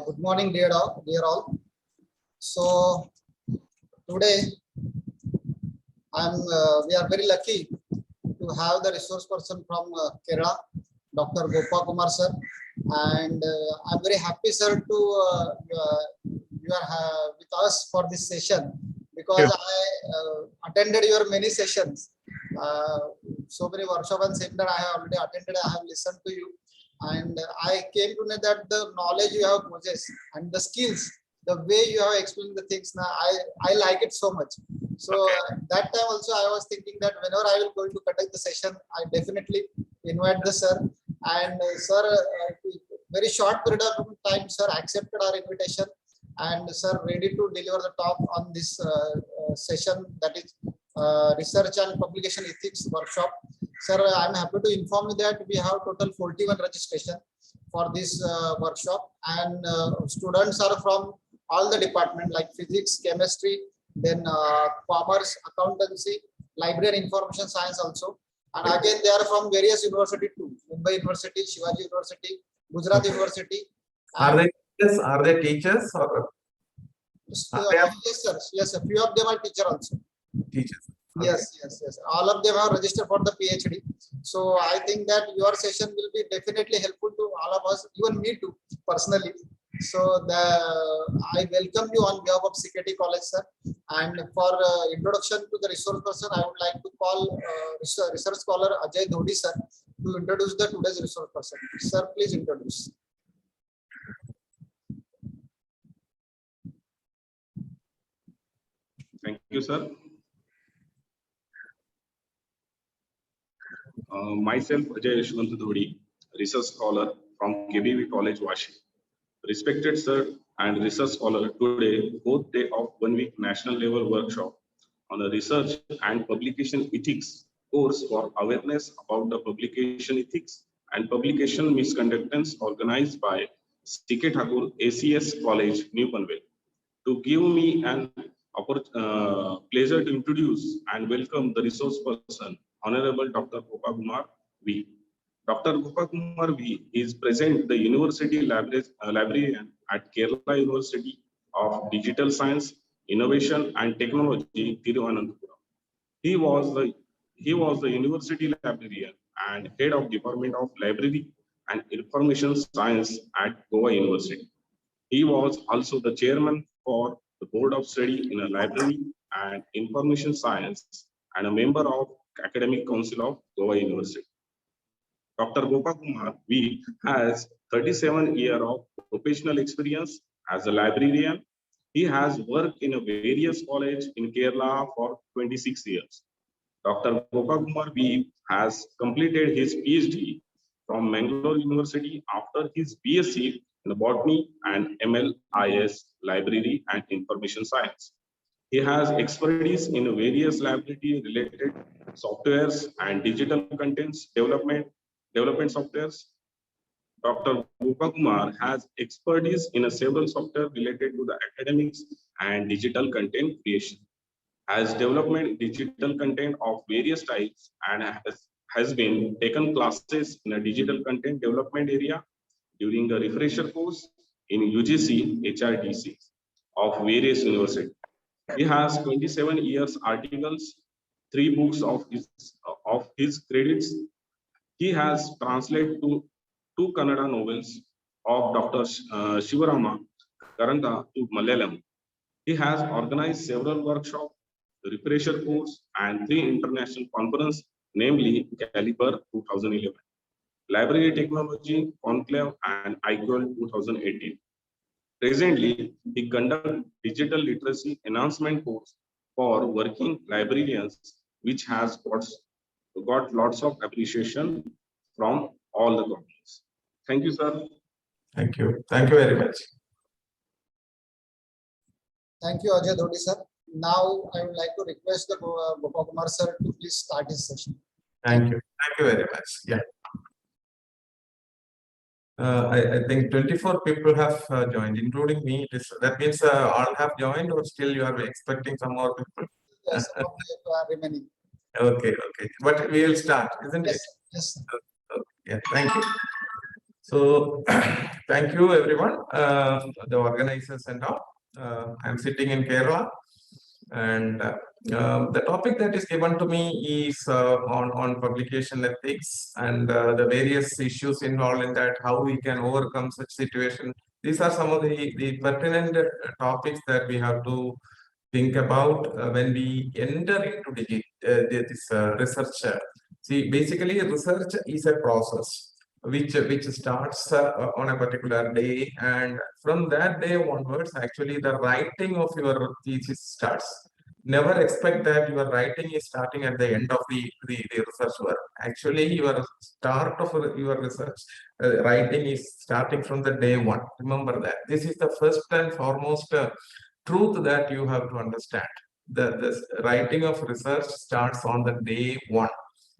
Good morning, dear all. So today we are very lucky to have the resource person from Kerala, Dr. Gopakumar sir, and I'm very happy, sir, to you are with us for this session, because I attended your many sessions. So many workshops and seminars I have already attended. I have listened to you, and I came to know that the knowledge you have possessed and the skills, the way you have explained the things, now I like it so much. So that time also I was thinking that whenever I will going to conduct the session, I definitely invite the sir, and sir, very short period of time, sir accepted our invitation, and sir ready to deliver the talk on this session, that is research and publication ethics workshop. Sir, I'm happy to inform you that we have total 41 registration for this workshop, and students are from all the department like physics, chemistry, then commerce, accountancy, library and information science also. And again, they are from various universities too: Mumbai University, Shivaji University, Gujarat University. Are they teachers or? Yes, sir. Yes, a few of them are teacher also. Teachers. Okay. Yes. All of them have registered for the PhD. So I think that your session will be definitely helpful to all of us, even me too, personally. So I welcome you on behalf of Security College, sir. And for introduction to the resource person, I would like to call research scholar Ajay Dhodi, sir, to introduce the today's resource person. Sir, please introduce. Thank you, sir. Myself, Ajay Yashwant Dhodi, research scholar from KBV College, Washi. Respected sir and research scholar, today, fourth day of 1 week national level workshop on a research and publication ethics course for awareness about the publication ethics and publication misconductance organized by C.K. Thakur ACS College, New Panvel. To give me an pleasure to introduce and welcome the resource person, Honorable Dr. Gopakumar V. Dr. Gopakumar V is present the University Librarian at Kerala University of Digital Science, Innovation and Technology, Thiruvananthapuram. He was the University Librarian and Head of Department of Library and Information Science at Goa University. He was also the chairman for the Board of Study in a Library and Information Science and a member of Academic Council of Goa University. Dr. Gopakumar V has 37 years of professional experience as a librarian. He has worked in a various colleges in Kerala for 26 years. Dr. Gopakumar V has completed his PhD from Mangalore University after his BSc in Botany and MLIS Library and Information Science. He has expertise in various library-related softwares and digital contents development softwares. Dr. Gopakumar has expertise in several software related to the academics and digital content creation. Has developed digital content of various types and has been taken classes in a digital content development area during a refresher course in UGC HRDC of various universities. He has 27 years articles, 3 books of his credits. He has translated 2 Kannada novels of Dr. Shivaramakant to Malayalam. He has organized several workshops, refresher course, and 3 international conferences, namely Caliber 2011, Library Technology Conclave, and IQL 2018. Presently, he conducts digital literacy enhancement course for working librarians, which has got lots of appreciation from all the companies. Thank you, sir. Thank you. Thank you very much. Thank you, Ajay Dhodi sir. Now I would like to request the Gopal Kumar sir to please start his session. Thank you. Thank you very much. Yeah. I think 24 people have joined, including me. That means all have joined, or still you are expecting some more people? Yes, remaining. Okay, okay. But we will start, isn't it? Yes, yes. Okay, yeah, thank you. So, thank you everyone, the organizers and all. I'm sitting in Kerala, and the topic that is given to me is on publication ethics and the various issues involved in that, how we can overcome such situation. These are some of the pertinent topics that we have to think about when we enter into this research. See, basically, research is a process which starts on a particular day, and from that day onwards, actually, the writing of your thesis starts. Never expect that your writing is starting at the end of the research work. Actually, your start of your research writing is starting from the day one. Remember that. This is the first and foremost truth that you have to understand. The writing of research starts on the day one,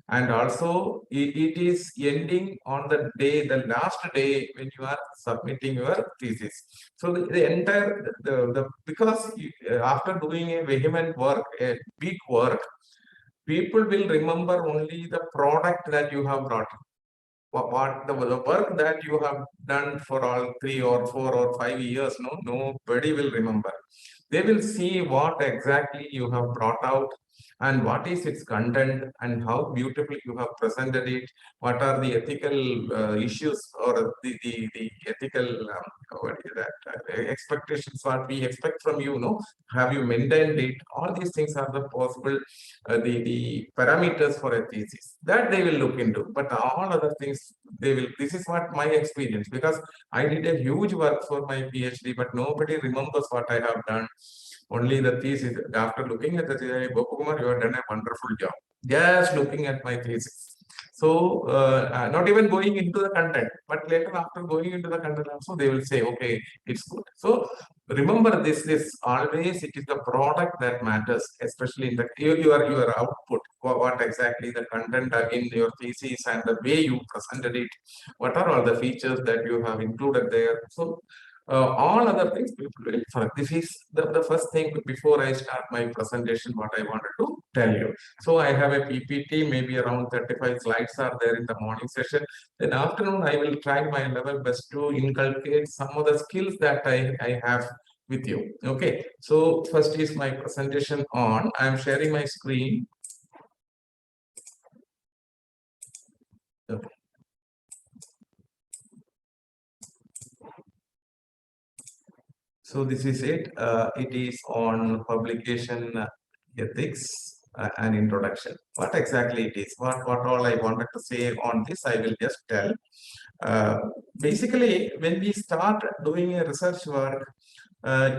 and also it is ending on the day, the last day when you are submitting your thesis. So the entire because after doing a vehement work, a big work, people will remember only the product that you have brought. What the work that you have done for all 3 or 4 or 5 years, nobody will remember. They will see what exactly you have brought out and what is its content and how beautifully you have presented it. What are the ethical issues or the ethical what is that expectations, what we expect from you, have you maintained it? All these things are the possible the parameters for a thesis that they will look into. But all other things, they will. This is what my experience, because I did a huge work for my PhD, but nobody remembers what I have done. Only the thesis. After looking at the thesis, Gopakumar, you have done a wonderful job. Just looking at my thesis. So, not even going into the content, but later after going into the content also, they will say, okay, it's good. So, remember this always, it is the product that matters, especially in the your output. What exactly the content in your thesis and the way you presented it. What are all the features that you have included there? So, all other things people will correct. This is the first thing before I start my presentation, what I wanted to tell you. So I have a PPT, maybe around 35 slides are there in the morning session. Then afternoon, I will try my level best to inculcate some of the skills that I have with you. Okay, so first is my presentation on. I'm sharing my screen. Okay. So this is it. It is on publication ethics and introduction. What exactly it is? What all I wanted to say on this, I will just tell. Basically, when we start doing a research work,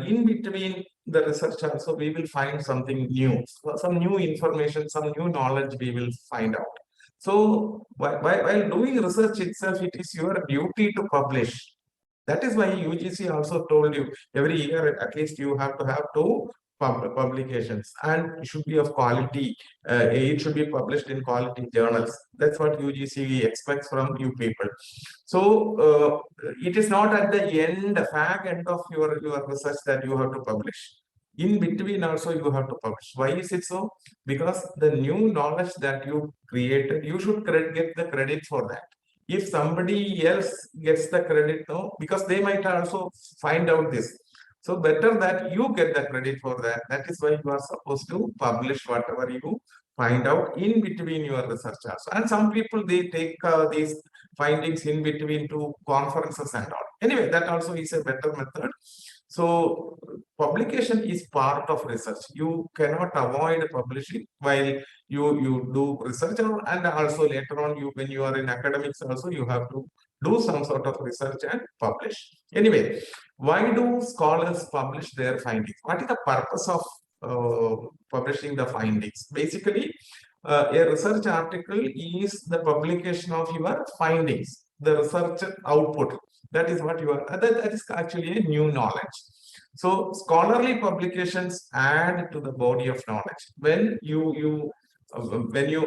in between the research also, we will find something new, some new information, some new knowledge we will find out. So while doing research itself, it is your duty to publish. That is why UGC also told you every year at least you have to have two publications, and it should be of quality. It should be published in quality journals. That's what UGC expects from you people. So it is not at the end, fag end of your research that you have to publish. In between also you have to publish. Why is it so? Because the new knowledge that you created, you should get the credit for that. If somebody else gets the credit, no, because they might also find out this. So better that you get the credit for that. That is why you are supposed to publish whatever you find out in between your research also. And some people, they take these findings in between to conferences and all. Anyway, that also is a better method. So publication is part of research. You cannot avoid publishing while you do research, and also later on when you are in academics also, you have to do some sort of research and publish. Anyway, why do scholars publish their findings? What is the purpose of publishing the findings? Basically, a research article is the publication of your findings, the research output. That is what you are, that is actually a new knowledge. So scholarly publications add to the body of knowledge. When you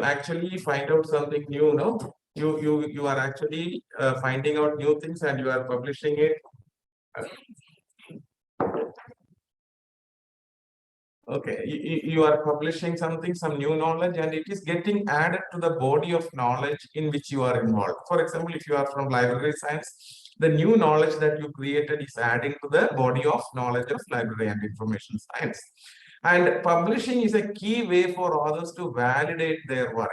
actually find out something new, no, you are actually finding out new things and you are publishing it. Okay, you are publishing something, some new knowledge, and it is getting added to the body of knowledge in which you are involved. For example, if you are from library science, the new knowledge that you created is adding to the body of knowledge of library and information science. And publishing is a key way for others to validate their work.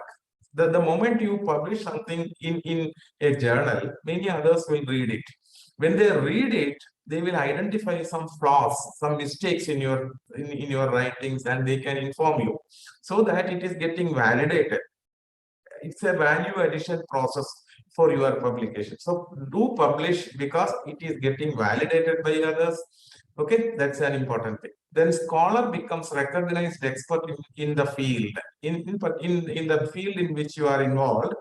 The moment you publish something in a journal, many others will read it. When they read it, they will identify some flaws, some mistakes in your writings, and they can inform you so that it is getting validated. It's a value addition process for your publication. So do publish because it is getting validated by others. Okay, that's an important thing. Then scholar becomes recognized expert in the field. In the field in which you are involved,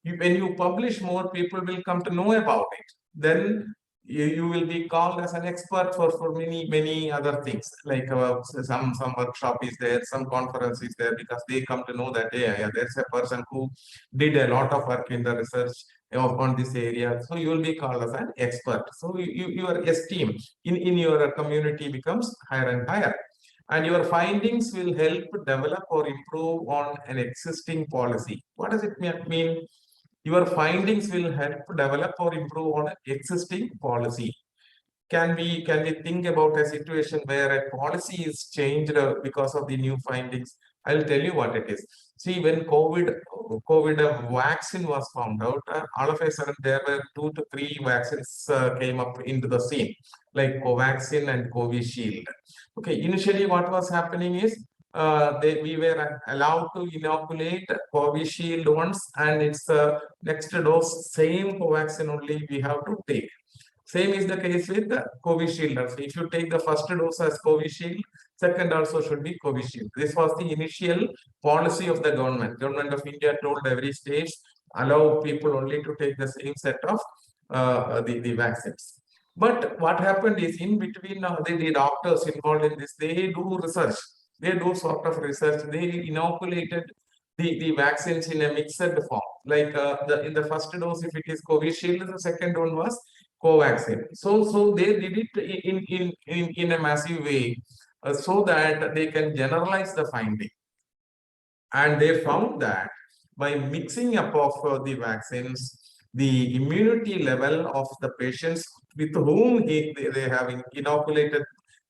when you publish, more people will come to know about it. Then you will be called as an expert for many other things, like some workshop is there, some conference is there, because they come to know that, yeah, there's a person who did a lot of work in the research on this area, so you will be called as an expert. So your esteem in your community becomes higher and higher, and your findings will help develop or improve on an existing policy. What does it mean? Your findings will help develop or improve on an existing policy. Can we think about a situation where a policy is changed because of the new findings? I'll tell you what it is. See, when COVID vaccine was found out, all of a sudden there were 2 to 3 vaccines came up into the scene, like Covaxin and Covishield. Okay, initially what was happening is we were allowed to inoculate Covishield once, and its next dose, same Covaxin only we have to take. Same is the case with the Covishield. So if you take the first dose as Covishield, second also should be Covishield. This was the initial policy of the government. Government of India told every state, allow people only to take the same set of the vaccines. But what happened is, in between the doctors involved in this, they do research. They do sort of research. They inoculated the vaccines in a mixed form. Like in the first dose, if it is Covishield, the second one was Covaxin. So they did it in a massive way so that they can generalize the finding. And they found that by mixing up of the vaccines, the immunity level of the patients with whom they have inoculated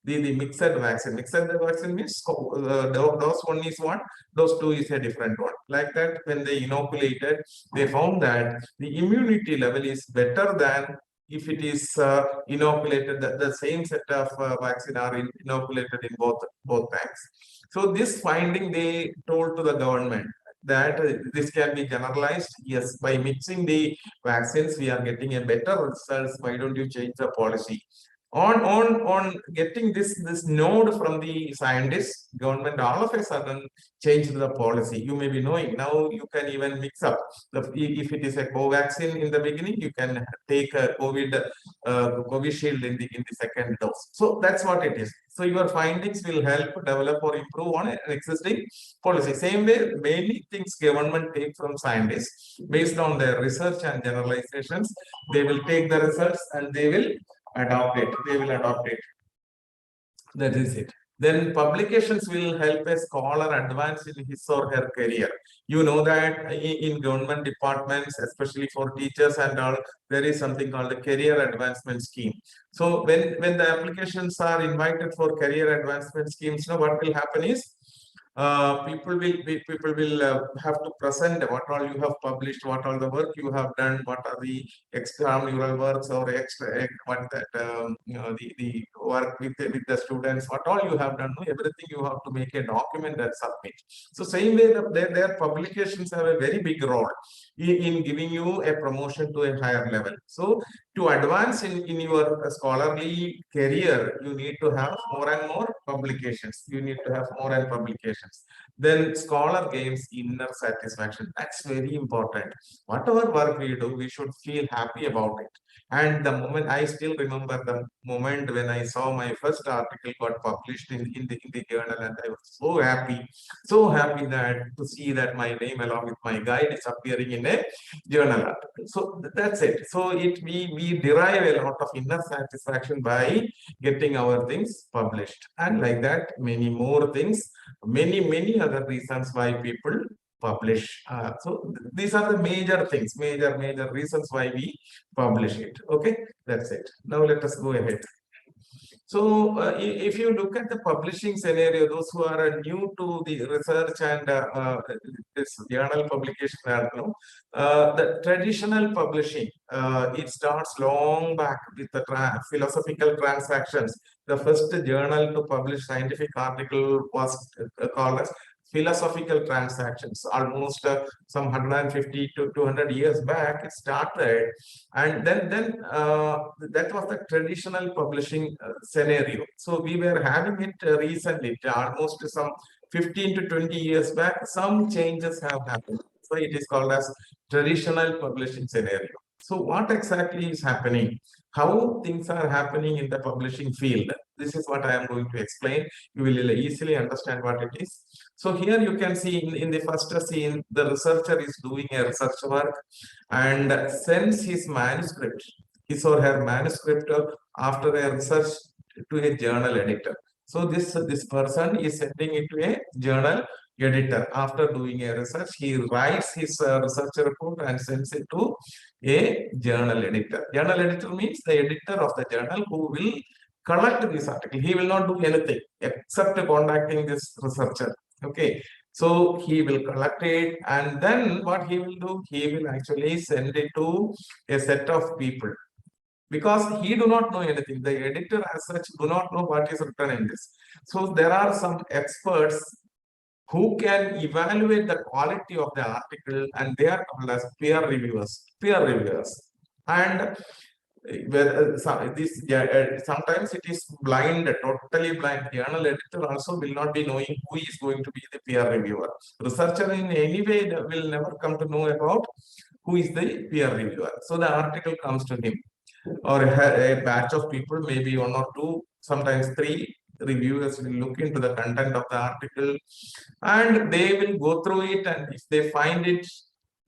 the mixed vaccine. Mixed vaccine means dose 1 is one, dose 2 is a different one. Like that, when they inoculated, they found that the immunity level is better than if it is inoculated, the same set of vaccine are inoculated in both times. So this finding they told to the government that this can be generalized. Yes, by mixing the vaccines, we are getting a better results. Why don't you change the policy? On getting this node from the scientists, government all of a sudden changed the policy. You may be knowing now you can even mix up. If it is a Covaxin in the beginning, you can take a Covishield in the second dose. So that's what it is. So your findings will help develop or improve on an existing policy. Same way, many things government take from scientists based on their research and generalizations. They will take the results and they will adopt it. They will adopt it. That is it. Then publications will help a scholar advance in his or her career. You know that in government departments, especially for teachers and all, there is something called the career advancement scheme. So when the applications are invited for career advancement schemes, you know what will happen is people will have to present what all you have published, what all the work you have done, what are the extramural works or what that the work with the students, what all you have done, everything you have to make a document and submit. So same way their publications have a very big role in giving you a promotion to a higher level. So to advance in your scholarly career, you need to have more and more publications. You need to have more and publications. Then scholar gains inner satisfaction. That's very important. Whatever work we do, we should feel happy about it. And the moment, I still remember the moment when I saw my first article got published in the journal, and I was so happy that to see that my name along with my guide is appearing in a journal article. So that's it. So we derive a lot of inner satisfaction by getting our things published, and like that many more things, many other reasons why people publish. So these are the major things, major reasons why we publish it. Okay, that's it. Now let us go ahead. So if you look at the publishing scenario, those who are new to the research and this journal publication, the traditional publishing, it starts long back with the philosophical transactions. The first journal to publish scientific article was called as philosophical transactions. Almost some 150 to 200 years back, it started, and then that was the traditional publishing scenario. So we were having it recently, almost some 15 to 20 years back. Some changes have happened, so it is called as traditional publishing scenario. So what exactly is happening? How things are happening in the publishing field? This is what I am going to explain. You will easily understand what it is. So here you can see in the first scene, the researcher is doing a research work and sends his manuscript, his or her manuscript after a research to a journal editor. So this person is sending it to a journal editor. After doing a research, he writes his research report and sends it to a journal editor. Journal editor means the editor of the journal who will collect this article. He will not do anything except contacting this researcher. Okay, so he will collect it, and then what he will do, he will actually send it to a set of people, because he do not know anything. The editor as such do not know what is written in this. So there are some experts who can evaluate the quality of the article, and they are called as peer reviewers. And sometimes it is blind, totally blind. Journal editor also will not be knowing who is going to be the peer reviewer. Researcher in any way will never come to know about who is the peer reviewer. So the article comes to him, or a batch of people, maybe one or two, sometimes three reviewers will look into the content of the article, and they will go through it, and if they find it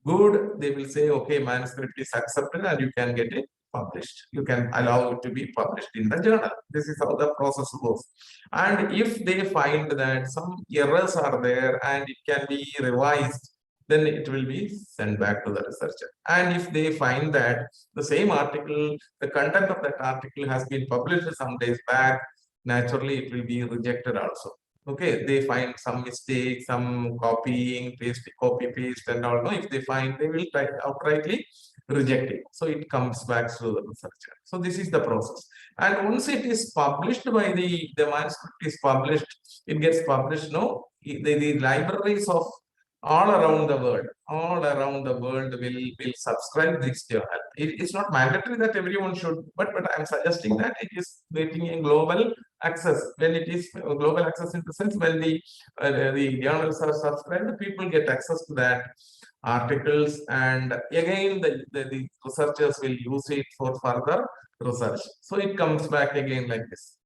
good, they will say, okay, manuscript is accepted and you can get it published. You can allow it to be published in the journal. This is how the process goes. And if they find that some errors are there and it can be revised, then it will be sent back to the researcher. And if they find that the same article, the content of that article has been published some days back, naturally it will be rejected also. Okay, they find some mistake, some copy paste and all. No, if they find, they will outrightly reject it. So it comes back to the researcher. So this is the process. And once it is published by the manuscript is published, it gets published. No, the libraries of all around the world will subscribe this journal. It's not mandatory that everyone should, but I'm suggesting that it is getting a global access. When it is global access in the sense, when the journals are subscribed, people get access to that articles, and again the researchers will use it for further research. So it comes back again like this.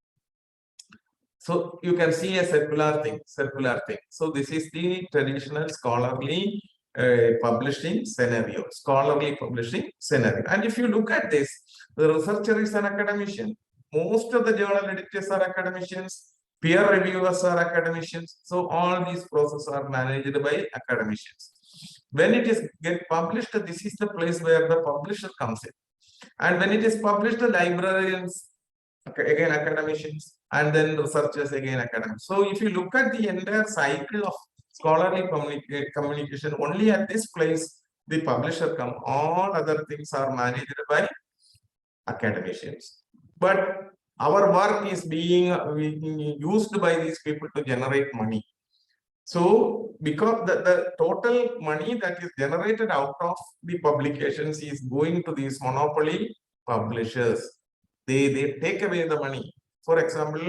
So you can see a circular thing. So this is the traditional scholarly publishing scenario. And if you look at this, the researcher is an academician. Most of the journal editors are academicians. Peer reviewers are academicians. So all these processes are managed by academicians. When it is get published, this is the place where the publisher comes in. And when it is published, the librarians, again academicians, and then researchers, again academics. So if you look at the entire cycle of scholarly communication, only at this place the publisher come. All other things are managed by academicians. But our work is being used by these people to generate money. So because the total money that is generated out of the publications is going to these monopoly publishers. They take away the money. For example,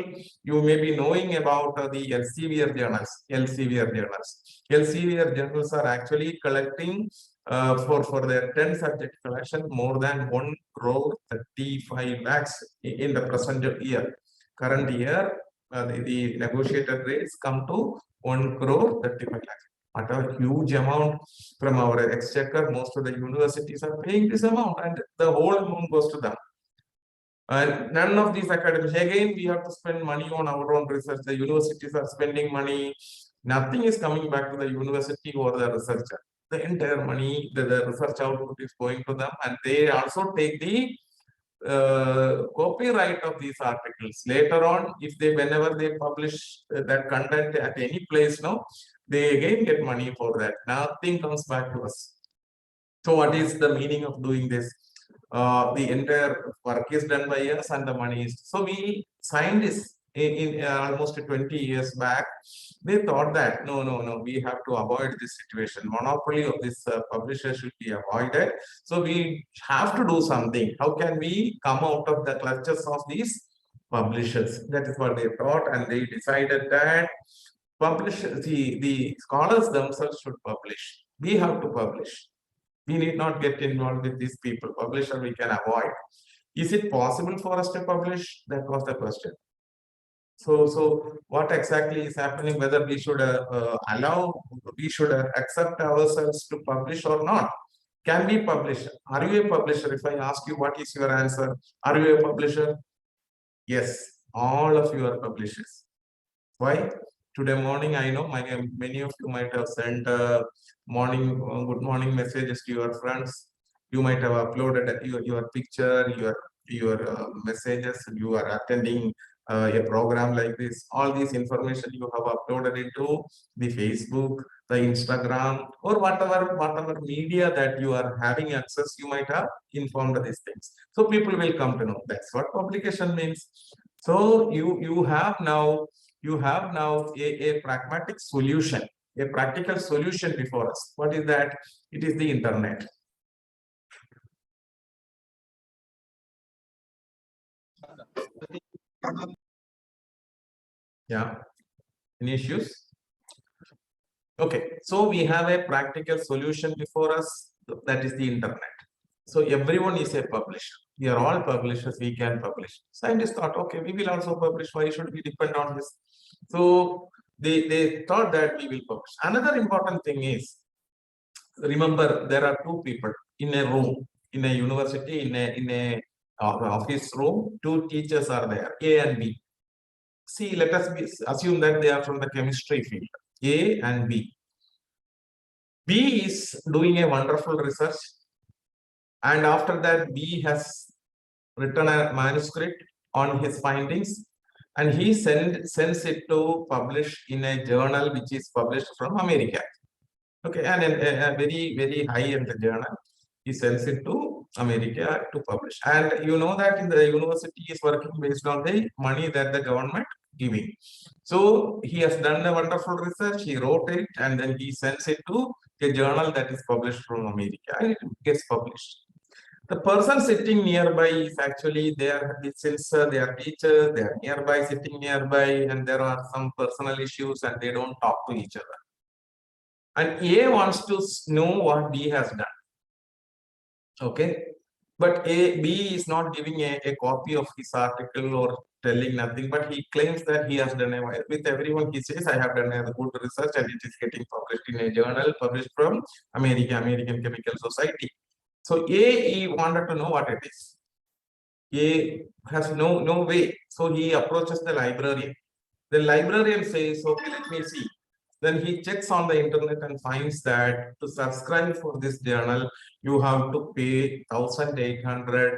you may be knowing about the Elsevier journals. Elsevier journals are actually collecting for their 10 subject collection more than 1 crore 35 lakhs in the present year. Current year, the negotiated rates come to 1 crore 35 lakhs. What a huge amount from our exchequer. Most of the universities are paying this amount, and the whole amount goes to them. And none of these academics, again, we have to spend money on our own research. The universities are spending money. Nothing is coming back to the university or the researcher. The entire money, the research output is going to them, and they also take the copyright of these articles. Later on, if they, whenever they publish that content at any place now, they again get money for that. Nothing comes back to us. So what is the meaning of doing this? The entire work is done by us and the money is. So we signed this in almost 20 years back. They thought that no, we have to avoid this situation. Monopoly of this publisher should be avoided. So we have to do something. How can we come out of the clutches of these publishers? That is what they thought, and they decided that publishers, the scholars themselves should publish. We have to publish. We need not get involved with these people. Publisher we can avoid. Is it possible for us to publish? That was the question. So what exactly is happening? Whether we should we should accept ourselves to publish or not? Can we publish? Are you a publisher? If I ask you, what is your answer? Are you a publisher? Yes, all of you are publishers. Why? Today morning, I know many of you might have sent good morning messages to your friends. You might have uploaded your picture, your messages. You are attending a program like this. All this information you have uploaded into the Facebook, the Instagram, or whatever media that you are having access. You might have informed these things. So people will come to know. That's what publication means. So you have now a pragmatic solution, a practical solution before us. What is that? It is the internet. Yeah. Any issues? Okay. So we have a practical solution before us. That is the internet. So everyone is a publisher. We are all publishers. We can publish. Scientists thought, okay, we will also publish. Why should we depend on this? So they thought that we will publish. Another important thing is, remember, there are two people in a room, in a university, in a office room. Two teachers are there, A and B. See, let us assume that they are from the chemistry field, A and B. B is doing a wonderful research, and after that, B has written a manuscript on his findings, and he sends it to publish in a journal which is published from America. Okay, and a very high-end journal. He sends it to America to publish. And you know that in the university is working based on the money that the government giving. So he has done a wonderful research, he wrote it, and then he sends it to a journal that is published from America, and it gets published. The person sitting nearby is actually there, since they are teachers, they are nearby, sitting nearby, and there are some personal issues and they don't talk to each other. And A wants to know what B has done. Okay. But B is not giving a copy of his article or telling nothing, but he claims that he has done with everyone. He says, I have done a good research and it is getting published in a journal published from American Chemical Society. So he wanted to know what it is. A has no way. So he approaches the librarian. The librarian says, okay, let me see. Then he checks on the internet and finds that to subscribe for this journal, you have to pay $1,800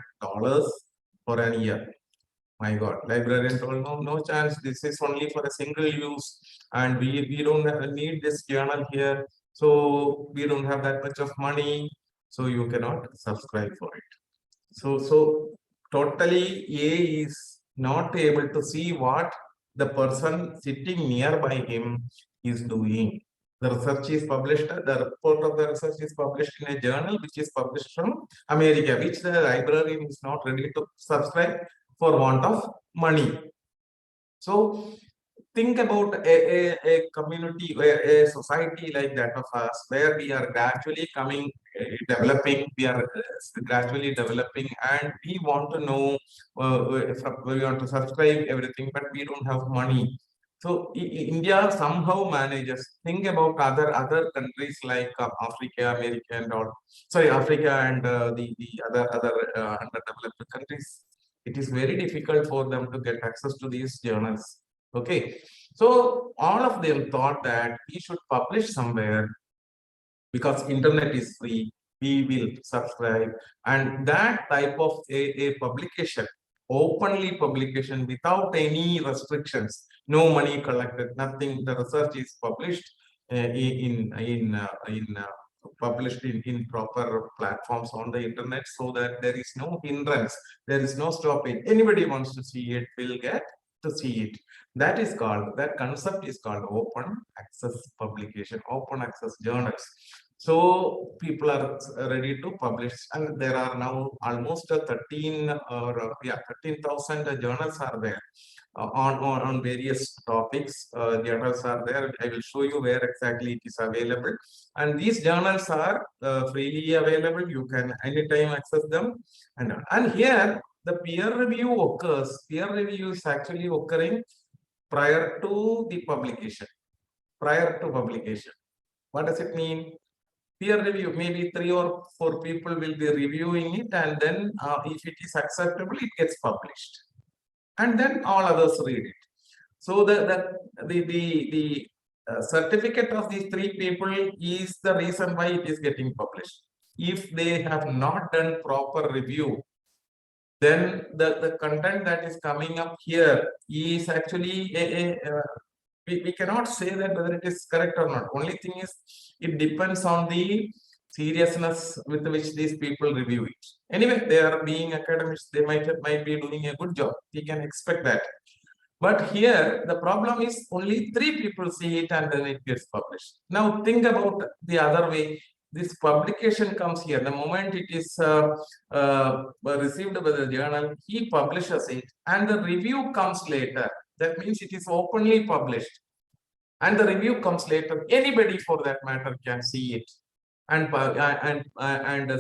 for a year. My God, librarian told, no chance. This is only for a single use, and we don't need this journal here. So we don't have that much of money. So you cannot subscribe for it. So totally A is not able to see what the person sitting nearby him is doing. The research is published, the report of the research is published in a journal which is published from America, which the librarian is not ready to subscribe for want of money. So think about a community, where a society like that of us, where we are gradually developing, we are gradually developing, and we want to know, we want to subscribe everything, but we don't have money. So India somehow manages. Think about other countries like Africa, America, and all. Sorry, Africa and the other underdeveloped countries. It is very difficult for them to get access to these journals. Okay, so all of them thought that we should publish somewhere because internet is free. We will subscribe, and that type of a publication, openly publication without any restrictions, no money collected, nothing. The research is published published in proper platforms on the internet, so that there is no hindrance, there is no stopping. Anybody wants to see it will get to see it. That concept is called open access publication, open access journals. So people are ready to publish, and there are now almost 13,000 journals are there on various topics. Journals are there. I will show you where exactly it is available, and these journals are freely available. You can anytime access them, and here the peer review occurs. Peer review is actually occurring prior to the publication. Prior to publication. What does it mean? Peer review, maybe 3 or 4 people will be reviewing it, and then if it is acceptable, it gets published, and then all others read it. So the certificate of these 3 people is the reason why it is getting published. If they have not done proper review, then the content that is coming up here is actually we cannot say that whether it is correct or not. Only thing is, it depends on the seriousness with which these people review it. Anyway, they are being academics, they might be doing a good job. We can expect that. But here, the problem is only 3 people see it and then it gets published. Now, think about the other way. This publication comes here. The moment it is received by the journal, he publishes it, and the review comes later. That means it is openly published, and the review comes later. Anybody, for that matter, can see it and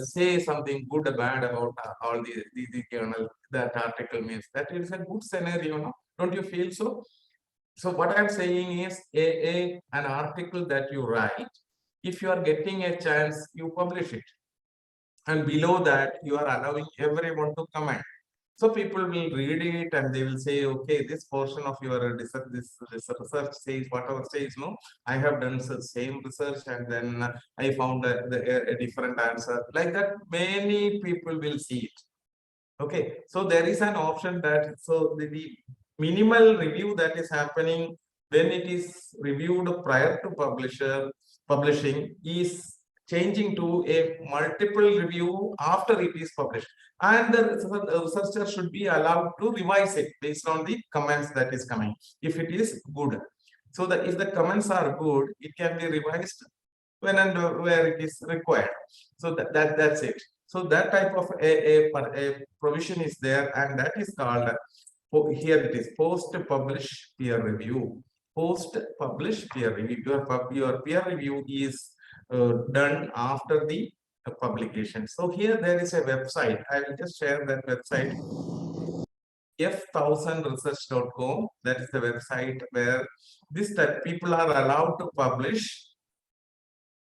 say something good or bad about all the journal that article means. That is a good scenario, no? Don't you feel so? So what I'm saying is, an article that you write, if you are getting a chance, you publish it, and below that you are allowing everyone to comment. So people will read it and they will say, okay, this portion of your research, this research says whatever says, no, I have done the same research and then I found a different answer. Like that, many people will see it. Okay, so there is an option that, so the minimal review that is happening when it is reviewed prior to publishing is changing to a multiple review after it is published, and the researcher should be allowed to revise it based on the comments that is coming if it is good. So that if the comments are good, it can be revised when and where it is required. So that's it. So that type of a provision is there, and that is called, here it is, post-publish peer review. Post-publish peer review. Your peer review is done after the publication. So here there is a website. I will just share that website. f1000research.com. That is the website where this type people are allowed to publish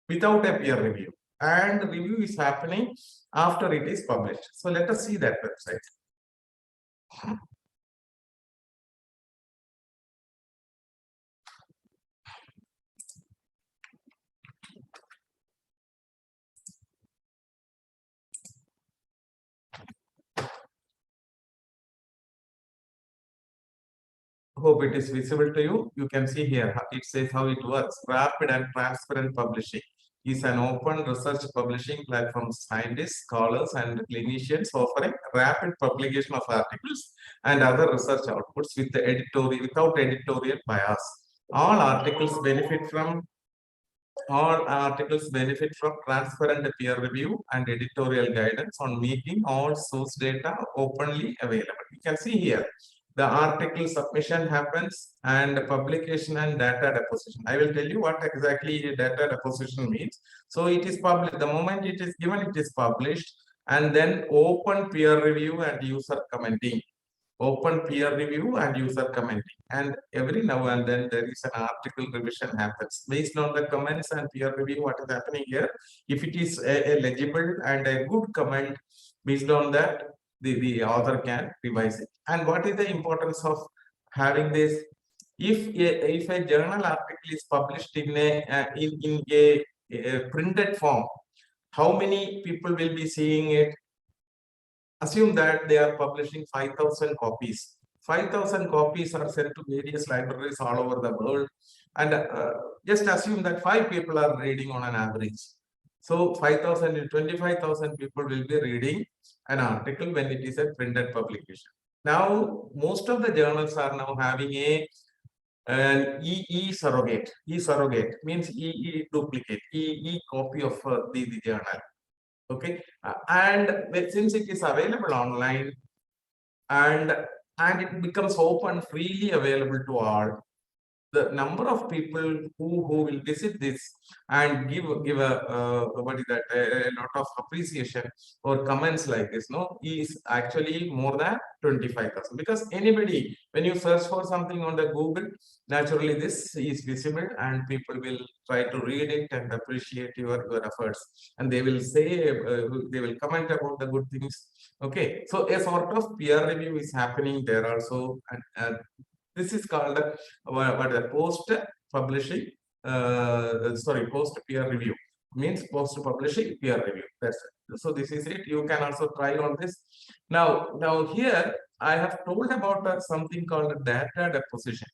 without a peer review, and review is happening after it is published. So let us see that website. Hope it is visible to you. You can see here, it says how it works. Rapid and transparent publishing is an open research publishing platform. Scientists, scholars, and clinicians offering rapid publication of articles and other research outputs without editorial bias. All articles benefit from transparent peer review and editorial guidance on making all source data openly available. You can see here, the article submission happens and publication and data deposition. I will tell you what exactly data deposition means. So it is published, the moment it is given, it is published, and then open peer review and user commenting. Open peer review and user commenting. And every now and then there is an article revision happens. Based on the comments and peer review, what is happening here, if it is a legible and a good comment, based on that, the author can revise it. And what is the importance of having this? If a journal article is published in a printed form, how many people will be seeing it? Assume that they are publishing 5,000 copies. 5,000 copies are sent to various libraries all over the world. And just assume that 5 people are reading on an average. So 5,000 and 25,000 people will be reading an article when it is a printed publication. Now, most of the journals are now having an e-surrogate. E-surrogate means e-duplicate, e-copy of the journal. Okay, and since it is available online and it becomes open, freely available to all, the number of people who will visit this and give a what is that, a lot of appreciation or comments like this, no, is actually more than 25,000. Because anybody, when you search for something on the Google, naturally this is visible and people will try to read it and appreciate your efforts, and they will say, they will comment about the good things. Okay, so a sort of peer review is happening there also, and this is called what the post publishing, post peer review, means post publishing peer review. That's it. So this is it. You can also try on this. Now here I have told about something called data deposition.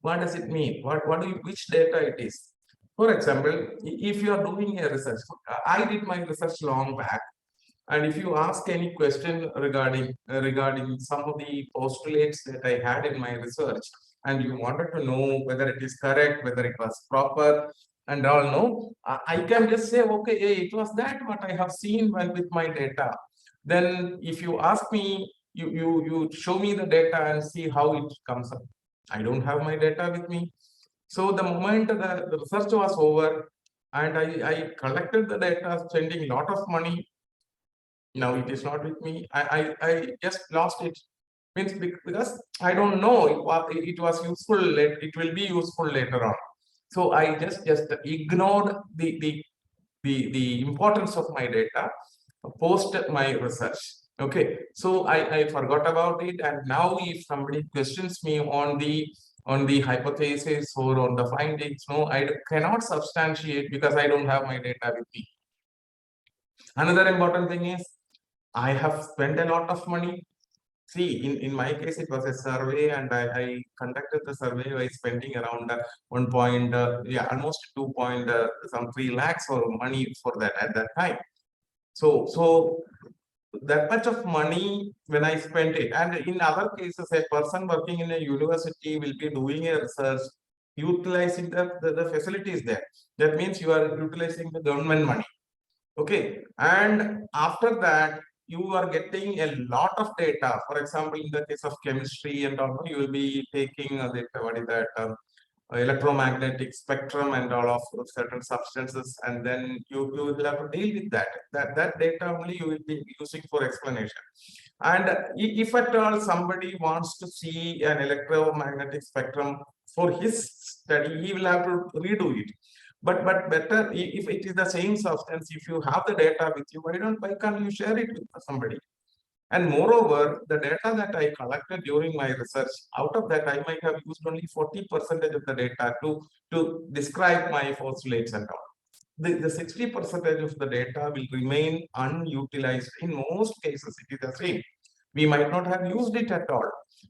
What does it mean? Which data it is? For example, if you are doing a research, I did my research long back. And if you ask any question regarding some of the postulates that I had in my research, and you wanted to know whether it is correct, whether it was proper, and all, no, I can just say, okay, hey, it was that what I have seen with my data. Then if you ask me, you show me the data and see how it comes up. I don't have my data with me. So the moment the research was over and I collected the data, spending a lot of money, now it is not with me. I just lost it. Means because I don't know it was useful. It will be useful later on. So I just ignored the importance of my data post my research. Okay, so I forgot about it, and now if somebody questions me on the hypothesis or on the findings, no, I cannot substantiate because I don't have my data with me. Another important thing is I have spent a lot of money. See, in my case, it was a survey, and I conducted the survey by spending around almost 3 lakhs for money for that at that time. So that much of money when I spent it, and in other cases, a person working in a university will be doing a research, utilizing the facilities there. That means you are utilizing the government money. Okay, and after that, you are getting a lot of data. For example, in the case of chemistry and all, you will be taking electromagnetic spectrum and all of certain substances, and then you will have to deal with that data only you will be using for explanation. And if at all somebody wants to see an electromagnetic spectrum for his study, he will have to redo it. But better if it is the same substance, if you have the data with you, why can't you share it with somebody? And moreover, the data that I collected during my research, out of that I might have used only 40% of the data to describe my postulates and all. The 60% of the data will remain unutilized. In most cases, it is the same. We might not have used it at all.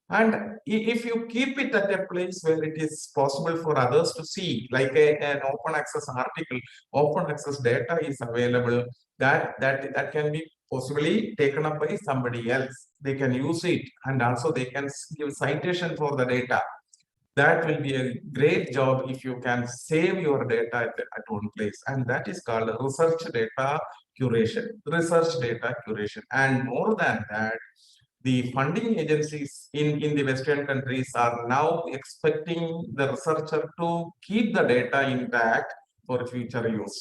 And if you keep it at a place where it is possible for others to see, like an open access article, open access data is available, that can be possibly taken up by somebody else. They can use it, and also they can give citation for the data. That will be a great job if you can save your data at one place, and that is called research data curation. And more than that, the funding agencies in the Western countries are now expecting the researcher to keep the data intact for future use.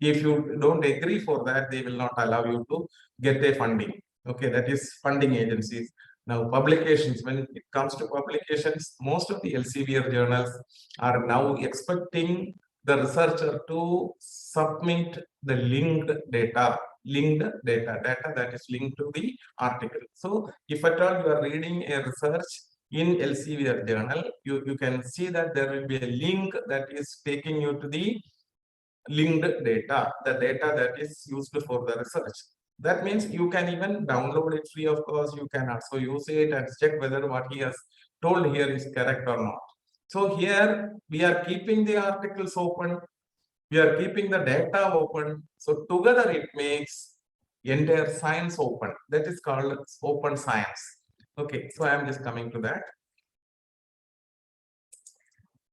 If you don't agree for that, they will not allow you to get a funding. Okay, that is funding agencies. Now, publications, when it comes to publications, most of the Elsevier journals are now expecting the researcher to submit the data that is linked to the article. So if at all you are reading a research in Elsevier journal, you can see that there will be a link that is taking you to the linked data, the data that is used for the research. That means you can even download it free of cost. You can also use it and check whether what he has told here is correct or not. So here we are keeping the articles open, we are keeping the data open. So together it makes entire science open. That is called open science. Okay, so I am just coming to that.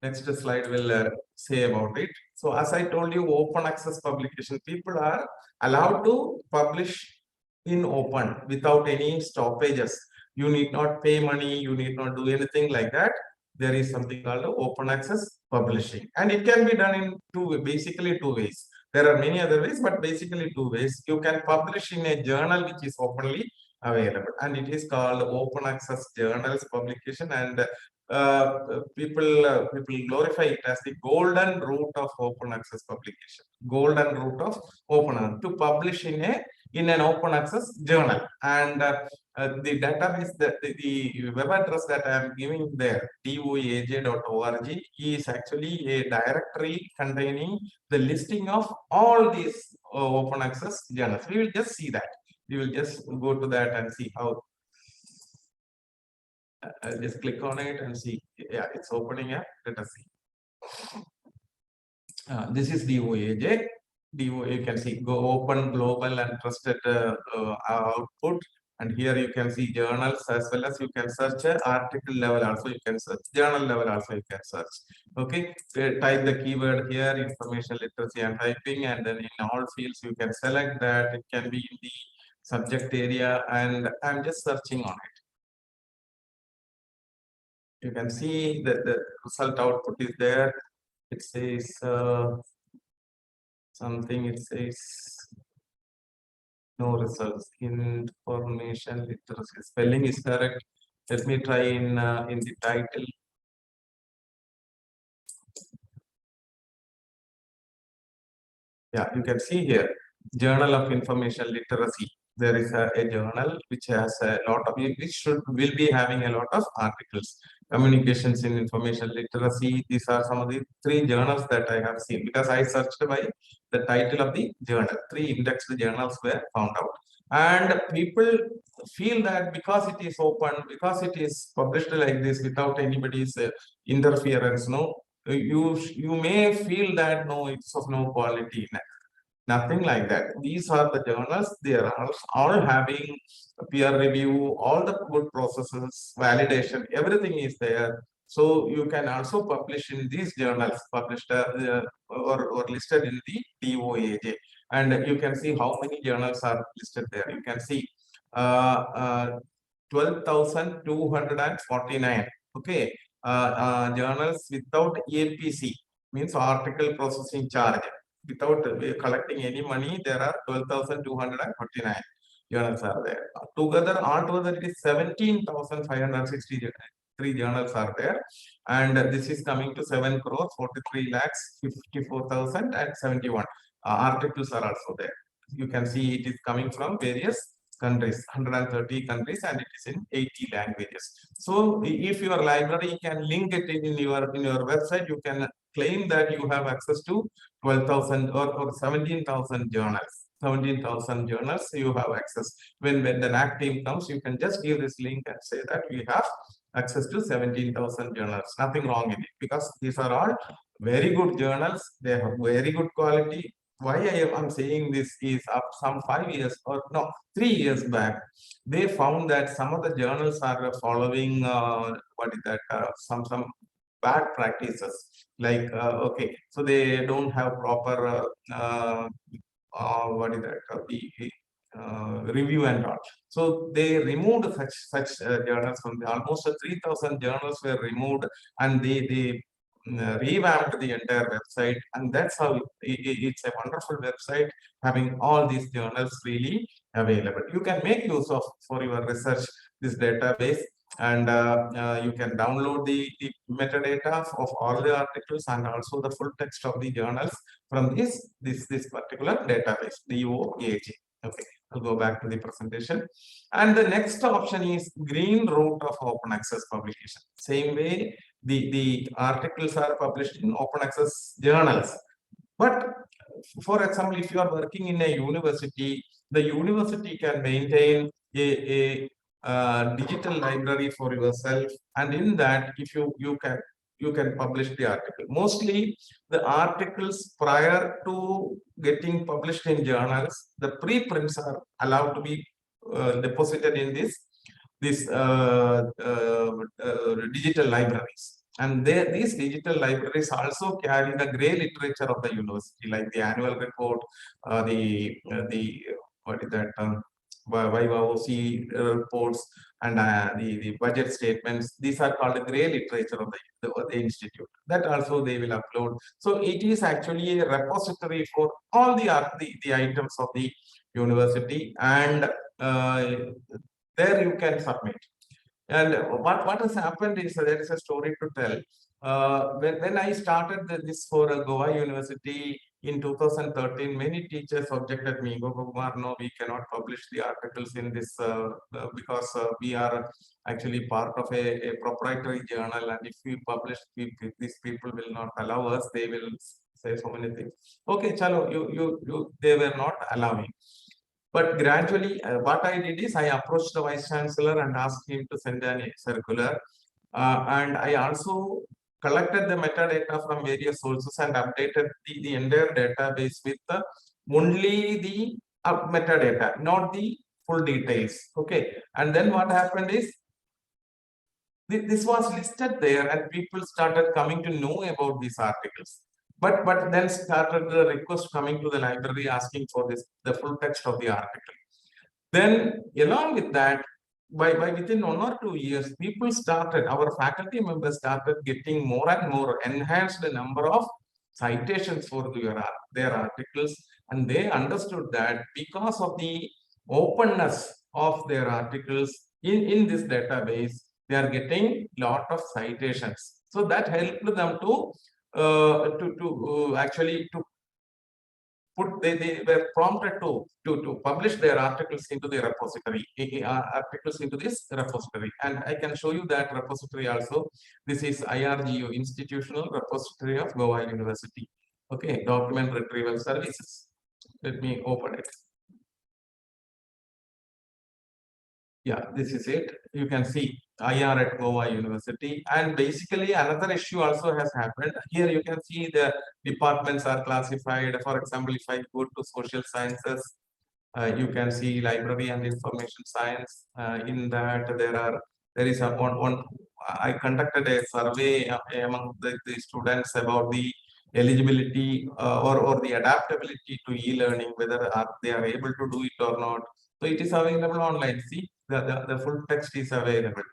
Next slide will say about it. So as I told you, open access publication, people are allowed to publish in open without any stoppages. You need not pay money, you need not do anything like that. There is something called open access publishing, and it can be done in basically two ways. There are many other ways, but basically two ways. You can publish in a journal which is openly available, and it is called open access journals publication, and people glorify it as the golden route of open access publication. Golden route of to publish in an open access journal, and the database, the web address that I am giving there, doaj.org, is actually a directory containing the listing of all these open access journals. We will just see that. We will just go to that and see how. I'll just click on it and see. Yeah, it's opening up. Let us see. This is DOAJ. You can see go open, global, and trusted output. And here you can see journals, as well as you can search article level also. You can search journal level also. You can search. Okay, type the keyword here, information literacy and typing, and then in all fields you can select that. It can be in the subject area, and I'm just searching on it. You can see that the result output is there. It says something. It says no results. Information literacy. Spelling is correct. Let me try in the title. Yeah, you can see here, Journal of Information Literacy. There is a journal which has a lot of, will be having a lot of articles. Communications in Information Literacy. These are some of the 3 journals that I have seen, because I searched by the title of the journal. 3 indexed journals were found out. And people feel that because it is open, because it is published like this without anybody's interference, no, you may feel that no, it's of no quality. Nothing like that. These are the journals. They are all having peer review, all the good processes, validation, everything is there. So you can also publish in these journals, published or listed in the DOAJ, and you can see how many journals are listed there. You can see 12,249. Okay, journals without APC, means article processing charge. Without collecting any money, there are 12,249 journals are there. Altogether, it is 17,563 journals are there, and this is coming to 7 crore 43 lakhs 54,071 articles are also there. You can see it is coming from various countries, 130 countries, and it is in 80 languages. So if your library can link it in your website, you can claim that you have access to 12,000 or 17,000 journals. 17,000 journals you have access. When the NAC team comes, you can just give this link and say that we have access to 17,000 journals. Nothing wrong in it, because these are all very good journals. They have very good quality. Why I am saying this is, up some 5 years or no 3 years back, they found that some of the journals are following what is that some bad practices, like okay, so they don't have proper what is that review and all. So they removed such journals from almost 3,000 journals were removed, and they revamped the entire website, and that's how it's a wonderful website having all these journals really available. You can make use of for your research this database, and you can download the metadata of all the articles and also the full text of the journals from this particular database, DOAJ. Okay, I'll go back to the presentation. And the next option is green route of open access publication. Same way, the articles are published in open access journals. But for example, if you are working in a university, the university can maintain a digital library for yourself, and in that, if you can publish the article. Mostly the articles prior to getting published in journals, the preprints are allowed to be deposited in this digital libraries. And these digital libraries also carry the gray literature of the university, like the annual report, the what is that YYOC reports, and the budget statements. These are called the gray literature of the institute. That also they will upload. So it is actually a repository for all the items of the university, and there you can submit. And what has happened is there is a story to tell. When I started this for Goa University in 2013, many teachers objected me, Kumar, no, we cannot publish the articles in this because we are actually part of a proprietary journal, and if we publish, these people will not allow us. They will say so many things. Okay, chalo, they were not allowing. But gradually, what I did is I approached the Vice Chancellor and asked him to send a circular. And I also collected the metadata from various sources and updated the entire database with only the metadata, not the full details. Okay. And then what happened is, this was listed there and people started coming to know about these articles. But then started the request coming to the library asking for the full text of the article. Then along with that, by within 1 or 2 years, our faculty members started getting more and more enhanced the number of citations for their articles, and they understood that because of the openness of their articles in this database, they are getting lot of citations. So that helped them to actually they were prompted to publish their articles into the repository, and I can show you that repository also. This is IRGU, Institutional Repository of Goa University. Okay, document retrieval services. Let me open it. Yeah, this is it. You can see IR at Goa University. And basically another issue also has happened. Here you can see the departments are classified. For example, if I go to social sciences, you can see library and information science. In that there is one I conducted a survey among the students about the eligibility or the adaptability to e-learning, whether they are able to do it or not. So it is available online. See, the full text is available.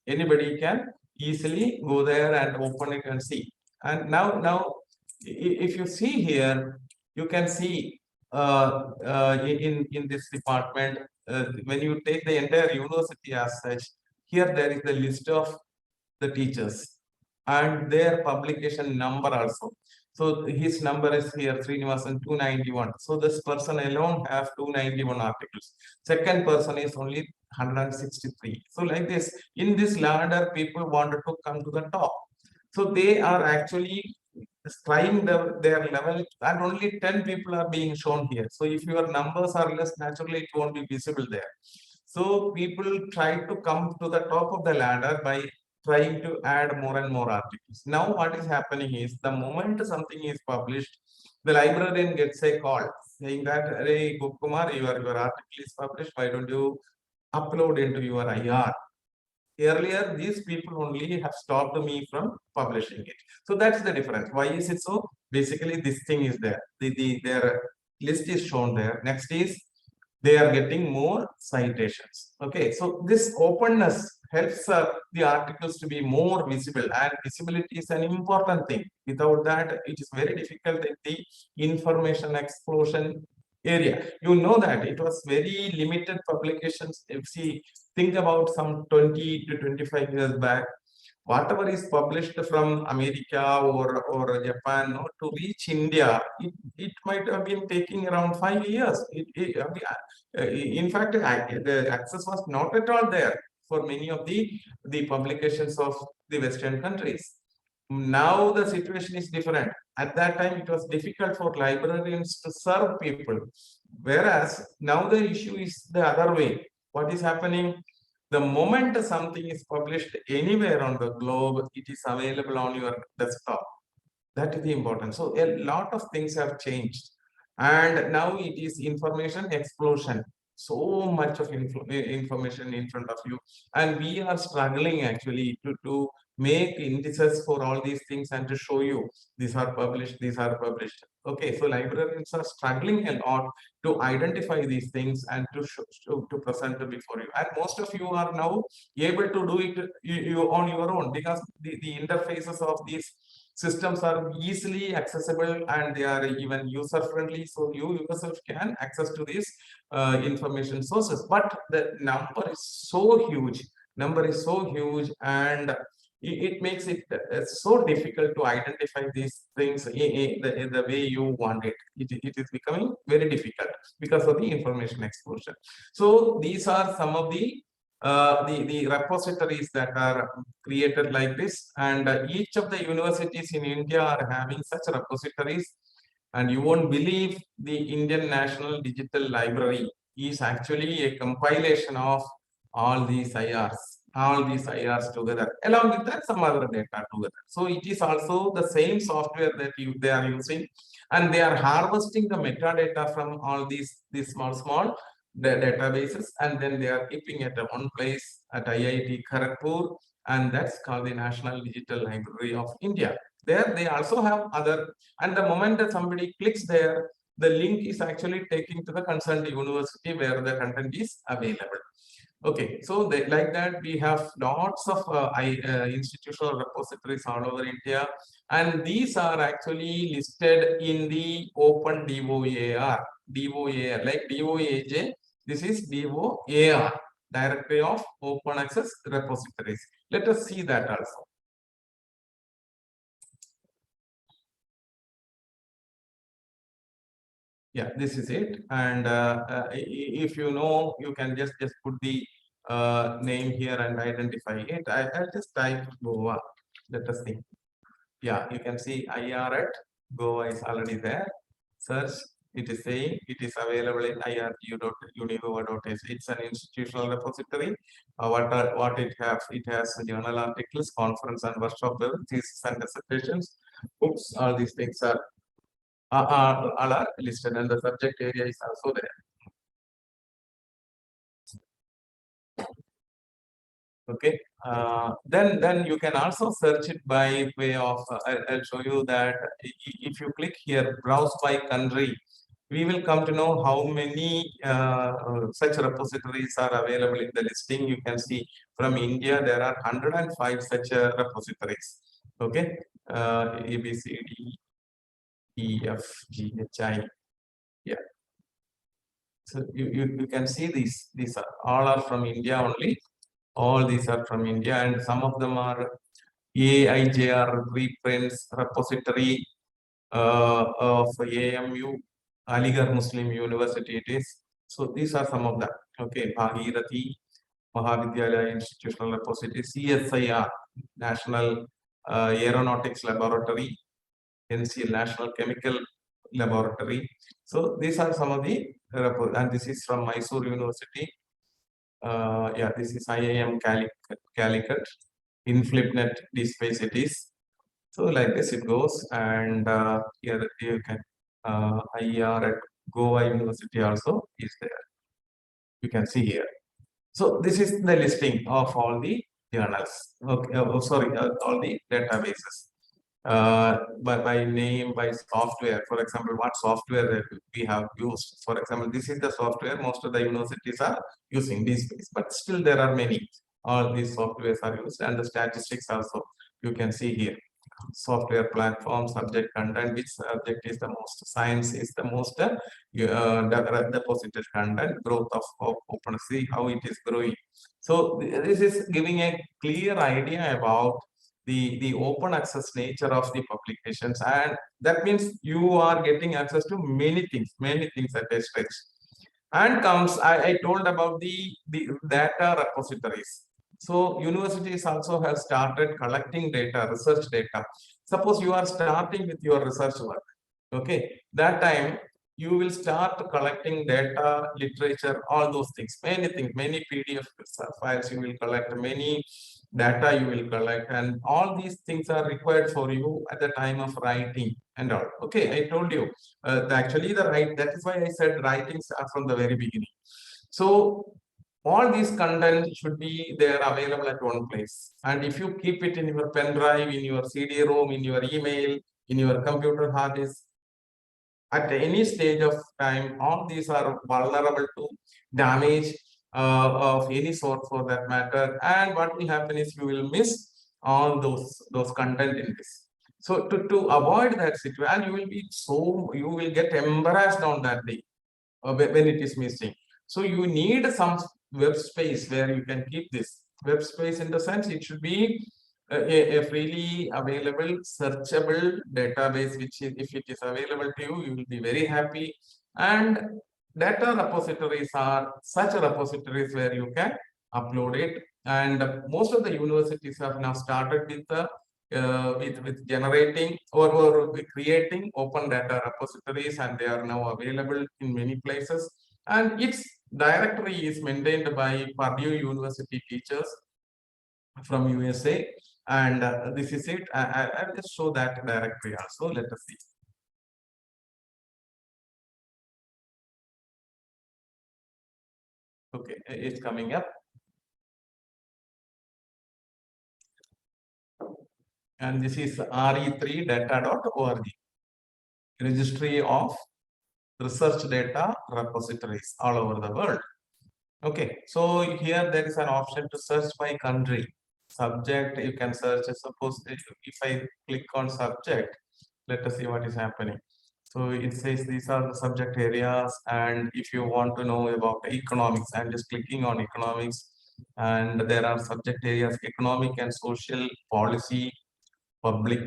Anybody can easily go there and open it and see. And now if you see here, you can see in this department, when you take the entire university as such, here there is the list of the teachers and their publication number also. So his number is here, Srinivasan 291. So this person alone has 291 articles. Second person is only 163. So like this, in this ladder, people wanted to come to the top. So they are actually trying their level, and only 10 people are being shown here. So if your numbers are less, naturally it won't be visible there. So people try to come to the top of the ladder by trying to add more and more articles. Now what is happening is, the moment something is published, the librarian gets a call saying that, hey, Kumar, your article is published, why don't you upload into your IR? Earlier, these people only have stopped me from publishing it. So that's the difference. Why is it so? Basically, this thing is there. Their list is shown there. Next is they are getting more citations. Okay, so this openness helps the articles to be more visible, and visibility is an important thing. Without that, it is very difficult in the information explosion area. You know that it was very limited publications. If you think about some 20 to 25 years back, whatever is published from America or Japan, no, to reach India, it might have been taking around 5 years. In fact, the access was not at all there for many of the publications of the Western countries. Now the situation is different. At that time, it was difficult for librarians to serve people, whereas now the issue is the other way. What is happening? The moment something is published anywhere on the globe, it is available on your desktop. That is the important. So a lot of things have changed, and now it is information explosion. So much of information in front of you, and we are struggling actually to make indices for all these things and to show you these are published, these are published. Okay, so librarians are struggling a lot to identify these things and to present them before you. And most of you are now able to do it you on your own, because the interfaces of these systems are easily accessible and they are even user friendly, so you yourself can access to these information sources. But the number is so huge, and it makes it so difficult to identify these things in the way you want it. It is becoming very difficult because of the information explosion. So these are some of the repositories that are created like this, and each of the universities in India are having such repositories. And you won't believe, the Indian National Digital Library is actually a compilation of all these IRs together, along with that some other data together. So it is also the same software that they are using, and they are harvesting the metadata from all these small databases, and then they are keeping it at one place at IIT Kharagpur, and that's called the National Digital Library of India. There they also have other, and the moment that somebody clicks there, the link is actually taking to the concerned university where the content is available. Okay, so like that, we have lots of institutional repositories all over India, and these are actually listed in the Open DOAR, like DOAJ. This is DOAR, Directory of Open Access Repositories. Let us see that also. Yeah, this is it. And if you know, you can just put the name here and identify it. I'll just type Goa. Let us see. Yeah, you can see IR at Goa is already there. Search. It is saying it is available in irtu.unigoa.is. It's an institutional repository. What it has? It has journal articles, conference and workshop thesis and dissertations. Books. All these things all are listed, and the subject area is also there. Okay, then you can also search it by way of I'll show you that if you click here, browse by country, we will come to know how many such repositories are available in the listing. You can see from India there are 105 such repositories. Okay, A, B, C, D, E, F, G, H, I. Yeah. So you can see these are all are from India only. All these are from India, and some of them are AIJR reprints repository of AMU, Aligarh Muslim University it is. So these are some of them. Okay, Bhagirathi Mahavidyalaya Institutional Repository, CSIR, National Aeronautics Laboratory, NCL, National Chemical Laboratory. So these are some of the and this is from Mysore University. Yeah, this is IIM Calicut, InflipNet DSpace it is. So like this it goes, and here you can IR at Goa University also is there. You can see here. So this is the listing of all the journals. Okay, sorry, all the databases. by name, by software. For example, what software that we have used. For example, this is the software most of the universities are using these days, but still there are many. All these softwares are used, and the statistics also you can see here. Software platform, subject content, which subject is the most, science is the most deposited content, growth of open, see how it is growing. So this is giving a clear idea about the open access nature of the publications, and that means you are getting access to many things at a stretch. And comes, I told about the data repositories. So universities also have started collecting data, research data. Suppose you are starting with your research work, okay, that time you will start collecting data, literature, all those things, many things, many PDF files you will collect, many data you will collect, and all these things are required for you at the time of writing and all. Okay, I told you, actually that is why I said writings are from the very beginning. So all these content should be there available at one place. And if you keep it in your pen drive, in your CD-ROM, in your email, in your computer hard disk, at any stage of time, all these are vulnerable to damage of any sort for that matter. And what will happen is you will miss all those content in this. So to avoid that situation, you will get embarrassed on that day when it is missing. So you need some web space where you can keep this. Web space in the sense it should be a freely available searchable database, which is, if it is available to you, you will be very happy. And data repositories are such repositories where you can upload it. And most of the universities have now started with the with generating or creating open data repositories, and they are now available in many places. And its directory is maintained by Purdue University teachers from USA. And this is it. I'll just show that directory also. Let us see. Okay, it's coming up. And this is re3data.org, registry of research data repositories all over the world. Okay, so here there is an option to search by country. Subject, you can search. Suppose if I click on subject, let us see what is happening. So it says these are the subject areas, and if you want to know about economics, I'm just clicking on economics, and there are subject areas: economic and social policy, public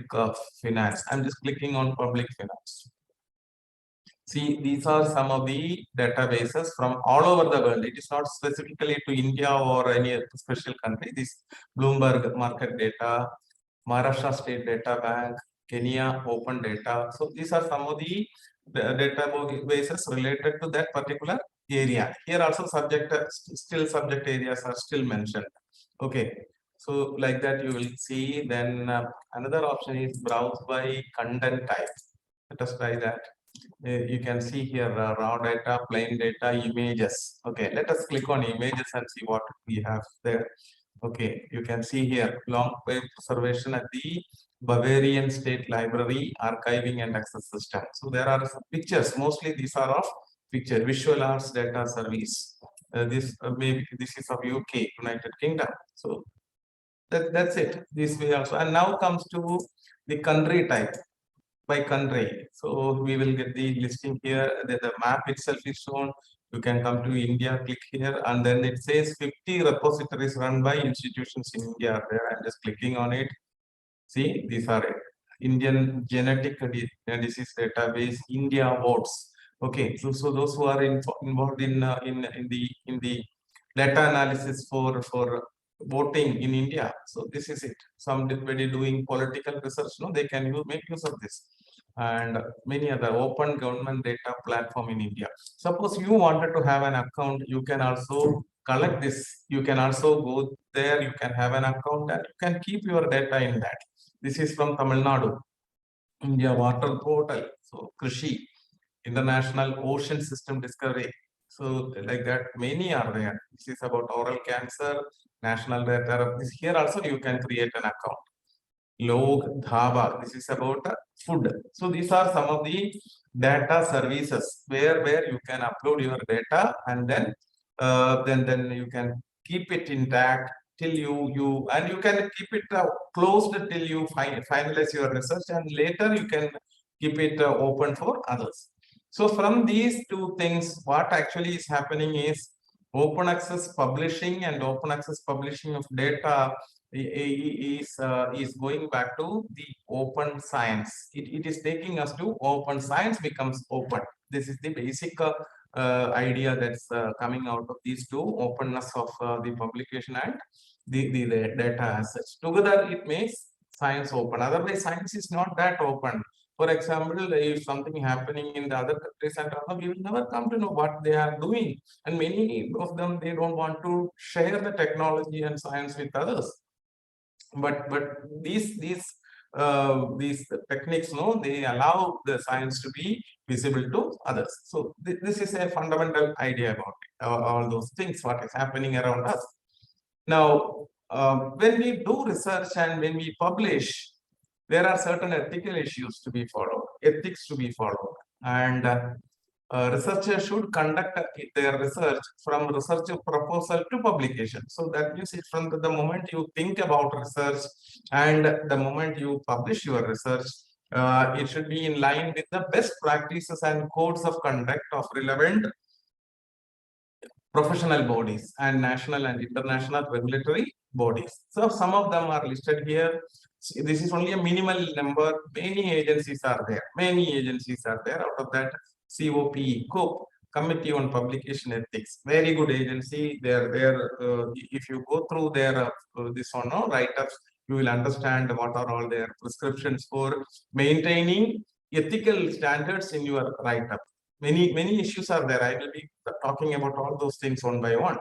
finance. I'm just clicking on public finance. See, these are some of the databases from all over the world. It is not specifically to India or any special country. This Bloomberg market data, Maharashtra State Data Bank, Kenya Open Data. So these are some of the databases related to that particular area. Here also still subject areas are still mentioned. Okay. So like that you will see. Then another option is browse by content type. Let us try that. You can see here raw data, plain data, images. Okay, let us click on images and see what we have there. Okay, you can see here long wave preservation at the Bavarian State Library Archiving and Access System. So there are some pictures. Mostly these are of picture, Visual Arts Data Service. Maybe this is of UK, United Kingdom. So that's it. This way also. And now comes to the country type by country. So we will get the listing here. The map itself is shown. You can come to India, click here, and then it says 50 repositories run by institutions in India. There, I'm just clicking on it. See, these are it. Indian Genetic Disease Database, India Votes. Okay, so those who are involved in the data analysis for voting in India. So this is it. Somebody doing political research, no, they can make use of this. And many other open government data platform in India. Suppose you wanted to have an account, you can also collect this. You can also go there, you can have an account, and you can keep your data in that. This is from Tamil Nadu, India Water Portal. So Krishi, International Ocean System Discovery. So like that, many are there. This is about oral cancer, national data. Here also you can create an account. log, dhaba. This is about food. So these are some of the data services where you can upload your data, and then you can keep it intact till you and you can keep it closed till you finalize your research, and later you can keep it open for others. So from these two things, what actually is happening is open access publishing and open access publishing of data is going back to the open science. It is taking us to open science becomes open. This is the basic idea that's coming out of these two, openness of the publication and the data as such. Together, it makes science open. Otherwise, science is not that open. For example, if something happening in the other countries and all, we will never come to know what they are doing. And many of them, they don't want to share the technology and science with others. But these techniques, no, they allow the science to be visible to others. So this is a fundamental idea about it, all those things, what is happening around us. Now, when we do research and when we publish, there are certain ethical issues to be followed, ethics to be followed, and researchers should conduct their research from research proposal to publication. So that means it from the moment you think about research and the moment you publish your research, it should be in line with the best practices and codes of conduct of relevant professional bodies and national and international regulatory bodies. So some of them are listed here. This is only a minimal number. Many agencies are there. Many agencies are there. Out of that, COP, Committee on Publication Ethics, very good agency. They are there. If you go through their this one, no, write-ups, you will understand what are all their prescriptions for maintaining ethical standards in your write-up. Many issues are there. I will be talking about all those things one by one.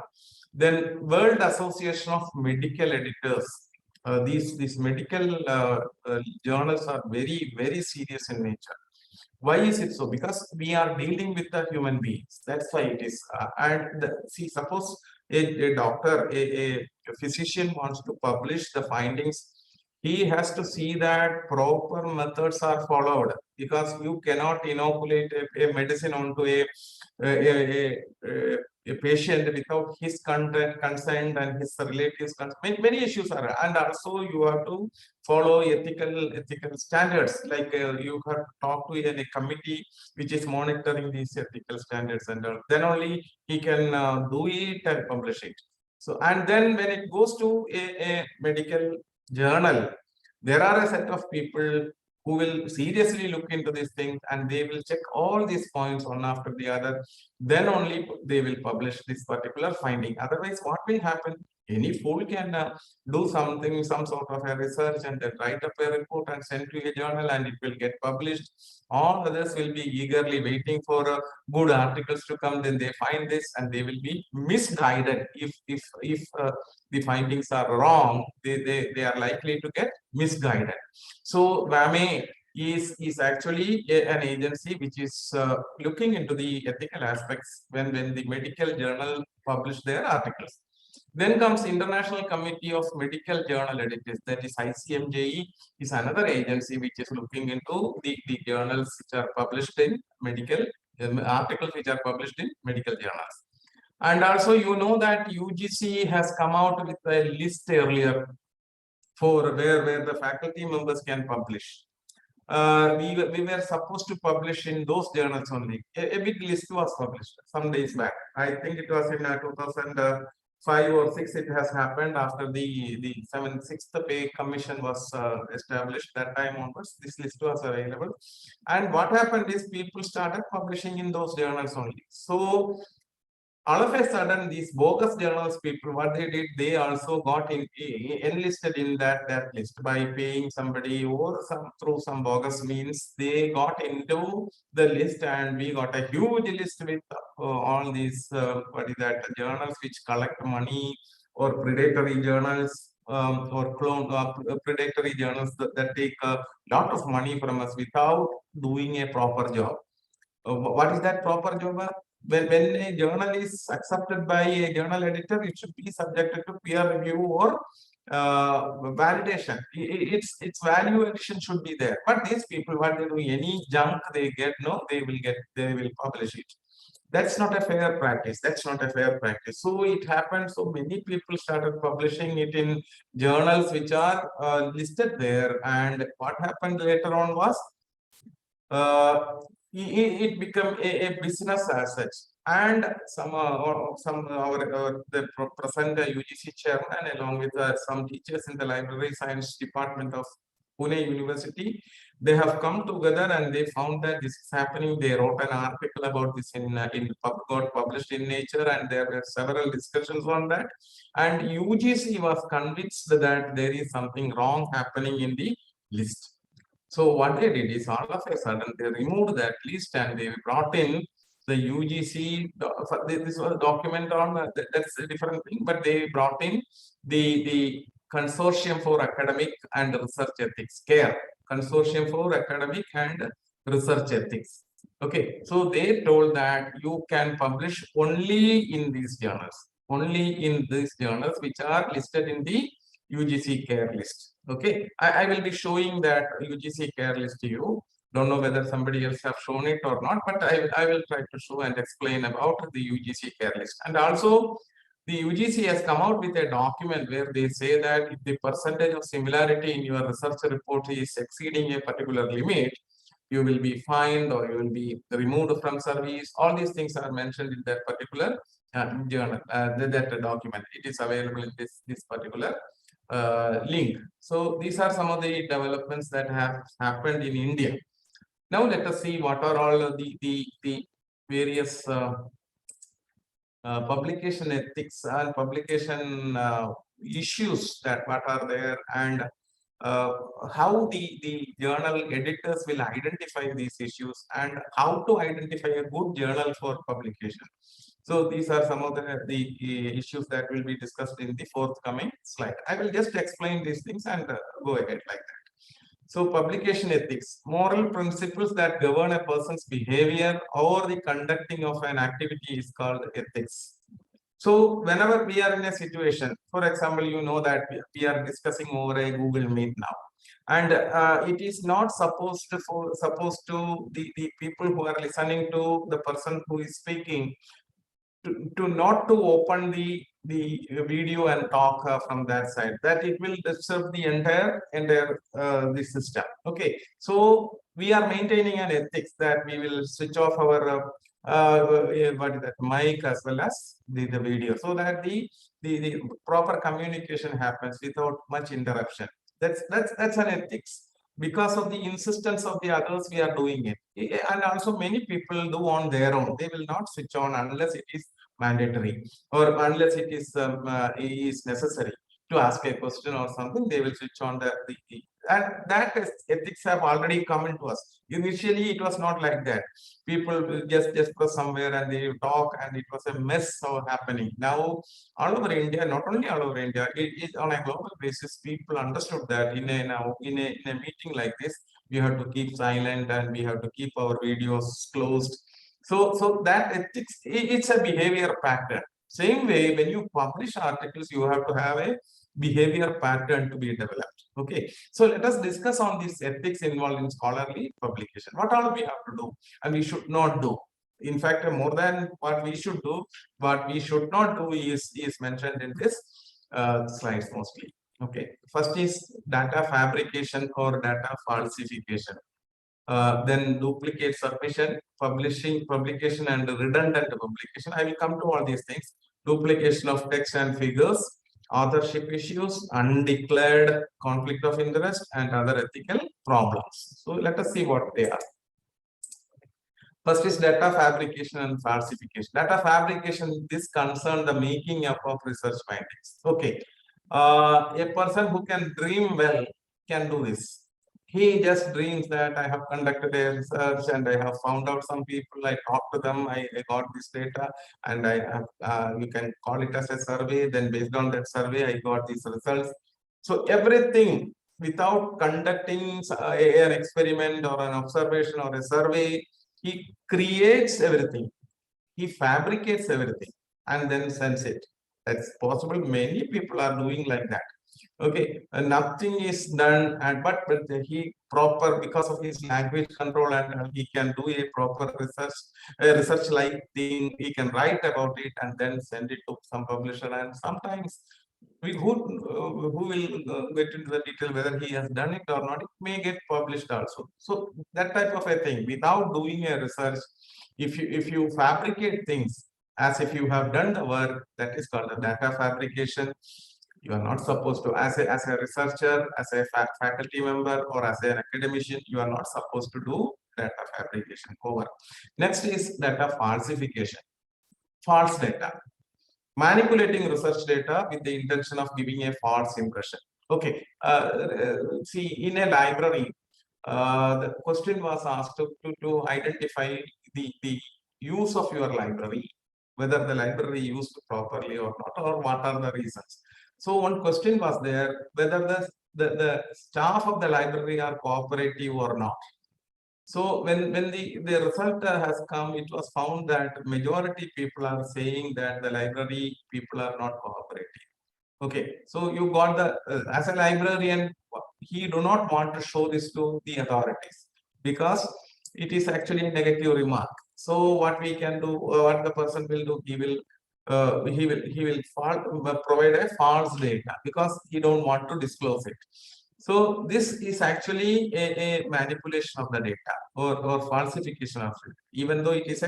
Then World Association of Medical Editors. These medical journals are very serious in nature. Why is it so? Because we are dealing with the human beings. That's why it is. See, suppose a doctor, a physician wants to publish the findings, he has to see that proper methods are followed, because you cannot inoculate a medicine onto a patient without his consent and his relatives consent. Many issues are, and also you have to follow ethical standards. Like you have to talk to a committee which is monitoring these ethical standards, and then only he can do it and publish it. So, and then when it goes to a medical journal, there are a set of people who will seriously look into these things, and they will check all these points one after the other. Then only they will publish this particular finding. Otherwise, what will happen? Any fool can do something, some sort of a research, and then write up a report and send to a journal, and it will get published. All others will be eagerly waiting for good articles to come. Then they find this, and they will be misguided. If the findings are wrong, they are likely to get misguided. So WAME is actually an agency which is looking into the ethical aspects when the medical journal publish their articles. Then comes International Committee of Medical Journal Editors, that is ICMJE, is another agency which is looking into the journals which are published in medical, articles which are published in medical journals. And also, you know that UGC has come out with a list earlier for where the faculty members can publish. We were supposed to publish in those journals only. A big list was published some days back. I think it was in 2005 or 6 it has happened after the 6th pay commission was established. That time onwards, this list was available. And what happened is people started publishing in those journals only. So all of a sudden, these bogus journals people, what they did, they also got enlisted in that list by paying somebody or through some bogus means. They got into the list, and we got a huge list with all these what is that, journals which collect money, or predatory journals, or clone predatory journals that take a lot of money from us without doing a proper job. What is that proper job? When a journal is accepted by a journal editor, it should be subjected to peer review or validation. Its value addition should be there. But these people, what they do, any junk they get, no, they will publish it. That's not a fair practice. That's not a fair practice. So it happened. So many people started publishing it in journals which are listed there. And what happened later on was it became a business as such. And the present UGC chairman, along with some teachers in the library science department of Pune University, they have come together and they found that this is happening. They wrote an article about this got published in Nature, and there were several discussions on that. And UGC was convinced that there is something wrong happening in the list. So what they did is, all of a sudden they removed that list and they brought in the UGC. This was a document on that's a different thing, but they brought in the Consortium for Academic and Research Ethics, CARE, Consortium for Academic and Research Ethics. Okay, so they told that you can publish only in these journals, which are listed in the UGC CARE list. Okay, I will be showing that UGC CARE list to you. Don't know whether somebody else have shown it or not, but I will try to show and explain about the UGC CARE list. And also, the UGC has come out with a document where they say that if the percentage of similarity in your research report is exceeding a particular limit, you will be fined or you will be removed from service. All these things are mentioned in that particular journal, that document. It is available in this particular link. So these are some of the developments that have happened in India. Now let us see what are all the various publication ethics and publication issues that what are there, and how the journal editors will identify these issues, and how to identify a good journal for publication. So these are some of the issues that will be discussed in the forthcoming slide. I will just explain these things and go ahead like that. So publication ethics, moral principles that govern a person's behavior or the conducting of an activity is called ethics. So whenever we are in a situation, for example, you know that we are discussing over a Google Meet now, and it is not supposed to the people who are listening to the person who is speaking to not to open the video and talk from that side, that it will disturb the entire the system. Okay, so we are maintaining an ethics that we will switch off our what is that, mic as well as the video, so that the proper communication happens without much interruption. That's an ethics. Because of the insistence of the others, we are doing it. And also many people do on their own. They will not switch on unless it is mandatory or unless it is necessary to ask a question or something. They will switch on the and that is, ethics have already come into us. Initially, it was not like that. People will just press somewhere and they talk, and it was a mess happening. Now, all over India, not only all over India, it is on a global basis. People understood that in a meeting like this, we have to keep silent and we have to keep our videos closed. So that ethics, it's a behavior pattern. Same way, when you publish articles, you have to have a behavior pattern to be developed. Okay, so let us discuss on these ethics involved in scholarly publication. What all we have to do and we should not do. In fact, more than what we should do, what we should not do is mentioned in this slides mostly. Okay, first is data fabrication or data falsification. Then duplicate submission, publication, and redundant publication. I will come to all these things. Duplication of text and figures, authorship issues, undeclared conflict of interest, and other ethical problems. So let us see what they are. First is data fabrication and falsification. Data fabrication, this concerns the making up of research findings. Okay, a person who can dream well can do this. He just dreams that I have conducted a research and I have found out some people, I talked to them, I got this data, and I have, you can call it as a survey. Then based on that survey, I got these results. So everything without conducting an experiment or an observation or a survey, he creates everything. He fabricates everything and then sends it. That's possible. Many people are doing like that. Okay, nothing is done, and but he proper because of his language control, and he can do a proper research like thing. He can write about it and then send it to some publisher. And sometimes who will get into the detail whether he has done it or not. It may get published also. So that type of a thing without doing a research. If you fabricate things as if you have done the work, that is called the data fabrication. You are not supposed to, as a researcher, as a faculty member, or as an academician, you are not supposed to do data fabrication. Over. Next is data falsification. False data. Manipulating research data with the intention of giving a false impression. Okay. See, in a library, the question was asked to identify the use of your library, whether the library used properly or not, or what are the reasons. So one question was there, whether the staff of the library are cooperative or not. So when the result has come, it was found that majority people are saying that the library people are not cooperative. Okay, so you got the as a librarian, he do not want to show this to the authorities because it is actually a negative remark. So what we can do, what the person will do, he will provide a false data because he don't want to disclose it. So this is actually a manipulation of the data or falsification of it. Even though it is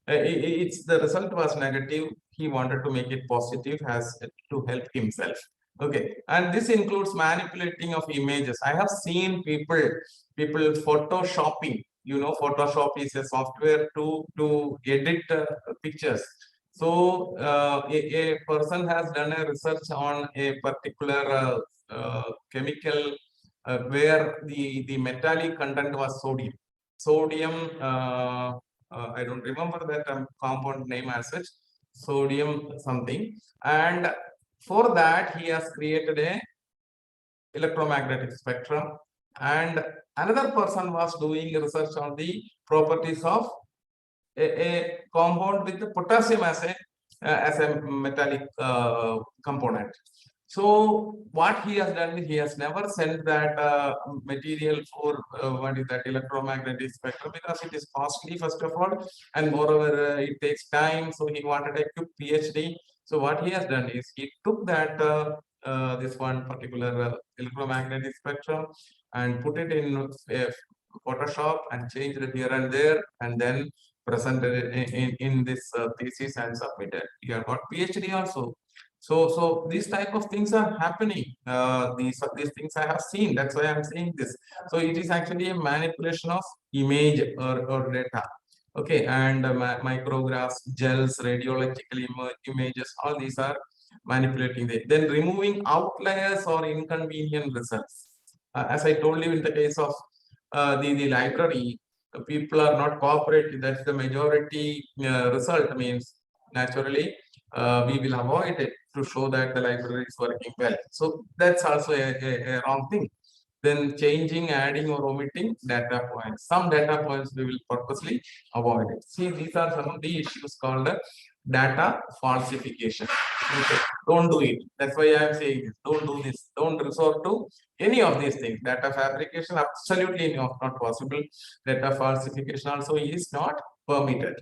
it's the result was negative, he wanted to make it positive as to help himself. Okay, and this includes manipulating of images. I have seen people photoshopping. You know, Photoshop is a software to edit pictures. So a person has done a research on a particular chemical where the metallic content was sodium. Sodium, I don't remember that compound name as such, sodium something. And for that, he has created a electromagnetic spectrum. And another person was doing research on the properties of a compound with the potassium as a metallic component. So what he has done is he has never sent that material for what is that electromagnetic spectrum because it is costly first of all, and moreover it takes time. So he wanted a quick PhD. So what he has done is he took that this one particular electromagnetic spectrum and put it in Photoshop and changed it here and there, and then presented it in this thesis and submitted. You have got PhD also. So these type of things are happening. These things I have seen. That's why I'm saying this. So it is actually a manipulation of image or data. Okay, and micrographs, gels, radiological images, all these are manipulating it. Then removing outliers or inconvenient results. As I told you in the case of the library, people are not cooperating. That's the majority result. Means naturally we will avoid it to show that the library is working well. So that's also a wrong thing. Then changing, adding, or omitting data points. Some data points we will purposely avoid it. See, these are some of the issues called data falsification. Okay, don't do it. That's why I am saying this. Don't do this. Don't resort to any of these things. Data fabrication absolutely not possible. Data falsification also is not permitted.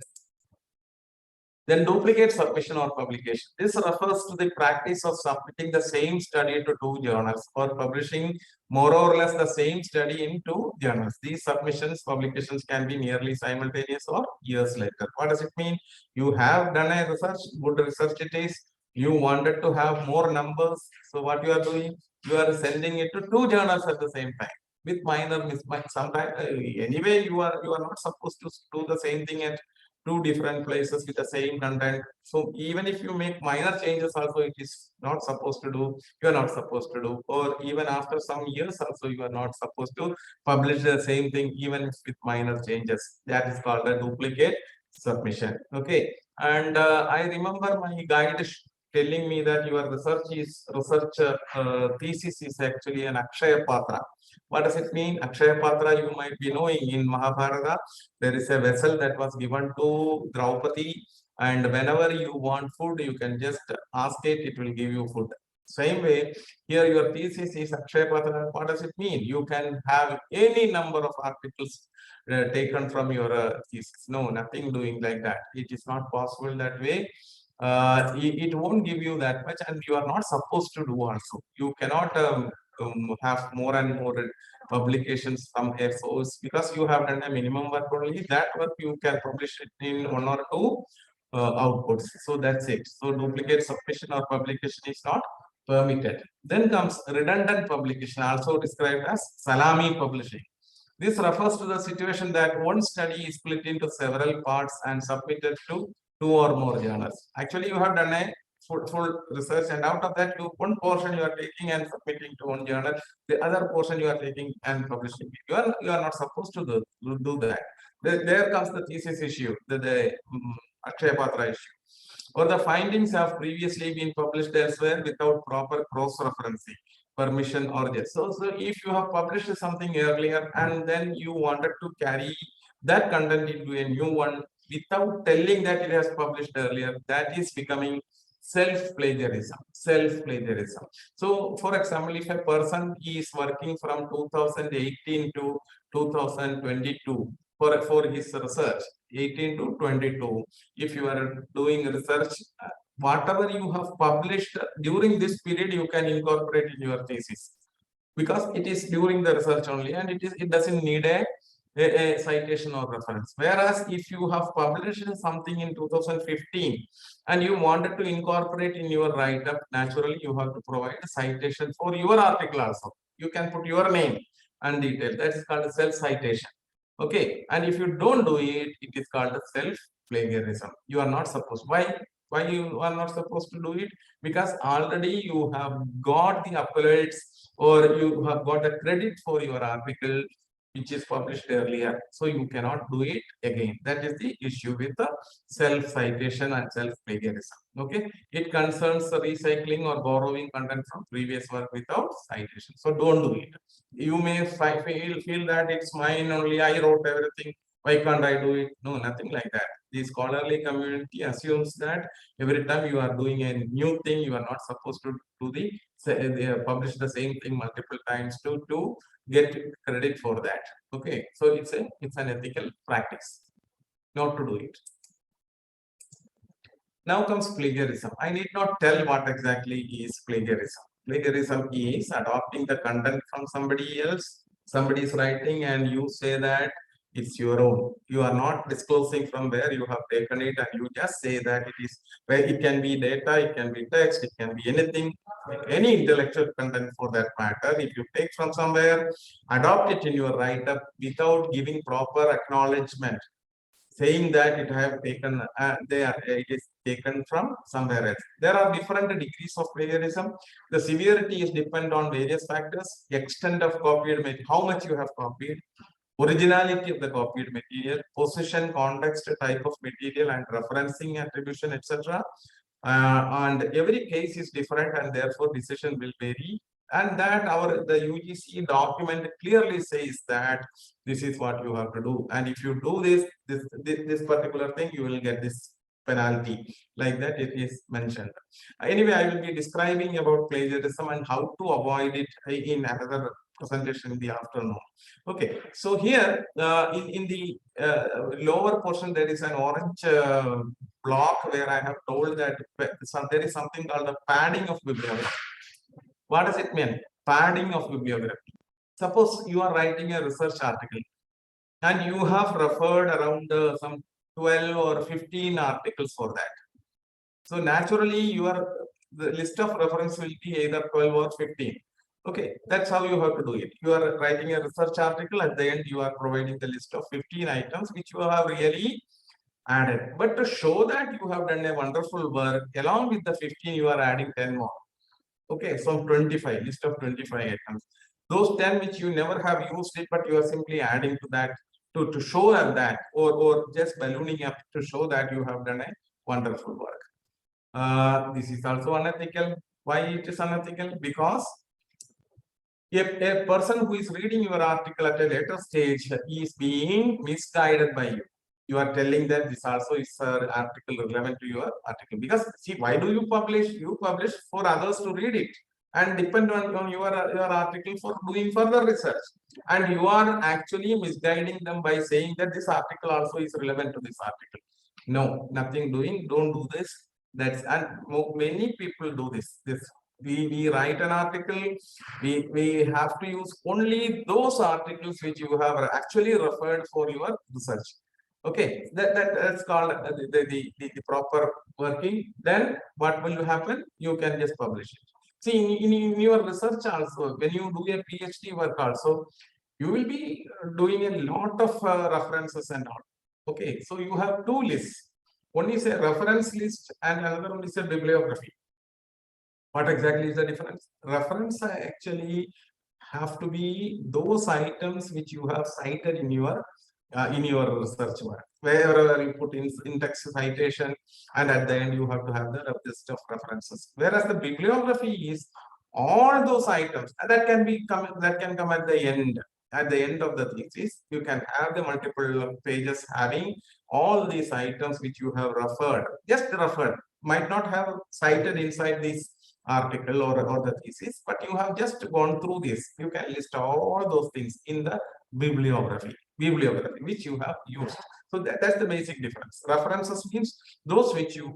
Then duplicate submission or publication. This refers to the practice of submitting the same study to two journals or publishing more or less the same study in two journals. These submissions, publications can be nearly simultaneous or years later. What does it mean? You have done a research, good research it is. You wanted to have more numbers. So what you are doing? You are sending it to two journals at the same time with minor mismatch. Sometimes anyway you are not supposed to do the same thing at two different places with the same content. So even if you make minor changes also, it is not supposed to do, you are not supposed to do, or even after some years also, you are not supposed to publish the same thing, even with minor changes. That is called a duplicate submission. Okay. And I remember my guide telling me that your research thesis is actually an Akshaya Patra. What does it mean? Akshaya Patra, you might be knowing in Mahabharata, there is a vessel that was given to Draupadi, and whenever you want food, you can just ask it, it will give you food. Same way, here your thesis is Akshay Patra. What does it mean? You can have any number of articles taken from your thesis. No, nothing doing like that. It is not possible that way. It won't give you that much, and you are not supposed to do also. You cannot have more and more publications from a source because you have done a minimum work only. That work you can publish it in 1 or 2 outputs. So that's it. So duplicate submission or publication is not permitted. Then comes redundant publication, also described as salami publishing. This refers to the situation that one study is split into several parts and submitted to 2 or more journals. Actually, you have done a full research, and out of that, one portion you are taking and submitting to one journal, the other portion you are taking and publishing. You are not supposed to do that. There comes the thesis issue, the Akshay Patra issue, or the findings have previously been published elsewhere without proper cross-referencing, permission, or just. So if you have published something earlier and then you wanted to carry that content into a new one without telling that it has published earlier, that is becoming self-plagiarism. So, for example, if a person is working from 2018 to 2022 for his research, 18 to 22, if you are doing research, whatever you have published during this period, you can incorporate in your thesis because it is during the research only, and it doesn't need a citation or reference. Whereas if you have published something in 2015 and you wanted to incorporate in your write-up, naturally you have to provide a citation for your article also. You can put your name and detail. That is called self-citation. Okay, and if you don't do it, it is called self-plagiarism. You are not supposed. Why you are not supposed to do it? Because already you have got the accolades or you have got the credit for your article which is published earlier. So you cannot do it again. That is the issue with the self-citation and self-plagiarism. Okay, it concerns the recycling or borrowing content from previous work without citation. So don't do it. You may feel that it's mine only, I wrote everything. Why can't I do it? No, nothing like that. The scholarly community assumes that every time you are doing a new thing, you are not supposed to do publish the same thing multiple times to get credit for that. Okay, so it's an ethical practice not to do it. Now comes plagiarism. I need not tell what exactly is plagiarism. Plagiarism is adopting the content from somebody else, somebody's writing, and you say that it's your own. You are not disclosing from where you have taken it, and you just say that it is where it can be data, it can be text, it can be anything, any intellectual content for that matter. If you take from somewhere, adopt it in your write-up without giving proper acknowledgement, saying that it is taken from somewhere else. There are different degrees of plagiarism. The severity is dependent on various factors: extent of copied material, how much you have copied, originality of the copied material, position, context, type of material, and referencing, attribution, etc. And every case is different, and therefore decision will vary. And that the UGC document clearly says that this is what you have to do. And if you do this particular thing, you will get this penalty. Like that, it is mentioned. Anyway, I will be describing about plagiarism and how to avoid it in another presentation in the afternoon. Okay, so here in the lower portion, there is an orange block where I have told that there is something called the padding of bibliography. What does it mean? Padding of bibliography. Suppose you are writing a research article and you have referred around some 12 or 15 articles for that. So naturally, the list of reference will be either 12 or 15. Okay, that's how you have to do it. You are writing a research article, at the end you are providing the list of 15 items which you have really added. But to show that you have done a wonderful work, along with the 15 you are adding 10 more. Okay, so 25, list of 25 items. Those 10 which you never have used it, but you are simply adding to that to show that, or just ballooning up to show that you have done a wonderful work. This is also unethical. Why it is unethical? Because a person who is reading your article at a later stage is being misguided by you. you are telling that this also is an article relevant to your article. Because see, why do you publish? You publish for others to read it and depend on your article for doing further research. And you are actually misguiding them by saying that this article also is relevant to this article. No, nothing doing, don't do this. That's, and many people do this. We write an article, we have to use only those articles which you have actually referred for your research. Okay, that's called the proper working. Then what will happen? You can just publish it. See, in your research also, when you do a PhD work also, you will be doing a lot of references and all. Okay, so you have two lists. One is a reference list and another one is a bibliography. What exactly is the difference? Reference actually have to be those items which you have cited in your research work. Wherever you put in index citation, and at the end you have to have the list of references. Whereas the bibliography is all those items that can come at the end. At the end of the thesis, you can have the multiple pages having all these items which you have referred, just referred, might not have cited inside this article or the thesis, but you have just gone through this. You can list all those things in the bibliography which you have used. So that's the basic difference. References means those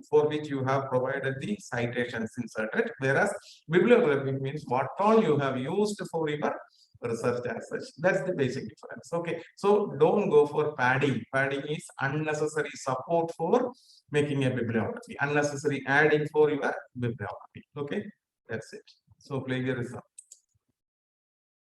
for which you have provided the citations inserted, whereas bibliography means what all you have used for your research as such. That's the basic difference. Okay, so don't go for padding. Padding is unnecessary support for making a bibliography, unnecessary adding for your bibliography. Okay, that's it. So plagiarism.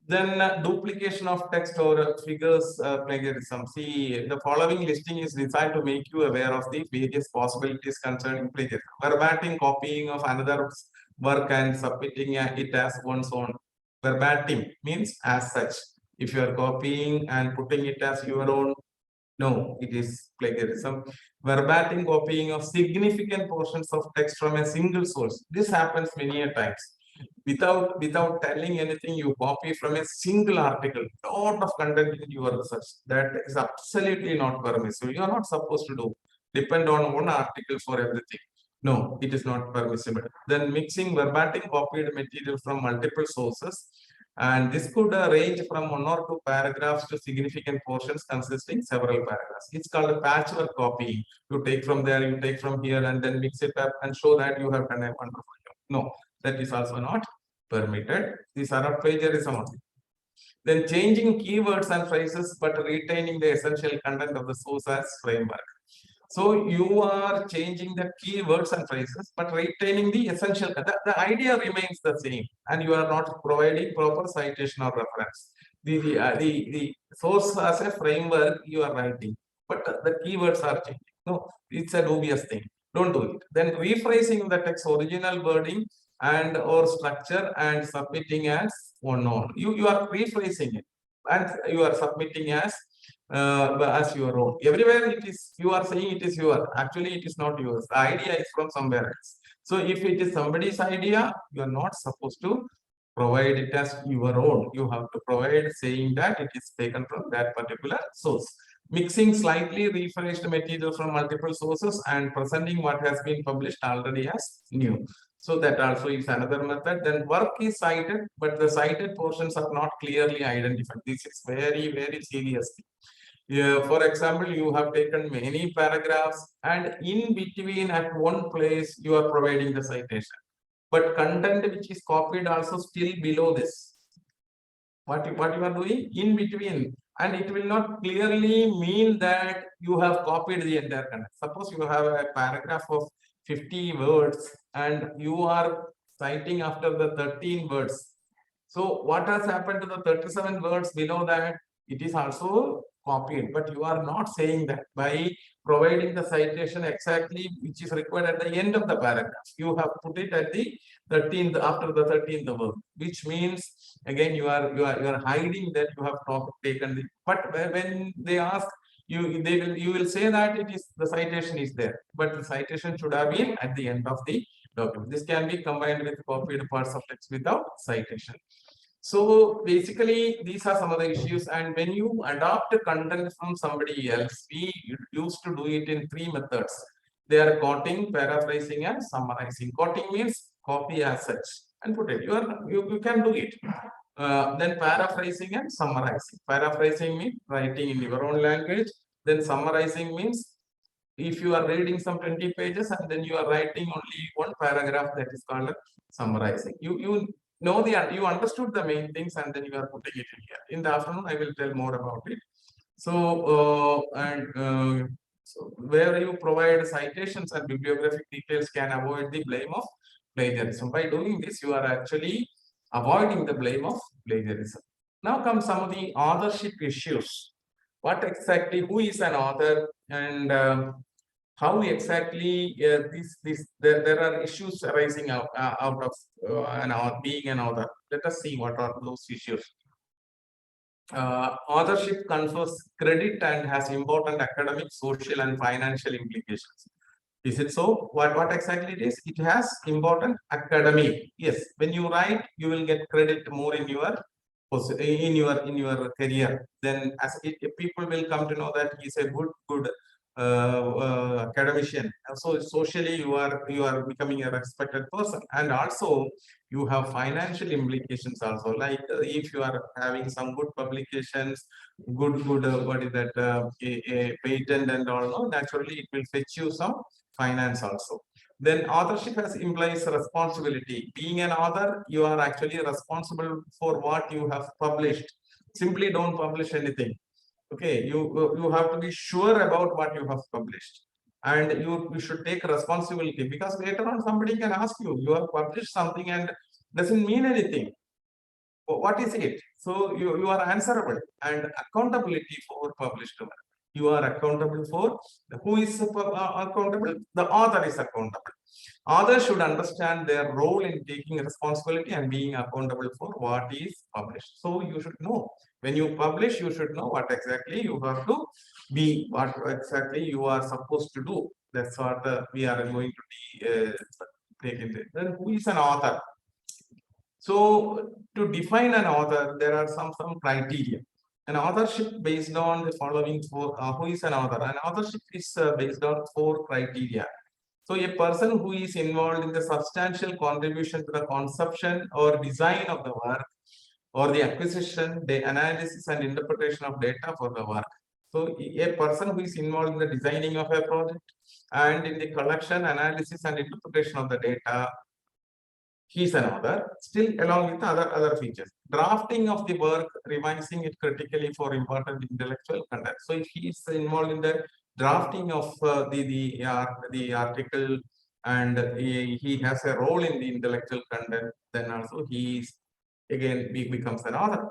Then duplication of text or figures, plagiarism. See, the following listing is designed to make you aware of the various possibilities concerning plagiarism. Verbatim copying of another's work and submitting it as one's own. Verbatim means as such. If you are copying and putting it as your own, no, it is plagiarism. Verbatim copying of significant portions of text from a single source. This happens many a times. Without telling anything, you copy from a single article, lot of content in your research. That is absolutely not permissible. You are not supposed to do. Depend on one article for everything. No, it is not permissible. Then mixing verbatim copied material from multiple sources. And this could range from 1 or 2 paragraphs to significant portions consisting several paragraphs. It's called a patchwork copying. You take from there, you take from here, and then mix it up and show that you have done a wonderful job. No, that is also not permitted. These are plagiarism only. Then changing keywords and phrases but retaining the essential content of the source as framework. So you are changing the keywords and phrases but retaining the essential content. The idea remains the same, and you are not providing proper citation or reference. The source as a framework you are writing, but the keywords are changing. No, it's a dubious thing. Don't do it. Then rephrasing the text original wording and or structure and submitting as one on. You are rephrasing it and you are submitting as your own. Everywhere it is, you are saying it is yours. Actually, it is not yours. The idea is from somewhere else. So if it is somebody's idea, you are not supposed to provide it as your own. You have to provide saying that it is taken from that particular source. Mixing slightly rephrased material from multiple sources and presenting what has been published already as new. So that also is another method. Then work is cited, but the cited portions are not clearly identified. This is very, very serious. For example, you have taken many paragraphs and in between at one place you are providing the citation. But content which is copied also still below this. What you are doing in between, and it will not clearly mean that you have copied the entire content. Suppose you have a paragraph of 50 words and you are citing after the 13 words. So what has happened to the 37 words below that? It is also copied, but you are not saying that by providing the citation exactly which is required at the end of the paragraph. You have put it at the 13th, after the 13th word, which means again you are hiding that you have taken the. But when they ask you, you will say that it is the citation is there, but the citation should have been at the end of the document. This can be combined with copied parts of text without citation. So basically, these are some of the issues. And when you adopt content from somebody else, we used to do it in 3 methods. They are quoting, paraphrasing, and summarizing. Quoting means copy as such and put it. You can do it. Then paraphrasing and summarizing. Paraphrasing means writing in your own language. Then summarizing means if you are reading some 20 pages and then you are writing only one paragraph, that is called summarizing. You know you understood the main things and then you are putting it in here. In the afternoon, I will tell more about it. So so where you provide citations and bibliographic details can avoid the blame of plagiarism. By doing this, you are actually avoiding the blame of plagiarism. Now comes some of the authorship issues. What exactly, who is an author, and how exactly there are issues arising out of being an author. Let us see what are those issues. Authorship confers credit and has important academic, social, and financial implications. Is it so? What exactly it is? It has important academic. Yes, when you write, you will get credit more in your career. Then as people will come to know that he's a good academician. So socially, you are becoming a respected person, and also you have financial implications also. Like if you are having some good publications, good what is that a patent and all, no, naturally it will fetch you some finance also. Then authorship has implies responsibility. Being an author, you are actually responsible for what you have published. Simply don't publish anything. Okay, you have to be sure about what you have published, and you should take responsibility, because later on somebody can ask you, you have published something and doesn't mean anything. What is it? So you are answerable, and accountability for published work. You are accountable for. Who is accountable? The author is accountable. Authors should understand their role in taking responsibility and being accountable for what is published. So you should know, when you publish, you should know what exactly you have to be, what exactly you are supposed to do. That's what we are going to take into. Then who is an author? So to define an author, there are some criteria. An authorship based on the following four. Who is an author? An authorship is based on 4 criteria. So a person who is involved in the substantial contribution to the conception or design of the work, or the acquisition, the analysis and interpretation of data for the work. So a person who is involved in the designing of a project and in the collection, analysis and interpretation of the data, he's an author, still along with other features. Drafting of the work, revising it critically for important intellectual content. So if he is involved in the drafting of the article, and he has a role in the intellectual content, then also he becomes an author.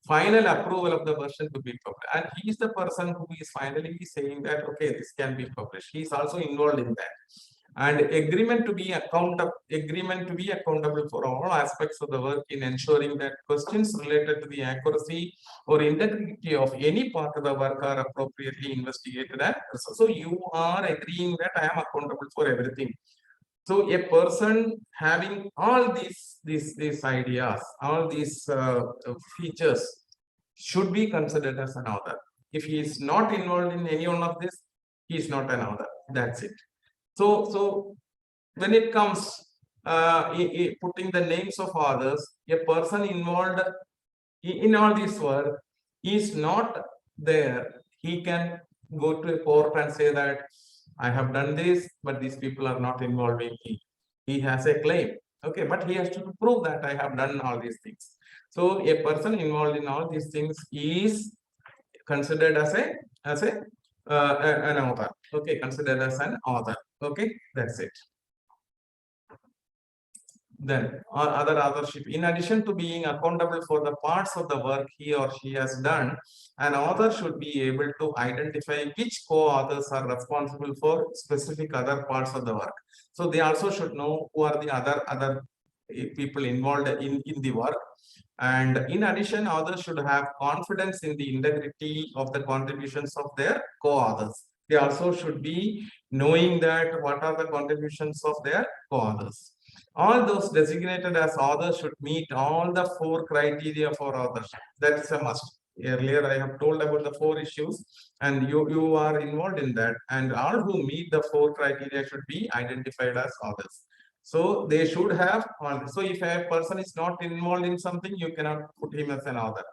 Final approval of the version to be published, and he is the person who is finally saying that okay, this can be published. He is also involved in that. And agreement to be accountable for all aspects of the work in ensuring that questions related to the accuracy or integrity of any part of the work are appropriately investigated. And so you are agreeing that I am accountable for everything. So a person having all these ideas, all these features, should be considered as an author. If he is not involved in any one of this, he is not an author. That's it. So when it comes putting the names of authors, a person involved in all this work is not there. He can go to a court and say that I have done this, but these people are not involved in me. He has a claim. Okay, but he has to prove that I have done all these things. So a person involved in all these things is considered as an author. Okay, considered as an author. Okay, that's it. Then other authorship. In addition to being accountable for the parts of the work he or she has done, an author should be able to identify which co-authors are responsible for specific other parts of the work. So they also should know who are the other people involved in the work. And in addition, authors should have confidence in the integrity of the contributions of their co-authors. They also should be knowing that what are the contributions of their co-authors. All those designated as authors should meet all the 4 criteria for authorship. That is a must. Earlier, I have told about the 4 issues, and you are involved in that. And all who meet the 4 criteria should be identified as authors. So they should have. So if a person is not involved in something, you cannot put him as an author.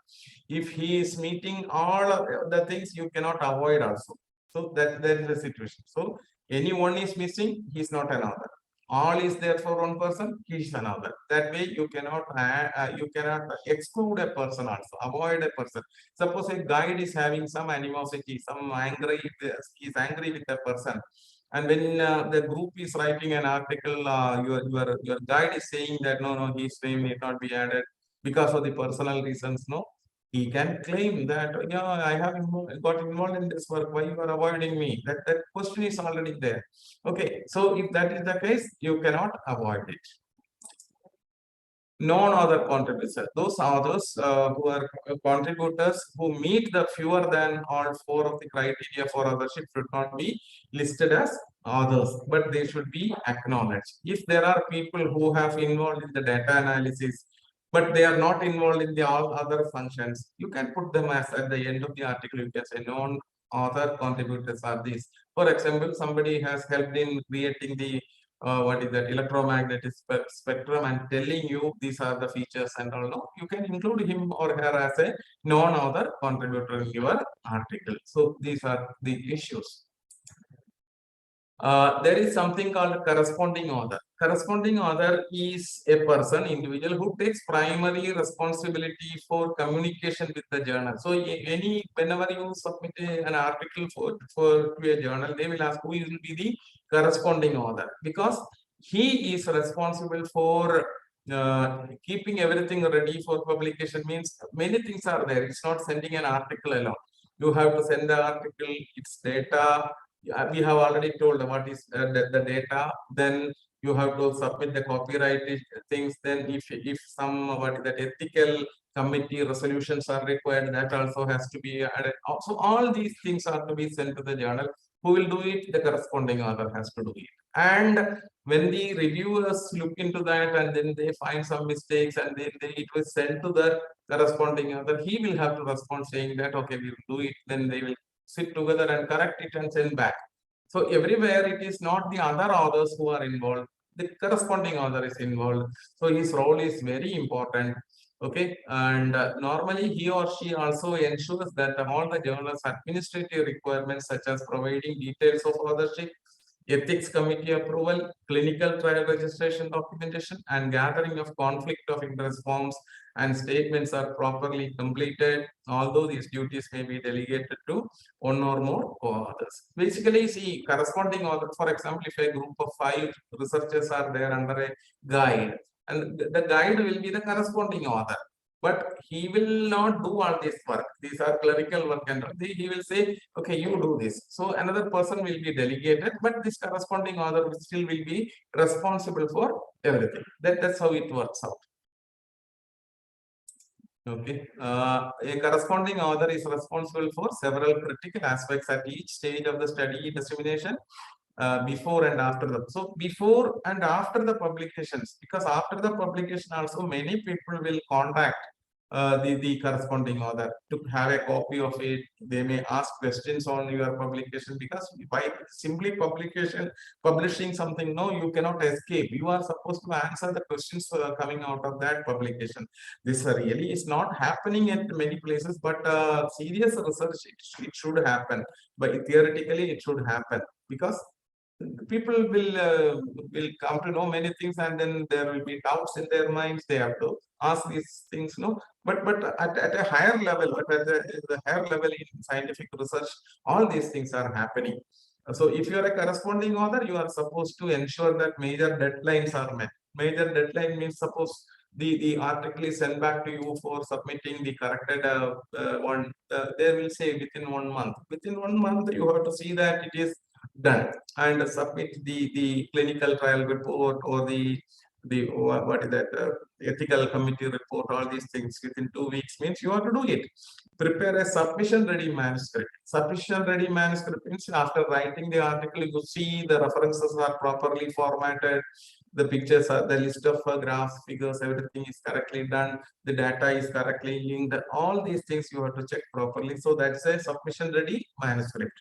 If he is meeting all of the things, you cannot avoid also. So that is the situation. So anyone is missing, he is not an author. All is there for one person, he is another. That way you cannot exclude a person also, avoid a person. Suppose a guide is having some animosity, some angry, he is angry with a person, and when the group is writing an article, your guide is saying that no, his name need not be added because of the personal reasons. No, he can claim that, yeah, I have got involved in this work. Why you are avoiding me? That question is already there. Okay, so if that is the case, you cannot avoid it. Non-author contributors, those authors who are contributors who meet the fewer than all 4 of the criteria for authorship should not be listed as authors, but they should be acknowledged. If there are people who have involved in the data analysis, but they are not involved in the all other functions, you can put them as at the end of the article. You can say non-author contributors are these. For example, somebody has helped in creating the what is that electromagnetic spectrum and telling you these are the features and all. No, you can include him or her as a non-author contributor in your article. So these are the issues. There is something called corresponding author. Corresponding author is a person, individual, who takes primary responsibility for communication with the journal. So whenever you submit an article to a journal, they will ask who will be the corresponding author, because he is responsible for keeping everything ready for publication. Means many things are there. It's not sending an article alone. You have to send the article, its data. We have already told what is the data. Then you have to submit the copyright things. Then if some what is that ethical committee resolutions are required, that also has to be added. So all these things are to be sent to the journal. Who will do it? The corresponding author has to do it. And when the reviewers look into that and then they find some mistakes and then it was sent to the corresponding author, he will have to respond saying that okay, we will do it. Then they will sit together and correct it and send back. So everywhere it is not the other authors who are involved, the corresponding author is involved. So his role is very important. Okay, and normally he or she also ensures that all the journal's administrative requirements, such as providing details of authorship, ethics committee approval, clinical trial registration documentation, and gathering of conflict of interest forms and statements are properly completed, although these duties may be delegated to one or more co-authors. Basically, see, corresponding author, for example, if a group of 5 researchers are there under a guide, and the guide will be the corresponding author, but he will not do all this work. These are clerical work, and he will say, okay, you do this. So another person will be delegated, but this corresponding author still will be responsible for everything. That's how it works out. Okay, a corresponding author is responsible for several critical aspects at each stage of the study dissemination, before and after the. So before and after the publications, because after the publication also many people will contact the corresponding author to have a copy of it. They may ask questions on your publication, because by simply publishing something, no, you cannot escape. You are supposed to answer the questions coming out of that publication. This really is not happening at many places, but serious research, it should happen. But theoretically it should happen, because people will come to know many things, and then there will be doubts in their minds. They have to ask these things, no. But at a higher level, at the higher level in scientific research, all these things are happening. So if you are a corresponding author, you are supposed to ensure that major deadlines are met. Major deadline means, suppose the article is sent back to you for submitting the corrected one. They will say within 1 month. Within 1 month, you have to see that it is done and submit the clinical trial report or the what is that ethical committee report. All these things within 2 weeks means you have to do it. Prepare a sufficient ready manuscript. Sufficient ready manuscript means after writing the article, you see the references are properly formatted, the pictures are the list of graphs, figures, everything is correctly done, the data is correctly linked, all these things you have to check properly. So that's a submission ready manuscript.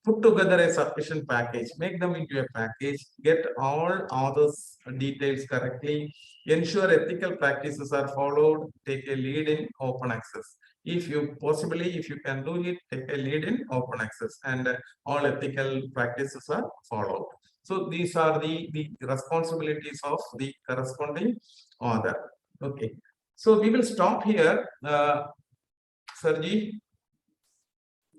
Put together a submission package, make them into a package, get all others details correctly, ensure ethical practices are followed, take a lead in open access. If you can do it, take a lead in open access, and all ethical practices are followed. So these are the responsibilities of the corresponding author. Okay. So we will stop here. Sarji,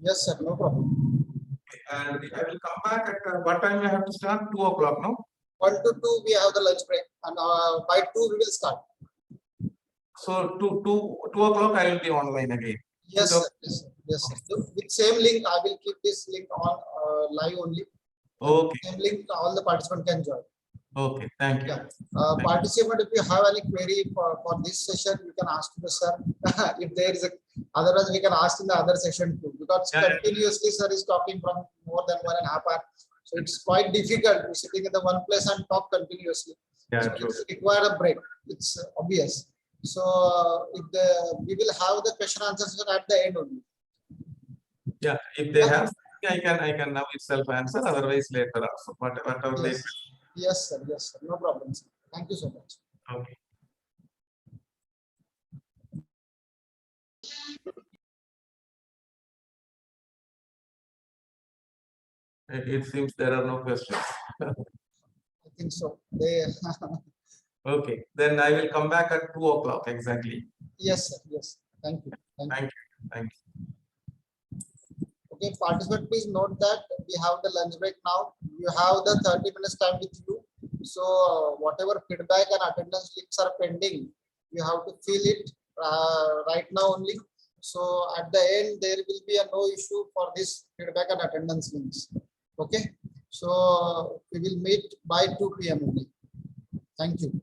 Yes, sir. No problem. and I will come back at what time I have to start? 2 o'clock now. 1 to 2 we have the lunch break, and by 2 we will start. So 2 o'clock I will be online again. Yes, So- sir. Yes, sir. Yes, sir. With same link, I will keep this link on live only. Okay. Same link, all the participants can join. Okay. Thank you. Yeah. Participant, if you have any query for this session, you can ask to the sir. If there is otherwise we can ask in the other session too, because Yeah. continuously sir is talking from more than 1.5 hours. So it's quite difficult to sitting in the one place and talk continuously. Yeah, So true. it's require a break. It's obvious. So if we will have the question answers at the end only. Yeah, if they Yeah. have something, I can now itself answer. Otherwise, later also, whatever they. Yes. Yes, sir. Yes, sir. No problem, sir. Thank you so much. Okay. It seems there are no questions. I think so. They Okay, then I will come back at 2 o'clock exactly. yes, sir. Yes. Thank you. Thank you. Thank you. Thank you. Okay, participant, please note that we have the lunch break now. You have the 30 minutes time with you. So whatever feedback and attendance links are pending, you have to fill it right now only. So at the end, there will be no issue for this feedback and attendance links. Okay, so we will meet by 2 p.m. only. Thank you.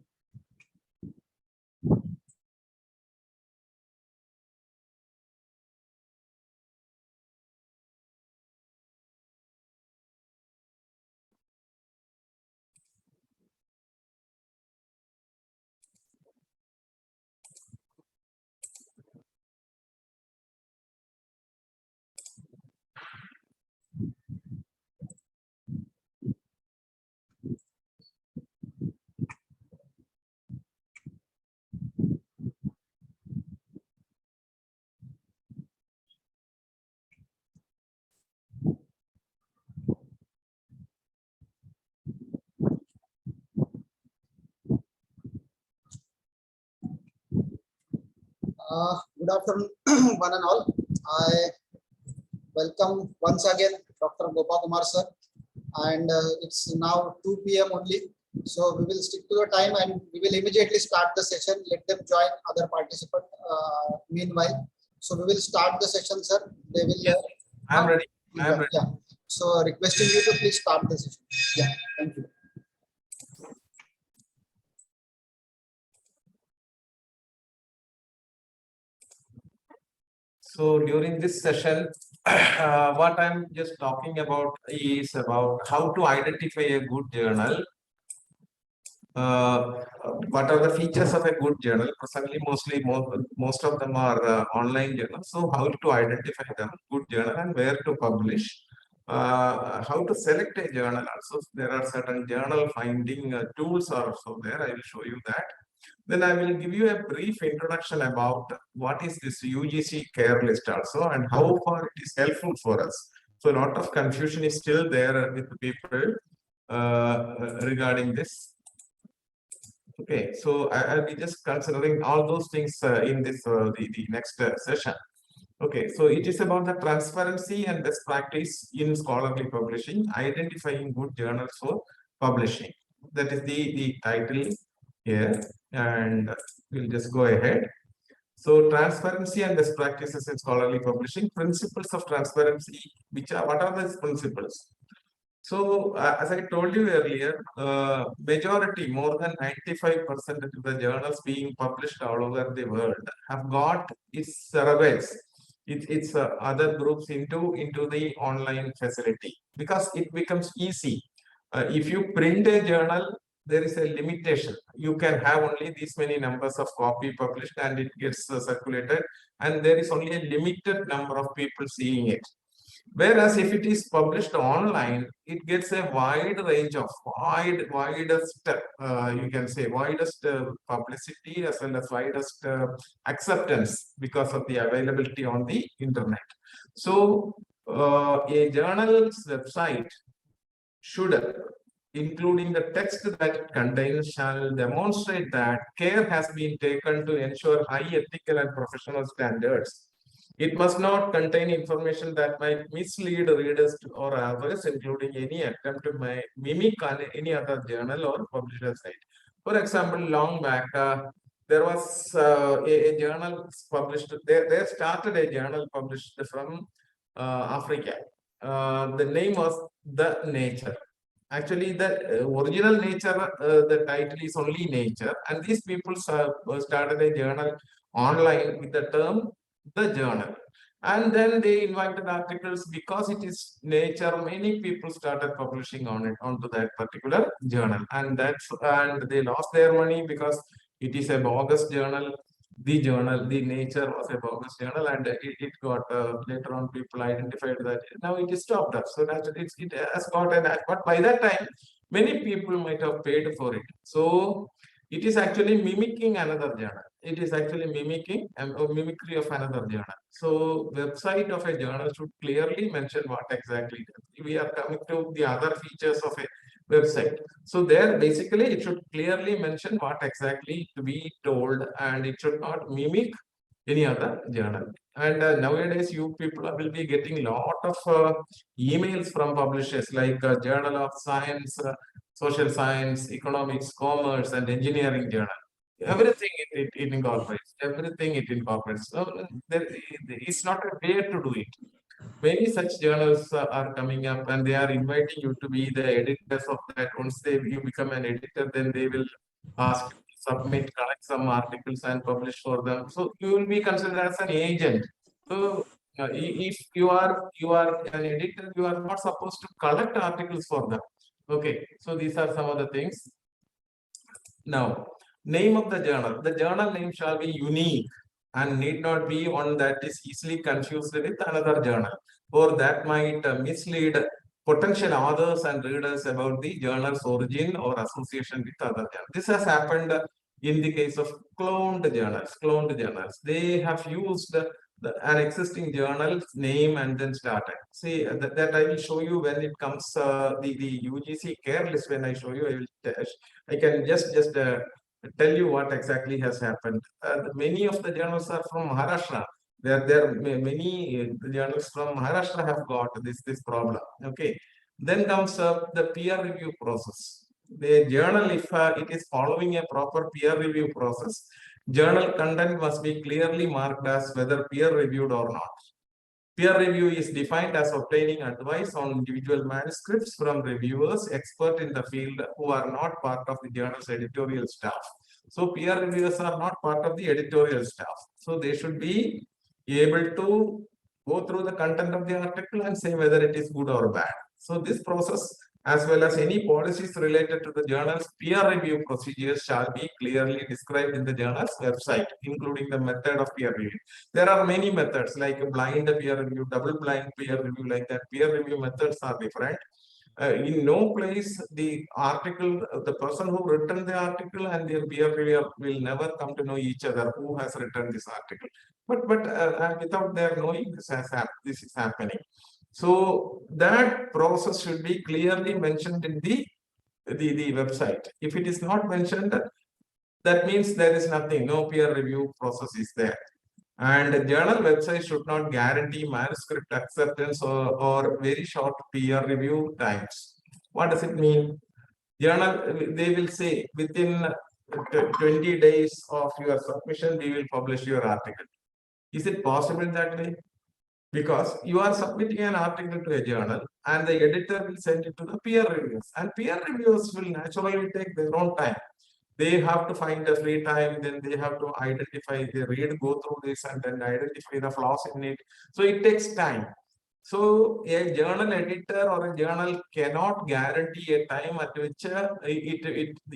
Good afternoon, one and all. I welcome once again Dr. Gopakumar sir, and it's now 2 p.m. only. So we will stick to the time and we will immediately start the session. Let them join other participants meanwhile. So we will start the session, sir. They will. Yes, I'm ready. I'm ready. Yeah. So requesting you to please start the session. Yeah. Thank you. So during this session, what I'm just talking about is about how to identify a good journal. What are the features of a good journal? Presently, most of them are online journals. So how to identify them, good journal, and where to publish. How to select a journal. Also, there are certain journal finding tools also there. I will show you that. Then I will give you a brief introduction about what is this UGC care list also and how far it is helpful for us. So a lot of confusion is still there with the people regarding this. Okay, so I'll be just considering all those things in this the next session. Okay, so it is about the transparency and best practice in scholarly publishing, identifying good journals for publishing. That is the title here, and we'll just go ahead. So transparency and best practices in scholarly publishing, principles of transparency, what are these principles? So as I told you earlier, majority, more than 95% of the journals being published all over the world have got its surveys, its other groups into the online facility, because it becomes easy. If you print a journal, there is a limitation. You can have only these many numbers of copy published and it gets circulated, and there is only a limited number of people seeing it. Whereas if it is published online, it gets a wide range of widest, you can say widest publicity as well as widest acceptance because of the availability on the internet. So a journal's website should, including the text that it contains, shall demonstrate that care has been taken to ensure high ethical and professional standards. It must not contain information that might mislead readers or others, including any attempt to mimic any other journal or publisher site. For example, long back, there was a journal published, they started a journal published from Africa. The name was The Nature. Actually, the original Nature, the title is only Nature, and these people started a journal online with the term The Journal. And then they invited articles because it is Nature. Many people started publishing on it onto that particular journal, and they lost their money because it is a bogus journal. The Nature was a bogus journal, and it got later on people identified that now it is stopped up. So that it has got but by that time, many people might have paid for it. So it is actually mimicking another journal. It is actually mimicking a mimicry of another journal. So website of a journal should clearly mention what exactly we are coming to the other features of a website. So there basically it should clearly mention what exactly to be told, and it should not mimic any other journal. And nowadays you people will be getting a lot of emails from publishers like Journal of Science, Social Science, Economics, Commerce, and Engineering Journal. Everything it incorporates. Everything it incorporates. So it's not a way to do it. Many such journals are coming up, and they are inviting you to be the editors of that. Once you become an editor, then they will ask you to submit, collect some articles and publish for them. So you will be considered as an agent. So if you are an editor, you are not supposed to collect articles for them. Okay, so these are some of the things. Now, name of the journal. The journal name shall be unique and need not be one that is easily confused with another journal, or that might mislead potential authors and readers about the journal's origin or association with other journals. This has happened in the case of cloned journals. Cloned journals. They have used an existing journal's name and then started. See, that I will show you when it comes the UGC care list. When I show you, I can just tell you what exactly has happened. Many of the journals are from Maharashtra. There many journals from Maharashtra have got this problem. Okay. Then comes the peer review process. The journal, if it is following a proper peer review process, journal content must be clearly marked as whether peer reviewed or not. Peer review is defined as obtaining advice on individual manuscripts from reviewers, expert in the field who are not part of the journal's editorial staff. So peer reviewers are not part of the editorial staff. So they should be able to go through the content of the article and say whether it is good or bad. So this process, as well as any policies related to the journal's peer review procedures, shall be clearly described in the journal's website, including the method of peer review. There are many methods like blind peer review, double blind peer review, like that. Peer review methods are different. In no place the article, the person who written the article and their peer reviewer will never come to know each other who has written this article. But without their knowing, this is happening. So that process should be clearly mentioned in the website. If it is not mentioned, that means there is nothing, no peer review process is there. And the journal website should not guarantee manuscript acceptance or very short peer review times. What does it mean? Journal, they will say within 20 days of your submission, we will publish your article. Is it possible that way? Because you are submitting an article to a journal and the editor will send it to the peer reviewers, and peer reviewers will naturally take their own time. They have to find a free time, then they have to identify, they go through this and then identify the flaws in it. So it takes time. So a journal editor or a journal cannot guarantee a time at which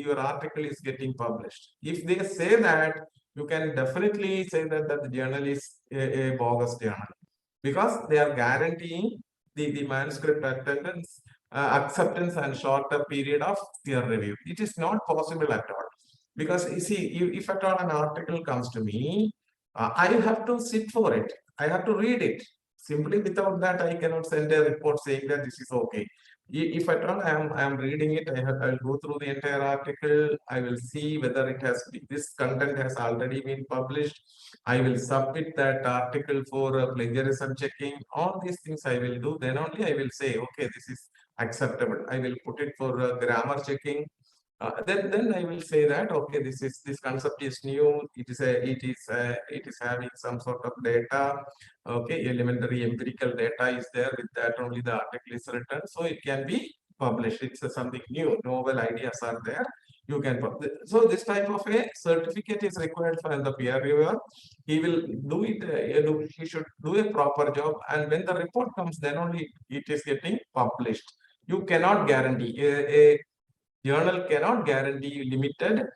your article is getting published. If they say that, you can definitely say that the journal is a bogus journal, because they are guaranteeing the manuscript attendance, acceptance and shorter period of peer review. It is not possible at all. Because you see, if at all an article comes to me, I have to sit for it. I have to read it. Simply without that, I cannot send a report saying that this is okay. If at all I am reading it, I'll go through the entire article. I will see whether it has this content has already been published. I will submit that article for plagiarism checking. All these things I will do. Then only I will say, okay, this is acceptable. I will put it for grammar checking. Then I will say that okay, this concept is new. It is having some sort of data. Okay, elementary empirical data is there. With that only the article is written, so it can be published. It's something new. Novel ideas are there. You can publish. So this type of a certificate is required for the peer reviewer. He will do it. He should do a proper job, and when the report comes, then only it is getting published. You cannot guarantee a journal cannot guarantee limited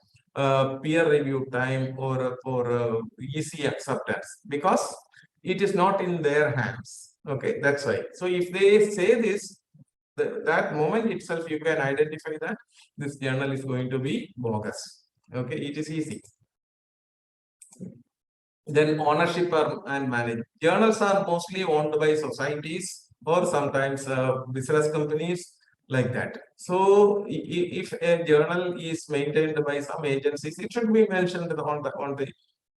peer review time or for easy acceptance, because it is not in their hands. Okay, that's why. So if they say this, that moment itself you can identify that this journal is going to be bogus. Okay, it is easy. Then ownership and management. Journals are mostly owned by societies or sometimes business companies, like that. So if a journal is maintained by some agencies, it should be mentioned on the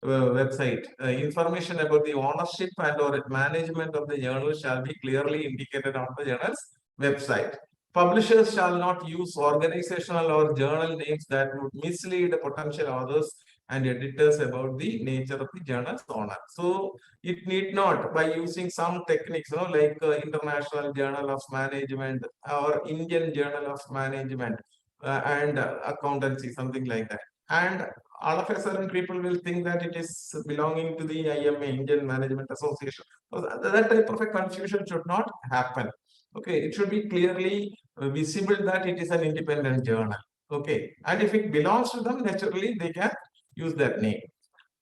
website. Information about the ownership and or management of the journal shall be clearly indicated on the journal's website. Publishers shall not use organizational or journal names that would mislead potential authors and editors about the nature of the journal's owner. So it need not, by using some techniques, like International Journal of Management or Indian Journal of Management and accountancy, something like that. And all of a sudden people will think that it is belonging to the IMA, Indian Management Association. So that type of a confusion should not happen. Okay, it should be clearly visible that it is an independent journal. Okay, and if it belongs to them, naturally they can use that name.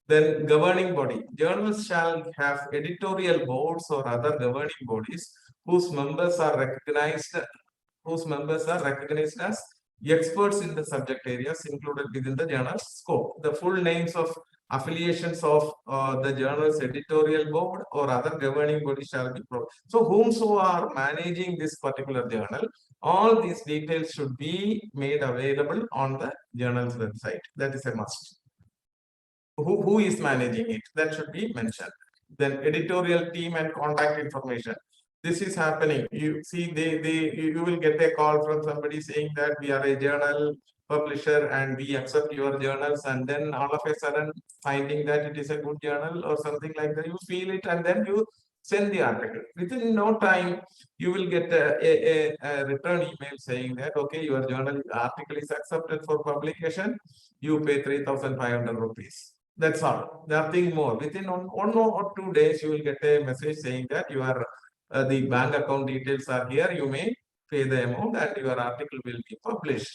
Then governing body. Journals shall have editorial boards or other governing bodies whose members are recognized as experts in the subject areas included within the journal's scope. The full names of affiliations of the journal's editorial board or other governing body shall be provided. So whomso are managing this particular journal, all these details should be made available on the journal's website. That is a must. Who is managing it, that should be mentioned. Then editorial team and contact information. This is happening. You see, you will get a call from somebody saying that we are a journal publisher and we accept your journals, and then all of a sudden finding that it is a good journal or something like that, you feel it and then you send the article. Within no time, you will get a return email saying that, okay, your journal article is accepted for publication. You pay 3,500 rupees. That's all, nothing more. Within one or 2 days, you will get a message saying that the bank account details are here. You may pay the amount and your article will be published.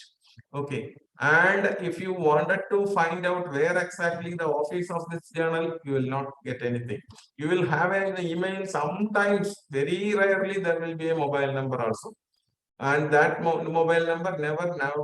Okay. And if you wanted to find out where exactly the office of this journal, you will not get anything. You will have an email. Sometimes, very rarely, there will be a mobile number also. And that mobile number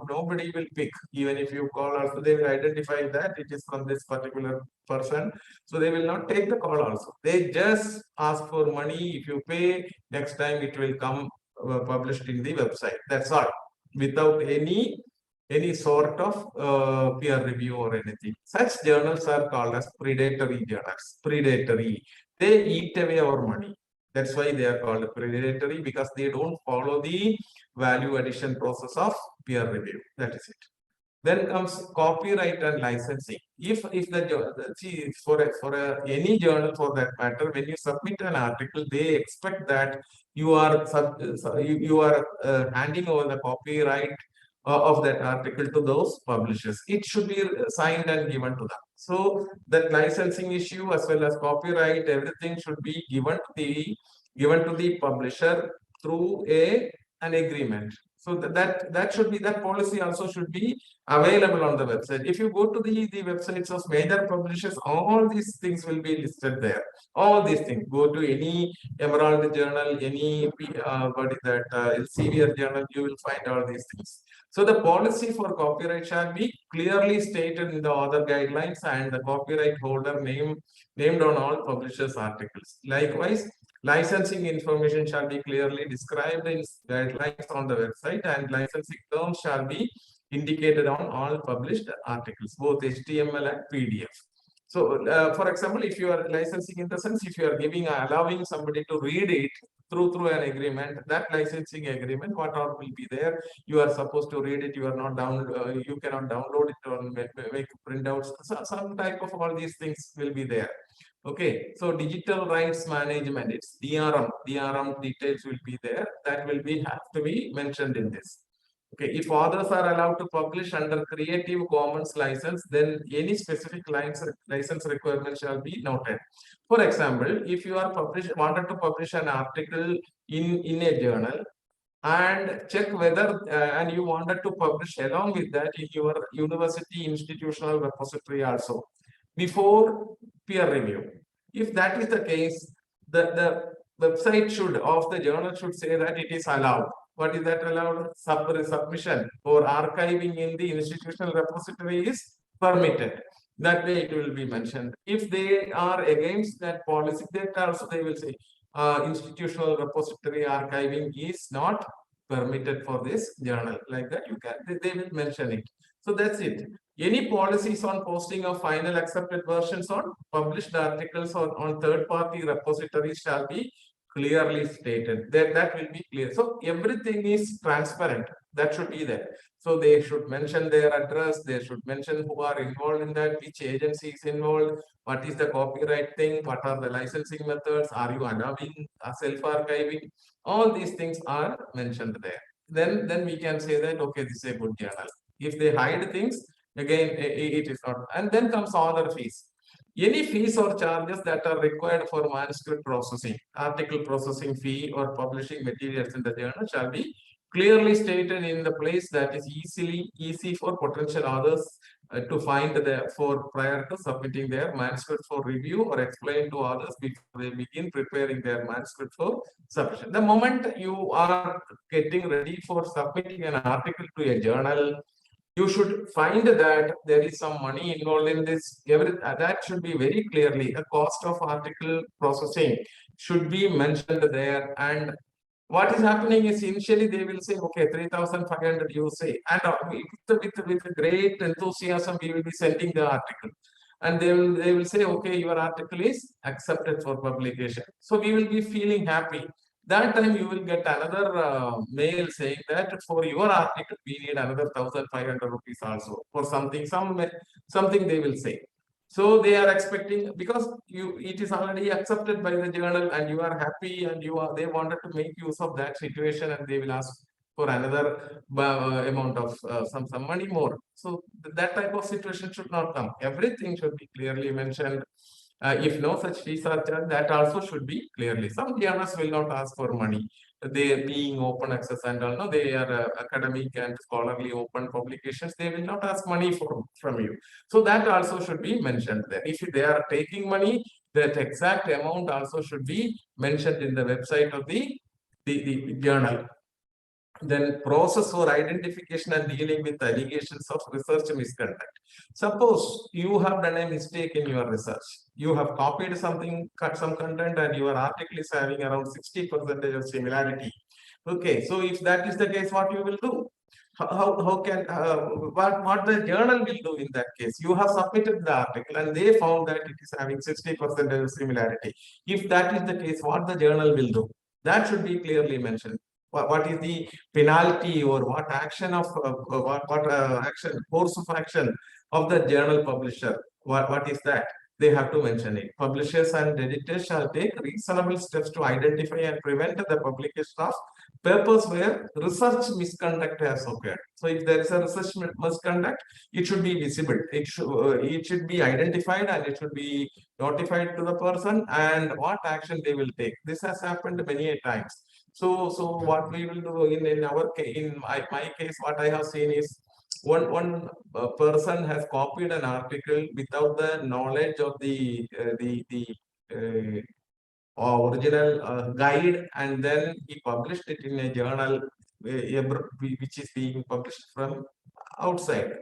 nobody will pick. Even if you call also, they will identify that it is from this particular person. So they will not take the call also. They just ask for money. If you pay, next time it will come published in the website. That's all, without any sort of peer review or anything. Such journals are called as predatory journals. Predatory. They eat away our money. That's why they are called predatory, because they don't follow the value addition process of peer review. That is it. Then comes copyright and licensing. If the see, for any journal for that matter, when you submit an article, they expect that you are handing over the copyright of that article to those publishers. It should be signed and given to them. So that licensing issue as well as copyright, everything should be given to the given to the publisher through an agreement. So that should be, that policy also should be available on the website. If you go to the websites of major publishers, all these things will be listed there. All these things. Go to any Emerald journal, any what is that Elsevier journal, you will find all these things. So the policy for copyright shall be clearly stated in the author guidelines and the copyright holder named on all publishers' articles. Likewise, licensing information shall be clearly described in guidelines on the website, and licensing terms shall be indicated on all published articles, both HTML and PDF. So, for example, if you are licensing in the sense, if you are allowing somebody to read it through an agreement, that licensing agreement, what all will be there? You are supposed to read it. You are not you cannot download it or make printouts. So, some type of all these things will be there. Okay, so digital rights management, it's DRM details will be there. That will have to be mentioned in this. Okay, if authors are allowed to publish under Creative Commons license, then any specific license requirement shall be noted. For example, if you are wanted to publish an article in a journal, and check whether and you wanted to publish along with that in your university institutional repository also before peer review. If that is the case, the website of the journal should say that it is allowed. What is that allowed? Submission or archiving in the institutional repository is permitted. That way it will be mentioned. If they are against that policy, that also they will say institutional repository archiving is not permitted for this journal. Like that, they will mention it. So that's it. Any policies on posting of final accepted versions on published articles or on third-party repositories shall be clearly stated. That will be clear. So everything is transparent. That should be there. So they should mention their address. They should mention who are involved in that, which agency is involved, what is the copyright thing, what are the licensing methods, are you allowing self-archiving? All these things are mentioned there. Then we can say that, okay, this is a good journal. If they hide things, again, it is not. And then comes other fees. Any fees or charges that are required for manuscript processing, article processing fee or publishing materials in the journal shall be clearly stated in the place that is easy for potential authors to find prior to submitting their manuscript for review or explain to others before they begin preparing their manuscript for submission. The moment you are getting ready for submitting an article to a journal, you should find that there is some money involved in this. That should be very clearly, the cost of article processing should be mentioned there. And what is happening is initially they will say, okay, 3,500 you say, and with great enthusiasm we will be sending the article, and they will say, okay, your article is accepted for publication. So we will be feeling happy. That time you will get another mail saying that for your article we need another 1,500 rupees also for something they will say. So they are expecting, because it is already accepted by the journal and you are happy and they wanted to make use of that situation, and they will ask for another amount of some money more. So that type of situation should not come. Everything should be clearly mentioned. If no such fees are charged, that also should be clearly. Some journals will not ask for money. They are being open access and all. No, they are academic and scholarly open publications. They will not ask money from you. So that also should be mentioned there. If they are taking money, that exact amount also should be mentioned in the website of the journal. Then process for identification and dealing with allegations of research misconduct. Suppose you have done a mistake in your research. You have copied some content and your article is having around 60% of similarity. Okay, so if that is the case, what you will do? What the journal will do in that case? You have submitted the article and they found that it is having 60% of similarity. If that is the case, what the journal will do? That should be clearly mentioned. What is the penalty or what action of course of action of the journal publisher? What is that? They have to mention it. Publishers and editors shall take reasonable steps to identify and prevent the publication of papers where research misconduct has occurred. So if there is a research misconduct, it should be visible. It should be identified and it should be notified to the person and what action they will take. This has happened many a times. So what we will do in our case, in my case, what I have seen is one person has copied an article without the knowledge of the original guide, and then he published it in a journal which is being published from outside.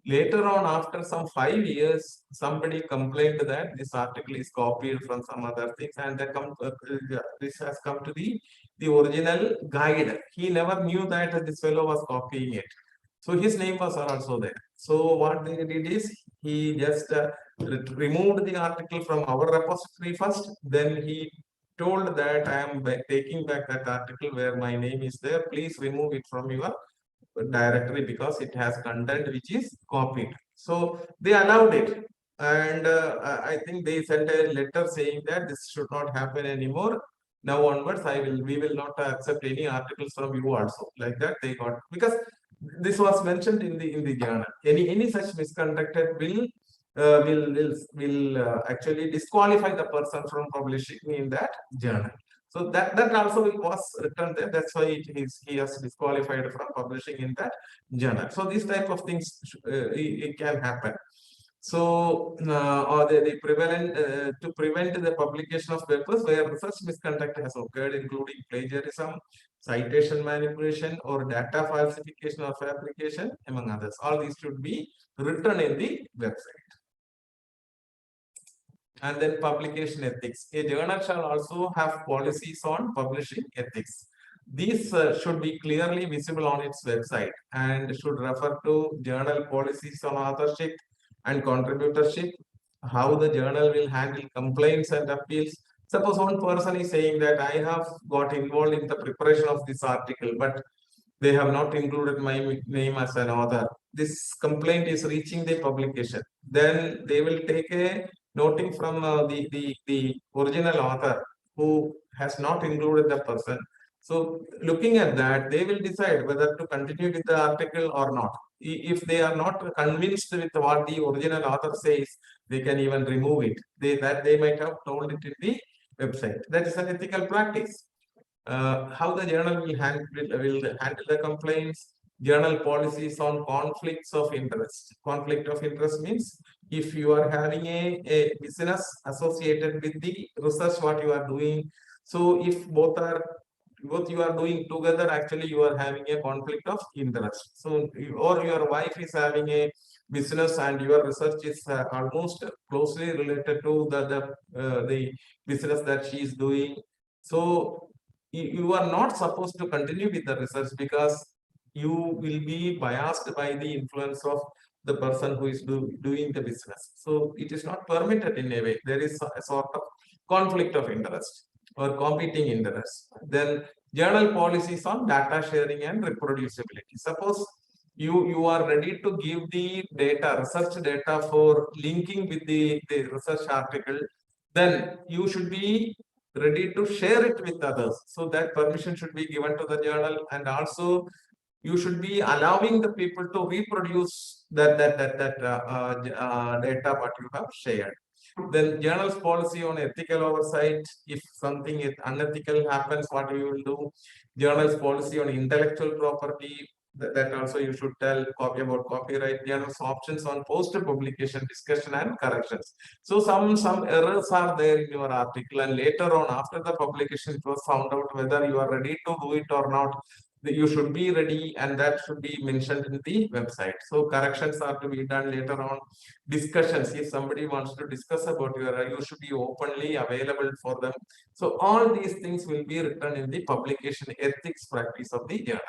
Later on, after some 5 years, somebody complained that this article is copied from some other things, and this has come to the original guide. He never knew that this fellow was copying it. So his name was also there. So what they did is he just removed the article from our repository first. Then he told that I am taking back that article where my name is there. Please remove it from your directory because it has content which is copied. So they allowed it. And I think they sent a letter saying that this should not happen anymore. Now onwards, we will not accept any articles from you also. Like that, they got, because this was mentioned in the journal. Any such misconduct will actually disqualify the person from publishing in that journal. So that also was written there. That's why he has disqualified from publishing in that journal. So these type of things it can happen. So or the prevalent to prevent the publication of papers where research misconduct has occurred, including plagiarism, citation manipulation, or data falsification or fabrication, among others. All these should be written in the website. And then publication ethics. A journal shall also have policies on publishing ethics. These should be clearly visible on its website and should refer to journal policies on authorship and contributorship, how the journal will handle complaints and appeals. Suppose one person is saying that I have got involved in the preparation of this article, but they have not included my name as an author. This complaint is reaching the publication. Then they will take a noting from the original author who has not included the person. So looking at that, they will decide whether to continue with the article or not. If they are not convinced with what the original author says, they can even remove it. They might have told it in the website. That is an ethical practice. How the journal will handle the complaints, journal policies on conflicts of interest. Conflict of interest means if you are having a business associated with the research what you are doing. So if both you are doing together, actually you are having a conflict of interest. So or your wife is having a business and your research is almost closely related to the business that she is doing. So you are not supposed to continue with the research because you will be biased by the influence of the person who is doing the business. So it is not permitted in a way. There is a sort of conflict of interest or competing interests. Then journal policies on data sharing and reproducibility. Suppose you are ready to give the data, research data for linking with the research article, then you should be ready to share it with others. So that permission should be given to the journal, and also you should be allowing the people to reproduce that data what you have shared. Then journal's policy on ethical oversight. If something unethical happens, what you will do? Journal's policy on intellectual property. That also you should tell about copyright. Journal's options on post-publication discussion and corrections. So some errors are there in your article, and later on after the publication it was found out whether you are ready to do it or not. You should be ready, and that should be mentioned in the website. So corrections are to be done later on. Discussions, if somebody wants to discuss about you should be openly available for them. So all these things will be written in the publication ethics practice of the journal.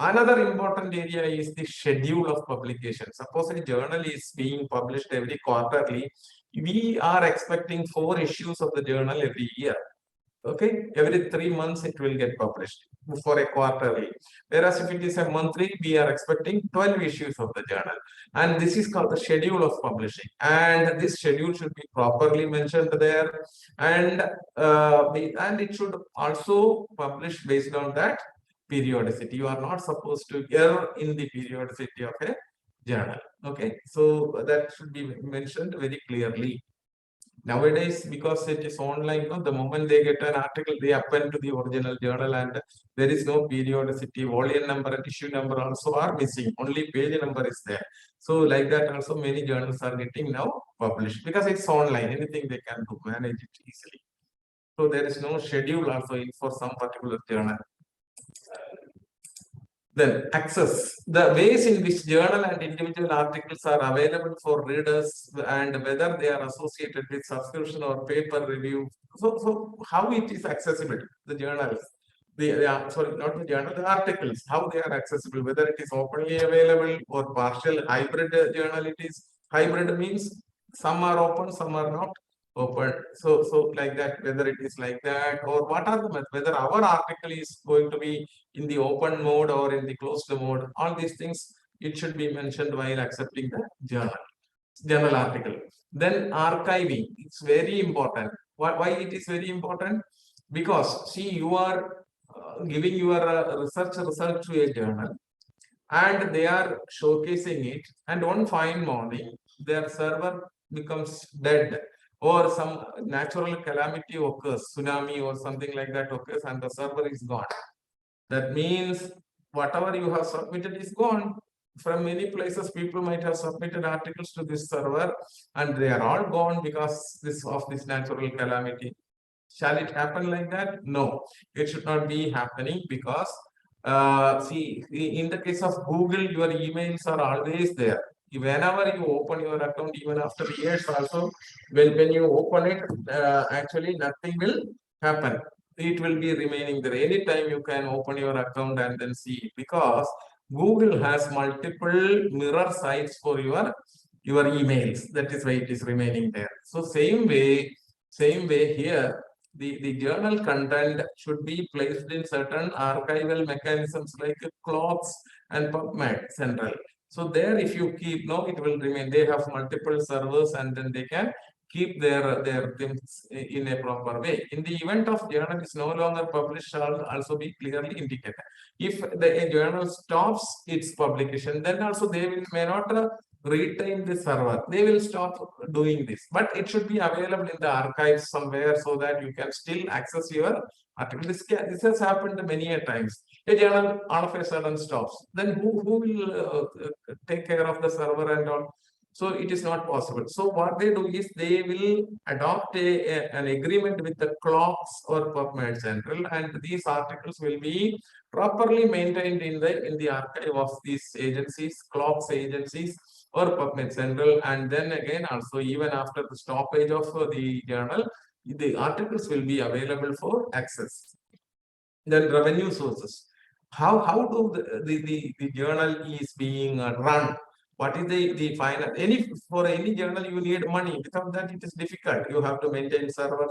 Another important area is the schedule of publication. Suppose a journal is being published every quarterly, we are expecting 4 issues of the journal every year. Okay, every 3 months it will get published for a quarterly. Whereas if it is a monthly, we are expecting 12 issues of the journal. And this is called the schedule of publishing. And this schedule should be properly mentioned there. And it should also publish based on that periodicity. You are not supposed to err in the periodicity of a journal. Okay, so that should be mentioned very clearly. Nowadays, because it is online, the moment they get an article, they append to the original journal, and there is no periodicity. Volume number and issue number also are missing. Only page number is there. So like that also many journals are getting now published because it's online. Anything they can do, manage it easily. So there is no schedule also for some particular journal. Then access, the ways in which journal and individual articles are available for readers and whether they are associated with subscription or paper review. So how it is accessible, the journals, sorry, not the journal, the articles, how they are accessible, whether it is openly available or partial hybrid journal. It is hybrid means some are open, some are not open. So like that, whether it is like that or what are the methods, whether our article is going to be in the open mode or in the closed mode, all these things, it should be mentioned while accepting the journal article. Then archiving, it's very important. Why it is very important? Because see, you are giving your research result to a journal and they are showcasing it, and one fine morning their server becomes dead or some natural calamity occurs, tsunami or something like that occurs, and the server is gone. That means whatever you have submitted is gone. From many places, people might have submitted articles to this server and they are all gone because of this natural calamity. Shall it happen like that? No, it should not be happening because see, in the case of Google, your emails are always there. Whenever you open your account, even after years also, when you open it, actually nothing will happen. It will be remaining there. Anytime you can open your account and then see it, because Google has multiple mirror sites for your emails. That is why it is remaining there. So same way here, the journal content should be placed in certain archival mechanisms like clocks and PubMed Central. So there, if you keep, no, it will remain. They have multiple servers and then they can keep their things in a proper way. In the event of journal is no longer published, shall also be clearly indicated. If the journal stops its publication, then also they may not retain the server. They will stop doing this, but it should be available in the archives somewhere so that you can still access your article. This has happened many a times. A journal all of a sudden stops. Then who will take care of the server and all? So it is not possible. So what they do is they will adopt an agreement with the clocks or PubMed Central, and these articles will be properly maintained in the archive of these agencies, clocks agencies or PubMed Central. And then again, also even after the stoppage of the journal, the articles will be available for access. Then revenue sources. How do the journal is being run? What is the final? For any journal you need money. Without that it is difficult. You have to maintain server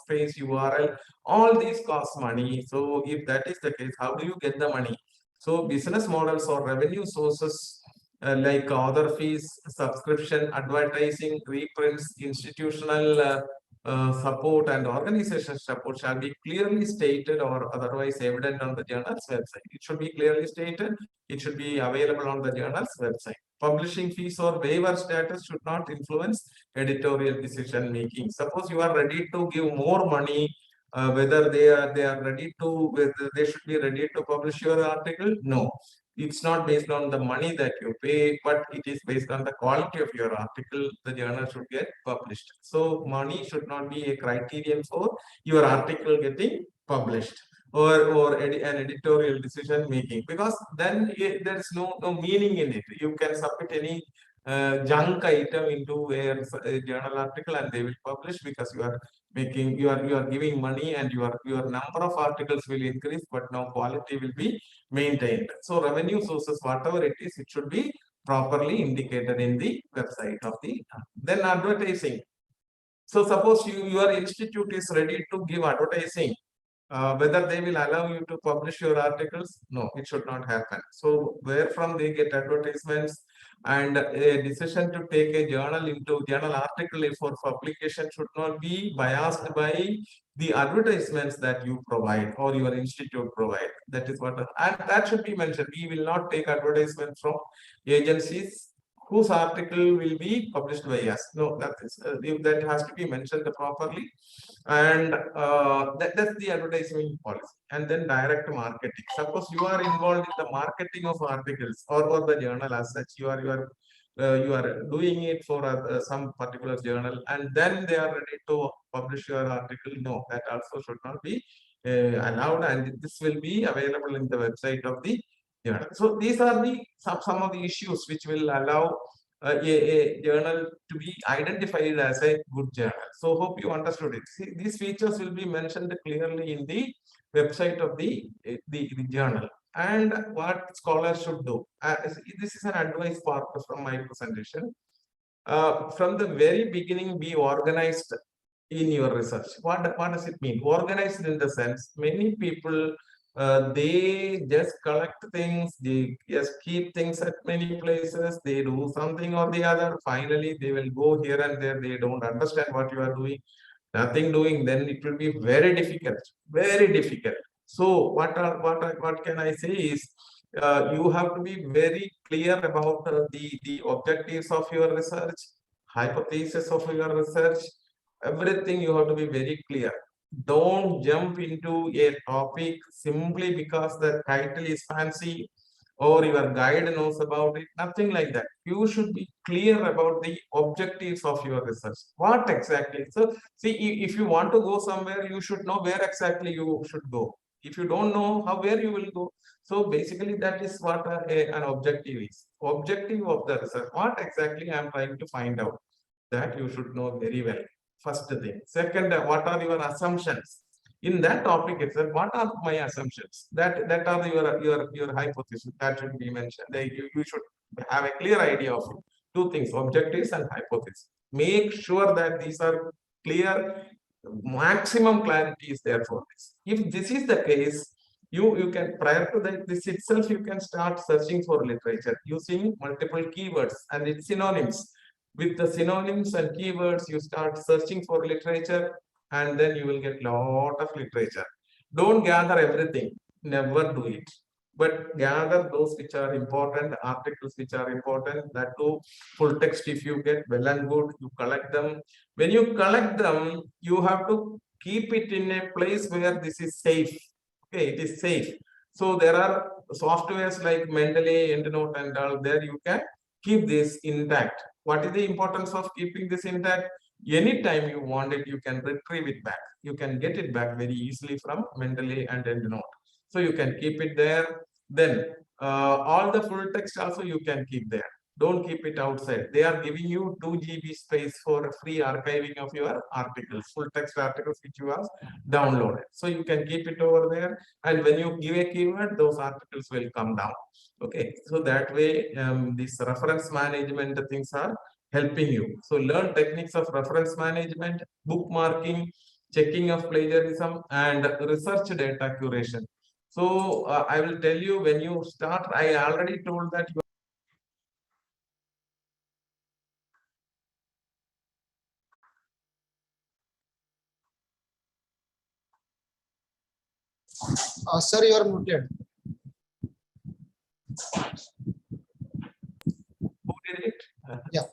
space, URL. All these cost money. So if that is the case, how do you get the money? So business models or revenue sources like author fees, subscription, advertising, reprints, institutional support and organization support shall be clearly stated or otherwise evident on the journal's website. It should be clearly stated. It should be available on the journal's website. Publishing fees or waiver status should not influence editorial decision making. Suppose you are ready to give more money, whether they are ready to, whether they should be ready to publish your article. No, it's not based on the money that you pay, but it is based on the quality of your article. The journal should get published. So money should not be a criterion for your article getting published or an editorial decision making, because then there is no meaning in it. You can submit any junk item into a journal article and they will publish, because you are making, you are giving money, and your number of articles will increase, but no quality will be maintained. So revenue sources, whatever it is, it should be properly indicated in the website of the. Then advertising. So suppose your institute is ready to give advertising Whether they will allow you to publish your articles, no, it should not happen. So where from they get advertisements, and a decision to take a journal article for publication should not be biased by the advertisements that you provide or your institute provide. That is what, and that should be mentioned. We will not take advertisements from agencies whose article will be published by us. No, that has to be mentioned properly. And that's the advertising policy. And then direct marketing. Suppose you are involved in the marketing of articles or the journal as such, you are doing it for some particular journal, and then they are ready to publish your article. No, that also should not be allowed, and this will be available in the website of the journal. So these are the some of the issues which will allow a journal to be identified as a good journal. So hope you understood it. See, these features will be mentioned clearly in the website of the journal, and what scholars should do. This is an advice part from my presentation. From the very beginning, be organized in your research. What does it mean? Organized in the sense, many people they just collect things, they just keep things at many places, they do something or the other. Finally, they will go here and there, they don't understand what you are doing, nothing doing, then it will be very difficult, very difficult. So what can I say is, you have to be very clear about the objectives of your research, hypothesis of your research, everything you have to be very clear. Don't jump into a topic simply because the title is fancy or your guide knows about it. Nothing like that. You should be clear about the objectives of your research. What exactly? So, see, if you want to go somewhere, you should know where exactly you should go. If you don't know where you will go. So basically, that is what an objective is. Objective of the research. What exactly I am trying to find out, that you should know very well. First thing. Second, what are your assumptions? In that topic itself, what are my assumptions? That are your hypothesis. That should be mentioned. You should have a clear idea of it. Two things: objectives and hypothesis. Make sure that these are clear. Maximum clarity is there for this. If this is the case, you can, prior to that, this itself, you can start searching for literature using multiple keywords and its synonyms. With the synonyms and keywords, you start searching for literature, and then you will get lot of literature. Don't gather everything, never do it, but gather those which are important, articles which are important. That too, full text, if you get, well and good, you collect them. When you collect them, you have to keep it in a place where this is safe. Okay, it is safe. So there are softwares like Mendeley, EndNote and all, there you can keep this intact. What is the importance of keeping this intact? Anytime you want it, you can retrieve it back. You can get it back very easily from Mendeley and EndNote. So you can keep it there. Then all the full text also you can keep there. Don't keep it outside. They are giving you 2 GB space for free archiving of your articles, full text articles which you have downloaded. So you can keep it over there. And when you give a keyword, those articles will come down. Okay, so that way these reference management things are helping you. So learn techniques of reference management, bookmarking, checking of plagiarism, and research data curation. So I will tell you, when you start, I already told that you Sir, you are muted. who did it? Yeah.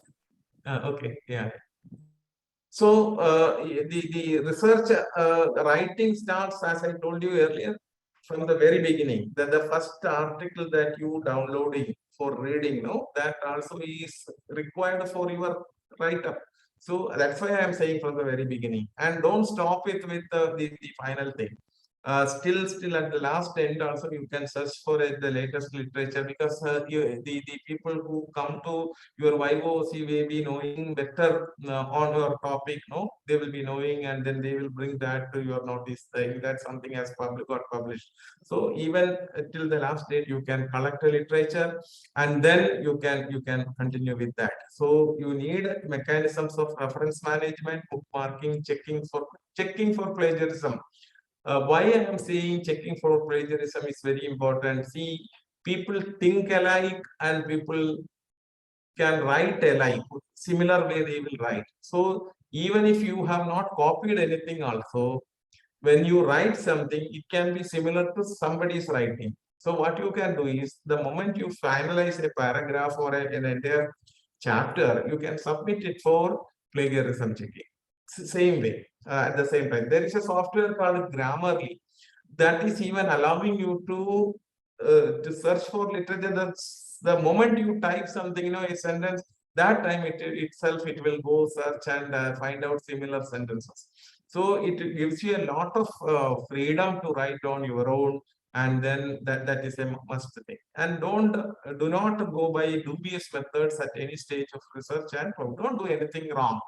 Okay, yeah. So the research writing starts, as I told you earlier, from the very beginning. That the first article that you downloading for reading, no, that also is required for your write-up. So that's why I am saying from the very beginning. And don't stop it with the final thing. Still at the last end also you can search for the latest literature, because the people who come to your YOC may be knowing better on your topic, no, they will be knowing, and then they will bring that to your notice, saying that something has got published. So even till the last date you can collect a literature, and then you can continue with that. So you need mechanisms of reference management, bookmarking, checking for plagiarism. Why I am saying checking for plagiarism is very important. See, people think alike and people can write alike. Similar way they will write. So even if you have not copied anything also, when you write something, it can be similar to somebody's writing. So what you can do is the moment you finalize a paragraph or an entire chapter, you can submit it for plagiarism checking. Same way, at the same time. There is a software called Grammarly that is even allowing you to search for literature. That's the moment you type something, a sentence, that time itself it will go search and find out similar sentences. So it gives you a lot of freedom to write on your own, and then that is a must thing. And do not go by dubious methods at any stage of research, and don't do anything wrong.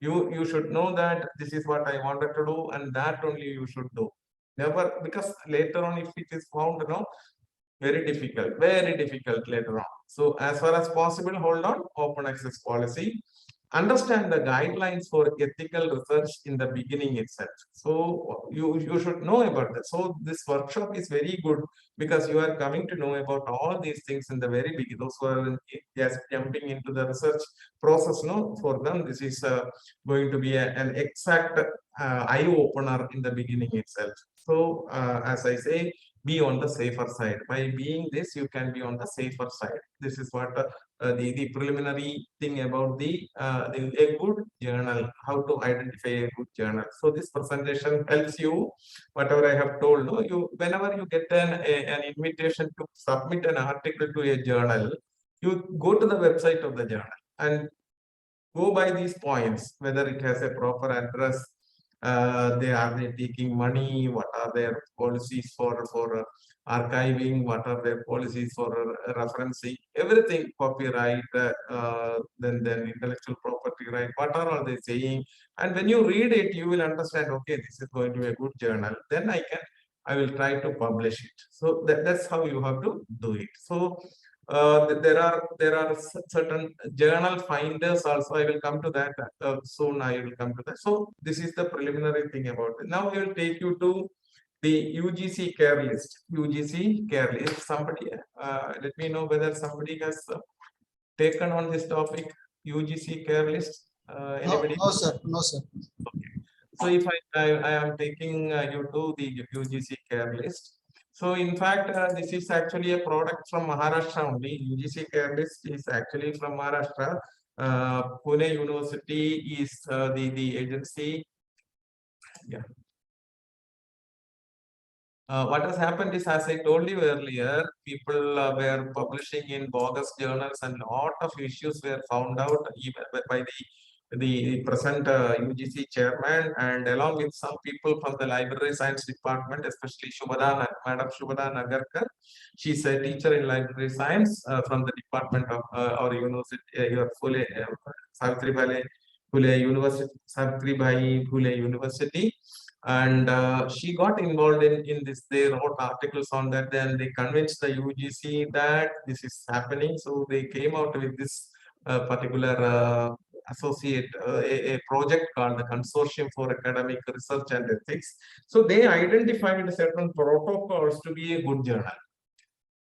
You should know that this is what I wanted to do, and that only you should do. Never, because later on, if it is found, very difficult later on. So as far as possible, hold on open access policy. Understand the guidelines for ethical research in the beginning itself. So you should know about that. So this workshop is very good because you are coming to know about all these things in the very beginning. Those who are just jumping into the research process, for them this is going to be an exact eye opener in the beginning itself. So as I say, be on the safer side. By being this, you can be on the safer side. This is what the preliminary thing about a good journal, how to identify a good journal. So this presentation helps you, whatever I have told. No, you whenever you get an invitation to submit an article to a journal, you go to the website of the journal and go by these points, whether it has a proper address, they taking money, what are their policies for archiving, what are their policies for referencing, everything, copyright, then intellectual property right, what are all they saying? And when you read it, you will understand, okay, this is going to be a good journal. Then I will try to publish it. So that's how you have to do it. So there are certain journal finders also. I will come to that soon. I will come to that. So this is the preliminary thing about it. Now I will take you to the UGC care list. UGC care list. Somebody, let me know whether somebody has taken on this topic. UGC care list. Anybody? No, sir. No, sir. Okay. So if I am taking you to the UGC care list. So in fact, this is actually a product from Maharashtra only. UGC care list is actually from Maharashtra. Pune University is the agency. Yeah. What has happened is, as I told you earlier, people were publishing in bogus journals, and a lot of issues were found out even by the present UGC chairman, and along with some people from the library science department, especially Madam Shubhada Nagarkar. She's a teacher in library science from the department of our university, your Savitribai Phule University, Savitribai Phule University. And she got involved in this. They wrote articles on that. Then they convinced the UGC that this is happening. So they came out with this particular a project called the Consortium for Academic Research and Ethics. So they identified certain protocols to be a good journal.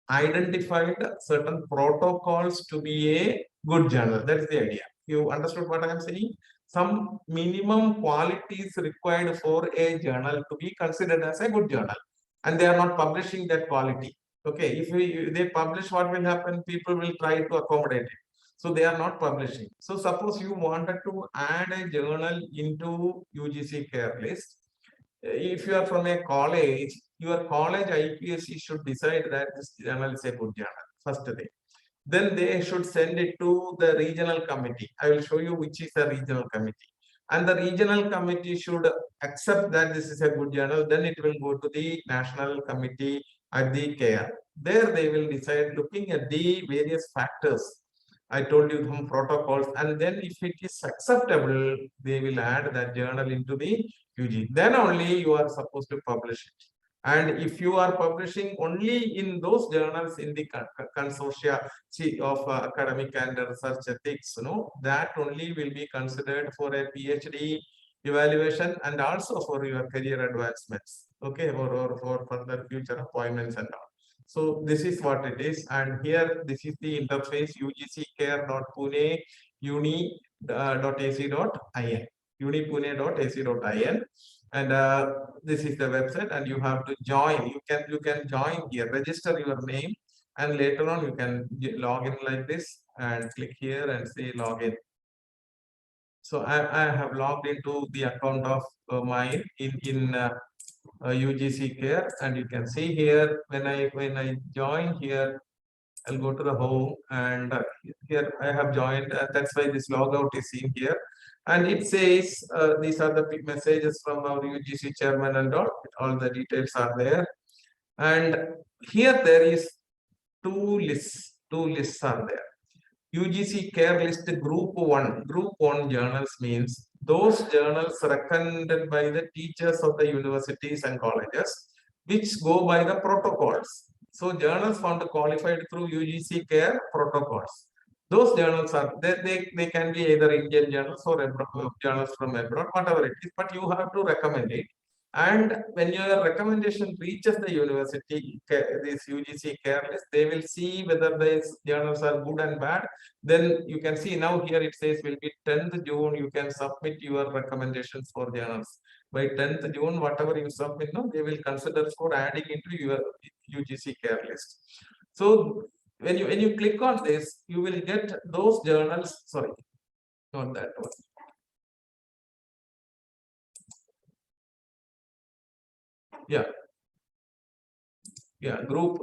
Identified certain protocols to be a good journal. That's the idea. You understood what I am saying? Some minimum qualities required for a journal to be considered as a good journal, and they are not publishing that quality. Okay, if they publish, what will happen? People will try to accommodate it. So they are not publishing. So suppose you wanted to add a journal into UGC care list. If you are from a college, your college IPSC should decide that this journal is a good journal, first thing. Then they should send it to the regional committee. I will show you which is the regional committee. And the regional committee should accept that this is a good journal. Then it will go to the national committee at the care. There they will decide looking at the various factors. I told you some protocols, and then if it is acceptable, they will add that journal into the UG. Then only you are supposed to publish it. And if you are publishing only in those journals in the consortia of academic and research ethics, that only will be considered for a PhD evaluation and also for your career advancements, okay, or for further future appointments and all. So this is what it is, and here this is the interface ugccare.pune uni.ac.in unipune.ac.in, and this is the website, and you have to join. You can join here, register your name, and later on you can log in like this and click here and say login. So I have logged into the account of mine in UGC Care, and you can see here when I join here, I'll go to the home, and here I have joined. That's why this logout is seen here, and it says these are the messages from our UGC chairman and all the details are there, and here there is two lists are there. UGC Care List Group 1. Group 1 journals means those journals recommended by the teachers of the universities and colleges, which go by the protocols. So journals found qualified through UGC Care protocols. Those journals are, they can be either Indian journals or journals from abroad, whatever it is, but you have to recommend it. And when your recommendation reaches the university, this UGC Care List, they will see whether these journals are good and bad. Then you can see now here it says will be 10th June, you can submit your recommendations for journals. By 10th June, whatever you submit, no, they will consider for adding into your UGC Care List. So when you click on this, you will get those journals, sorry, not that one. Group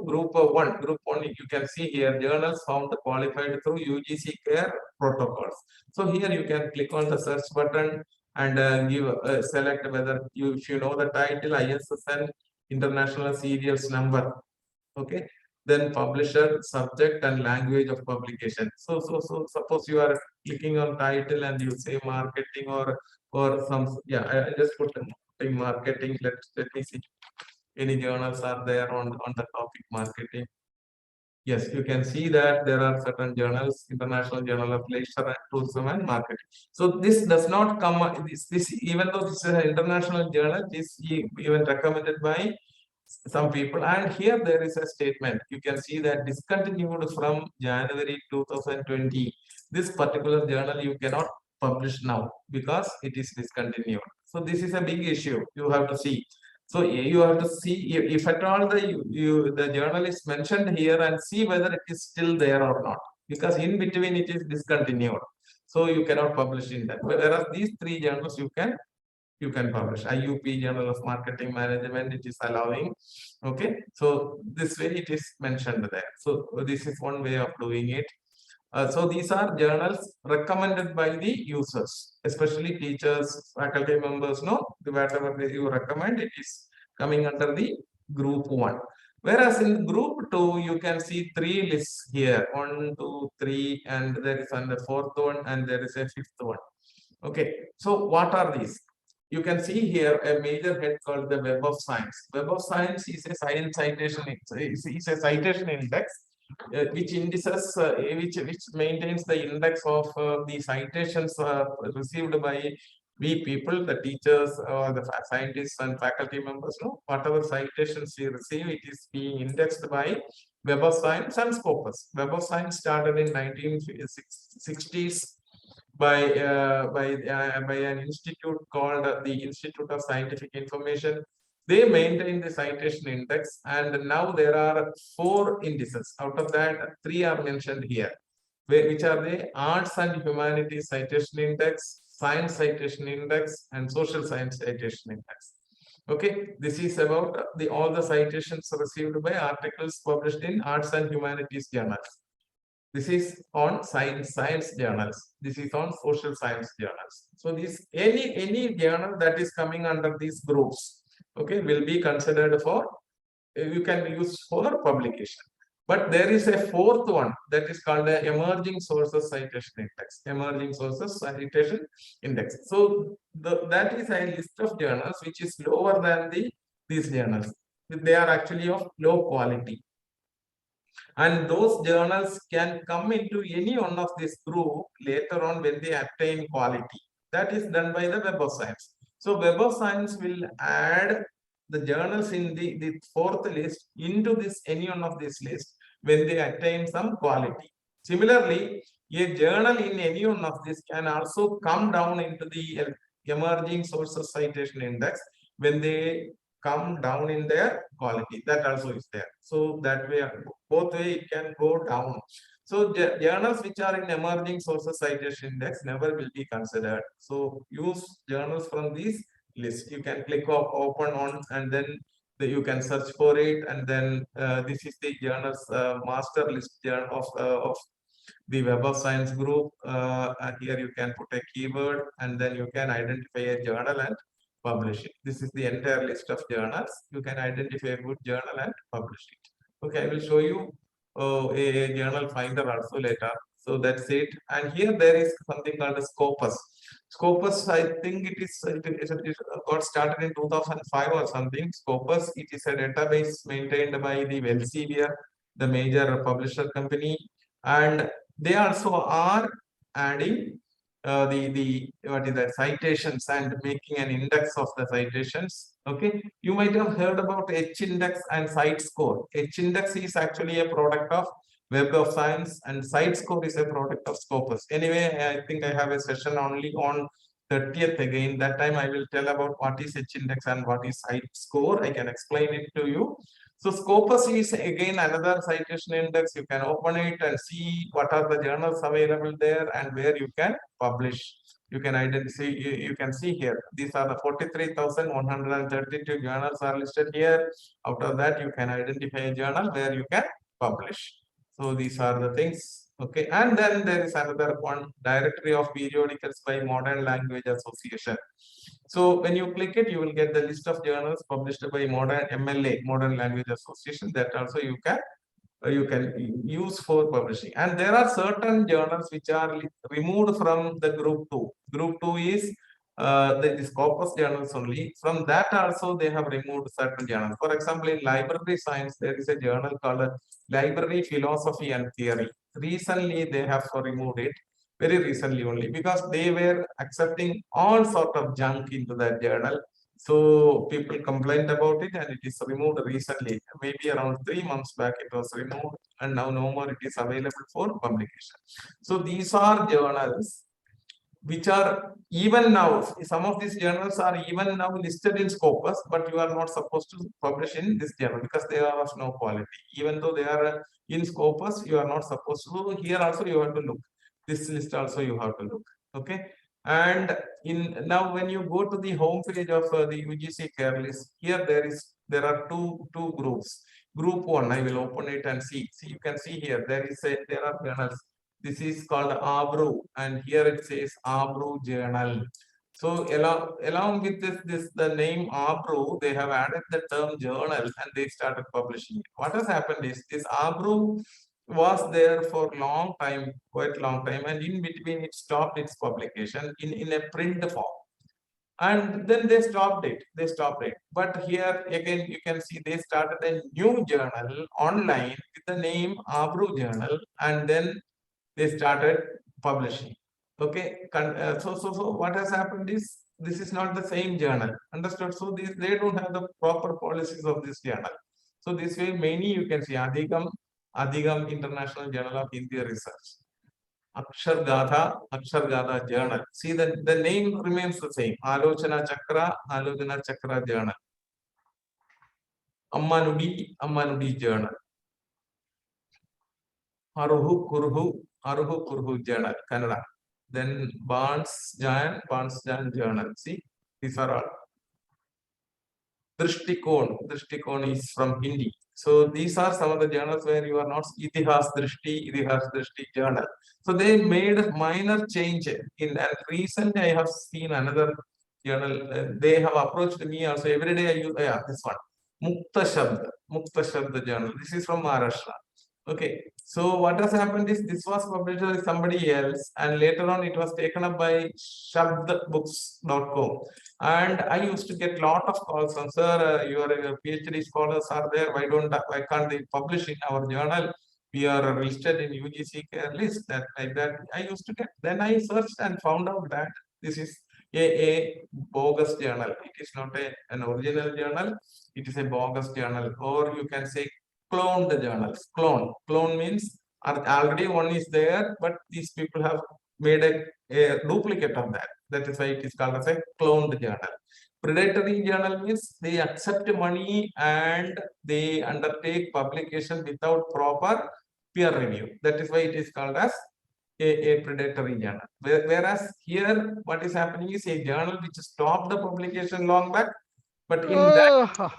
one, you can see here journals found qualified through UGC Care protocols. So here you can click on the search button and give select whether if you know the title, ISSN, international serials number, okay, then publisher, subject, and language of publication. So suppose you are clicking on title and you say marketing or some, I just put in marketing. Let me see any journals are there on the topic marketing. Yes, you can see that there are certain journals, International Journal of Leisure and Tourism and Marketing. So this does not come, this even though this is an international journal, this even recommended by some people. And here there is a statement. You can see that discontinued from January 2020. This particular journal you cannot publish now because it is discontinued. So this is a big issue. You have to see. So you have to see if at all the journal is mentioned here and see whether it is still there or not, because in between it is discontinued. So you cannot publish in that. Whereas these three journals you can publish. IUP, Journal of Marketing Management, it is allowing. Okay, so this way it is mentioned there. So this is one way of doing it. So these are journals recommended by the users, especially teachers, faculty members. No, whatever you recommend, it is coming under the group 1. Whereas in group 2, you can see 3 lists here, 1, 2, 3, and there is the 4th one, and there is a 5th one. Okay, so what are these? You can see here a major head called the Web of Science. Web of Science is a science citation. It's a citation index which indices, which maintains the index of the citations received by we people, the teachers, the scientists and faculty members. No, whatever citations we receive, it is being indexed by Web of Science and Scopus. Web of Science started in 1960s by an institute called the Institute of Scientific Information. They maintain the citation index, and now there are 4 indices. Out of that, 3 are mentioned here, which are the Arts and Humanities Citation Index, Science Citation Index, and Social Science Citation Index. Okay, this is about all the citations received by articles published in Arts and Humanities journals. This is on science journals. This is on social science journals. So this any journal that is coming under these groups, okay, will be considered for, you can use for publication. But there is a 4th one that is called the Emerging Sources Citation Index. Emerging Sources Citation Index. So that is a list of journals which is lower than these journals. They are actually of low quality. And those journals can come into any one of this group later on when they attain quality. That is done by the Web of Science. So Web of Science will add the journals in the fourth list into this any one of this list when they attain some quality. Similarly, a journal in any one of this can also come down into the emerging sources citation index when they come down in their quality. That also is there. So that way, both way it can go down. So journals which are in emerging sources citation index never will be considered. So use journals from these lists. You can click open on, and then you can search for it, and then this is the journals master list of the Web of Science group. And here you can put a keyword, and then you can identify a journal and publish it. This is the entire list of journals. You can identify a good journal and publish it. Okay, I will show you a journal finder also later. So that's it. And here there is something called a Scopus. Scopus, I think it got started in 2005 or something. Scopus, it is a database maintained by the Elsevier, the major publisher company, and they also are adding the what is that, citations, and making an index of the citations. Okay, you might have heard about H index and site score. H index is actually a product of Web of Science, and site score is a product of Scopus. Anyway, I think I have a session only on 30th again. That time I will tell about what is H index and what is site score. I can explain it to you. So Scopus is again another citation index. You can open it and see what are the journals available there and where you can publish. You can identify, you can see here, these are the 43,132 journals are listed here. Out of that, you can identify a journal where you can publish. So these are the things. Okay, and then there is another one, directory of periodicals by Modern Language Association. So when you click it, you will get the list of journals published by Modern MLA, Modern Language Association. That also you can use for publishing. And there are certain journals which are removed from the group 2. Group 2 is the Scopus journals only. From that also they have removed certain journals. For example, in library science, there is a journal called Library Philosophy and Theory. Recently they have removed it, very recently only, because they were accepting all sort of junk into that journal. So people complained about it, and it is removed recently. Maybe around 3 months back it was removed, and now no more it is available for publication. So these are journals which are even now, some of these journals are even now listed in Scopus, but you are not supposed to publish in this journal because they are of no quality. Even though they are in Scopus, you are not supposed to. Here also you have to look. This list also you have to look. Okay. And now when you go to the home page of the UGC care list, here there are two groups. Group 1, I will open it and see. See, you can see here there are journals. This is called ABRU, and here it says ABRU journal. So along with the name ABRU, they have added the term journal and they started publishing it. What has happened is this ABRU was there for long time, quite long time, and in between it stopped its publication in a print form. And then they stopped it. But here again, you can see they started a new journal online with the name ABRU journal, and then they started publishing. Okay, so what has happened is this is not the same journal. Understood? So they don't have the proper policies of this journal. So this way, many you can see Adhigam International Journal of India Research, Akshar Gatha journal. See, the name remains the same. Alochana Chakra journal. Ammanudi journal. Aruhu Kurhu journal, Kannada. Then Barnes Jan journal. See, these are all. Drishtikon is from Hindi. So these are some of the journals where you are not Itihas Drishti journal. So they made a minor change in, and recently I have seen another journal. They have approached me also. Every day I use this one. Mukta Shabda journal. This is from Maharashtra. Okay, so what has happened is this was published by somebody else, and later on it was taken up by shabdbooks.com. And I used to get a lot of calls from, sir, your PhD scholars are there. Why can't they publish in our journal? We are listed in UGC care list. That like that I used to get. Then I searched and found out that This is a bogus journal. It is not an original journal. It is a bogus journal, or you can say cloned journals. Clone means already one is there, but these people have made a duplicate of that. That is why it is called as a cloned journal. Predatory journal means they accept money and they undertake publication without proper peer review. That is why it is called as a predatory journal. Whereas here, what is happening is a journal which stopped the publication long back, but in that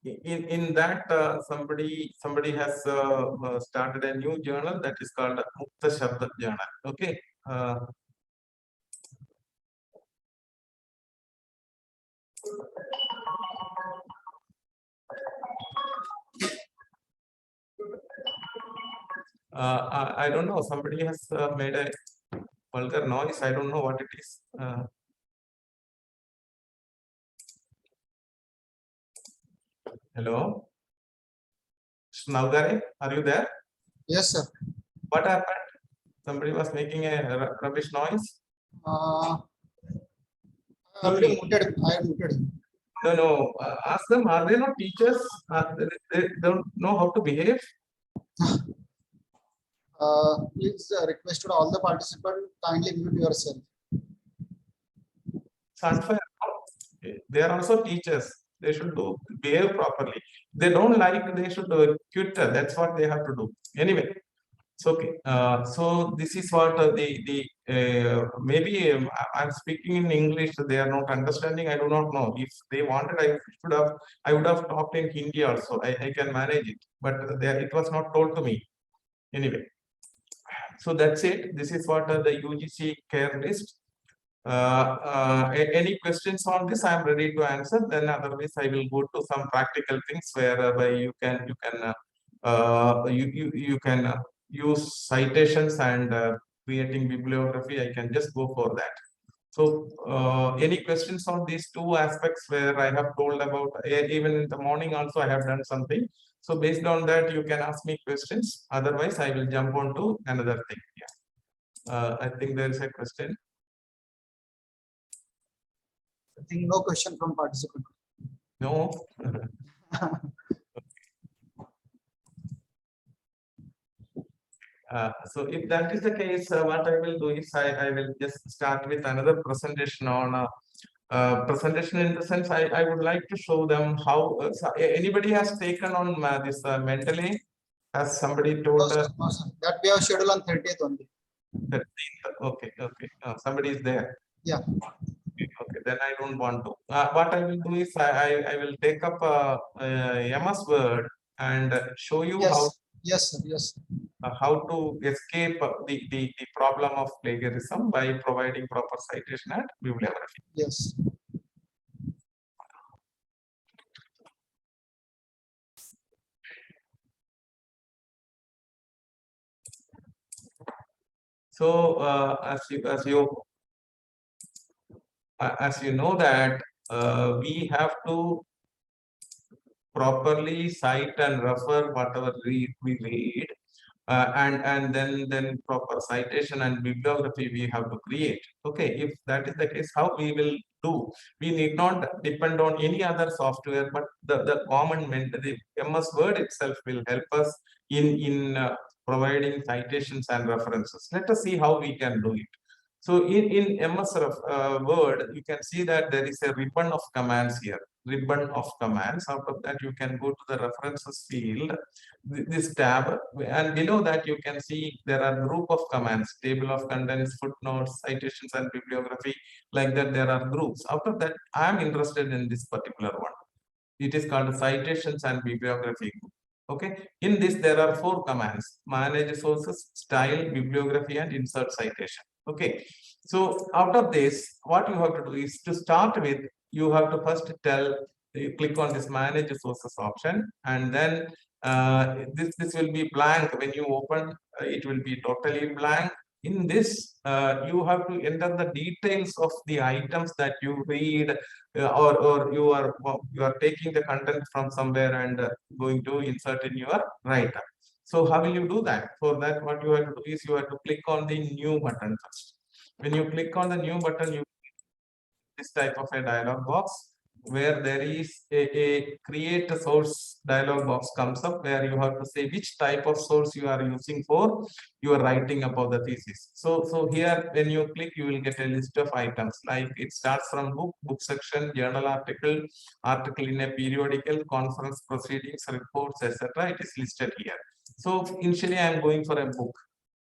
in that somebody has started a new journal that is called Mukta Shabda Journal. Okay. I don't know. Somebody has made a vulgar noise. I don't know what it is. Hello, Snaugare, are you there? Yes, sir. What happened? Somebody was making a rubbish noise. I already muted him. I muted him. No. Ask them. Are they not teachers? They don't know how to behave. Please request to all the participants kindly mute yourself. It's unfair. They are also teachers. They should behave properly. They don't like. They should quit. That's what they have to do. Anyway, it's okay. So this is what maybe I'm speaking in English. They are not understanding. I do not know. If they wanted, I would have talked in Hindi also. I can manage it. But it was not told to me. Anyway, so that's it. This is what the UGC care list. Any questions on this? I'm ready to answer. Then otherwise, I will go to some practical things whereby you can use citations and creating bibliography. I can just go for that. So, any questions on these two aspects where I have told about? Even in the morning also I have done something. So based on that, you can ask me questions. Otherwise, I will jump on to another thing. Yeah. I think there is a question. I think no question from participant. No. So if that is the case, what I will do is I will just start with another presentation on presentation in the sense I would like to show them how anybody has taken on this mentally. Has somebody told us? No, sir. That we have scheduled on 30th only. 13th. Okay. Somebody is there. Yeah. Okay, then I don't want to. What I will do is I will take up MS Word and show you how. Yes, sir. Yes. How to escape the problem of plagiarism by providing proper citation and bibliography. Yes. So as you know that we have to properly cite and refer whatever we read. And then proper citation and bibliography we have to create. Okay, if that is the case, how we will do? We need not depend on any other software, but the common the MS Word itself will help us in providing citations and references. Let us see how we can do it. So in MS Word, you can see that there is a ribbon of commands here. Ribbon of commands. Out of that, you can go to the references field, this tab, and below that you can see there are group of commands, table of contents, footnotes, citations, and bibliography. Like that, there are groups. Out of that, I am interested in this particular one. It is called citations and bibliography group. Okay, in this there are 4 commands: manage sources, style, bibliography, and insert citation. Okay, so out of this, what you have to do is to start with, you have to first you click on this manage sources option, and then this will be blank when you open. It will be totally blank. In this, you have to enter the details of the items that you read, or you are taking the content from somewhere and going to insert in your writer. So how will you do that? For that, what you have to do is you have to click on the new button first. When you click on the new button, you this type of a dialog box where there is a create a source dialog box comes up, where you have to say which type of source you are using for your writing about the thesis. So here when you click, you will get a list of items, like it starts from book section, journal article, article in a periodical, conference proceedings, reports, etc. It is listed here. So initially I am going for a book,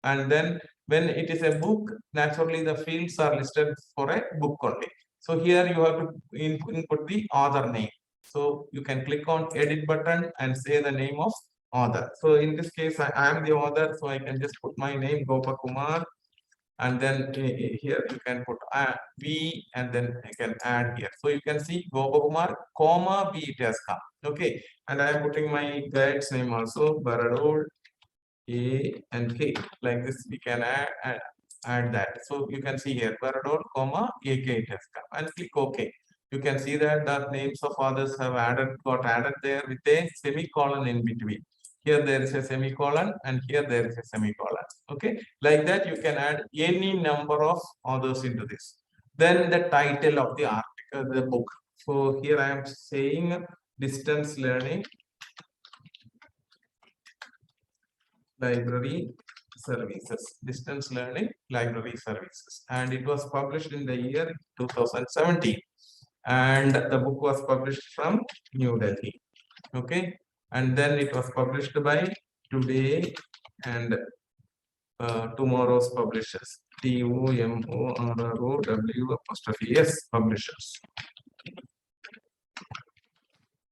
and then when it is a book, naturally the fields are listed for a book only. So here you have to input the author name. So you can click on edit button and say the name of author. So in this case, I am the author, so I can just put my name, Gopa Kumar, and then here you can put V, and then I can add here. So you can see Gopa Kumar, comma B it has come. Okay, and I am putting my guide's name also, Baradol, A and K. Like this, we can add that. So you can see here Paradol, comma AK it has come, and click OK. You can see that the names of others have got added there with a semicolon in between. Here there is a semicolon, and here there is a semicolon. Okay, like that you can add any number of authors into this. Then the title of the article, the book. So here I am saying distance learning library services, distance learning library services, and it was published in the year 2017, and the book was published from New Delhi. Okay, and then it was published by Today and Tomorrow's Publishers, TOMORROW publishers,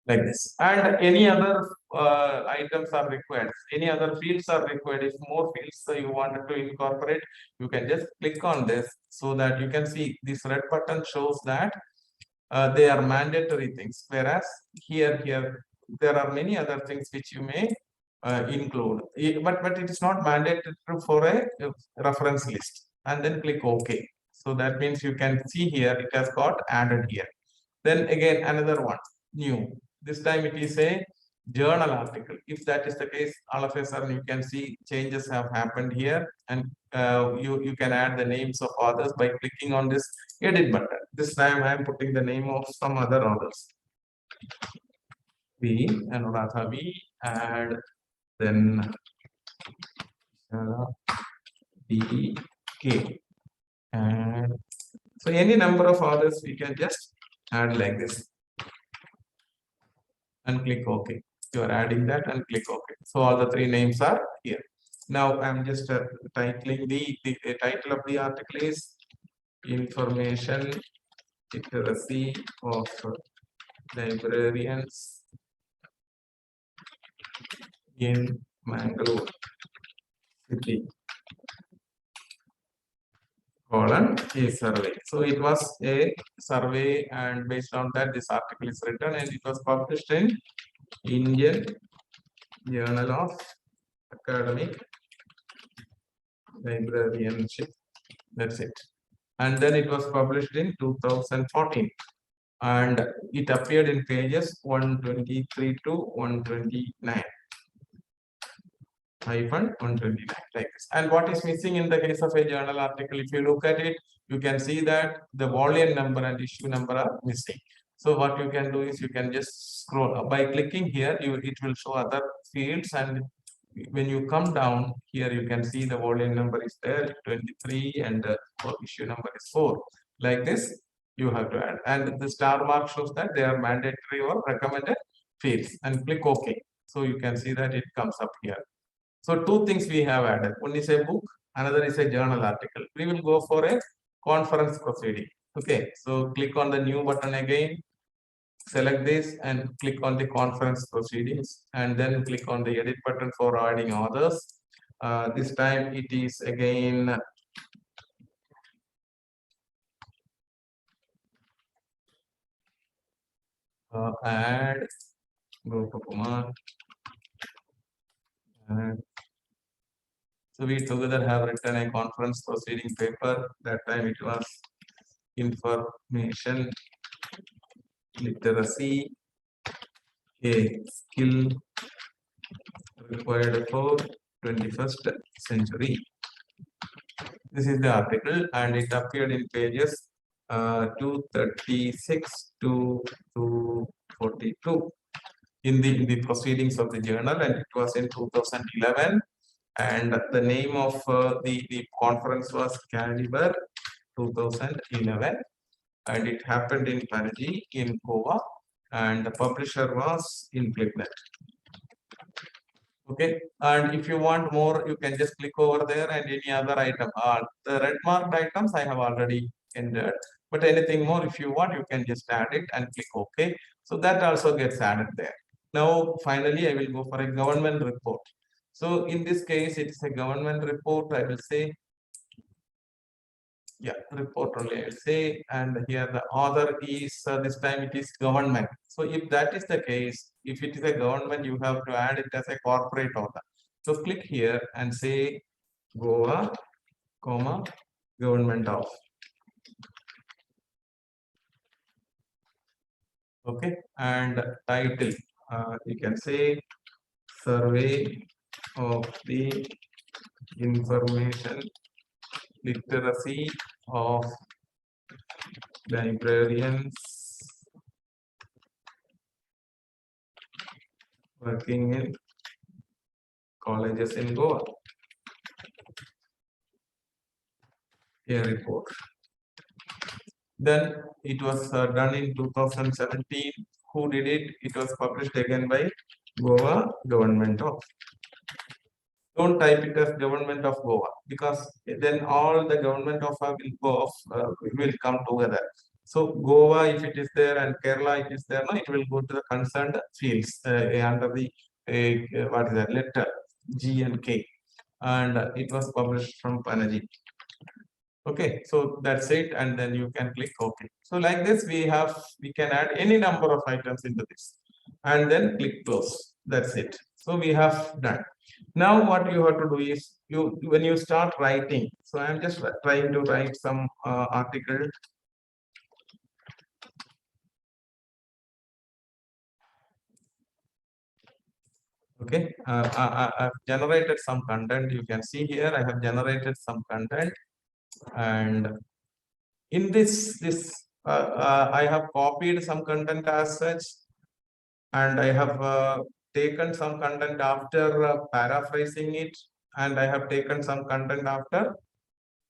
like this. And any other items are required, any other fields are required. If more fields you wanted to incorporate, you can just click on this, so that you can see this red button shows that they are mandatory things, whereas here there are many other things which you may include, but it is not mandatory for a reference list. And then click OK. So that means you can see here it has got added here. Then again another one, new. This time it is a journal article. If that is the case, all of a sudden you can see changes have happened here, and you can add the names of authors by clicking on this edit button. This time I am putting the name of some other authors, V and Radha V, and then D K, and so any number of authors we can just add like this, and click OK. You are adding that and click OK. So all the three names are here. Now I'm just titling the title of the article is Information Literacy of Librarians in Mangalore City, colon a survey. So it was a survey, and based on that this article is written, and it was published in Indian Journal of Academic Librarianship. That's it. And then it was published in 2014, and it appeared in pages 123 to 129. Hyphen 129, like this. And what is missing in the case of a journal article, if you look at it, you can see that the volume number and issue number are missing. So what you can do is you can just scroll up. By clicking here, it will show other fields, and when you come down here, you can see the volume number is there 23, and issue number is 4. Like this you have to add, and the star mark shows that they are mandatory or recommended fields, and click OK. So you can see that it comes up here. So two things we have added. One is a book, another is a journal article. We will go for a conference proceeding. Okay, so click on the new button again, select this and click on the conference proceedings, and then click on the edit button for adding others. This time it is again add Gopa Kumar. So we together have written a conference proceeding paper. That time it was information literacy, a skill required for 21st century. This is the article and it appeared in pages 236 to 242 in the proceedings of the journal, and it was in 2011, and the name of the conference was Caliber 2011, and it happened in Panaji in Goa, and the publisher was in Cleveland. Okay, and if you want more, you can just click over there, and any other item. The red marked items I have already entered, but anything more, if you want, you can just add it and click OK. So that also gets added there. Now, finally, I will go for a government report. So in this case, it is a government report. I will say, yeah, report only I will say, and here the author is this time it is government. So if that is the case, if it is a government, you have to add it as a corporate author. So click here and say Goa, comma, government of. Okay, and title you can say survey of the information literacy of librarians working in colleges in Goa. A report. Then it was done in 2017. Who did it? It was published again by Goa Government of. Don't type it as Government of Goa, because then all the Government of will go off, will come together. So Goa, if it is there, and Kerala, it is there, no, it will go to the concerned fields under the what is that letter G and K, and it was published from Panaji. Okay, so that's it, and then you can click OK. So like this, we can add any number of items into this, and then click close. That's it. So we have done. Now what you have to do is when you start writing. So I am just trying to write some article. Okay, I've generated some content. You can see here I have generated some content, and in this I have copied some content as such, and I have taken some content after paraphrasing it, and I have taken some content after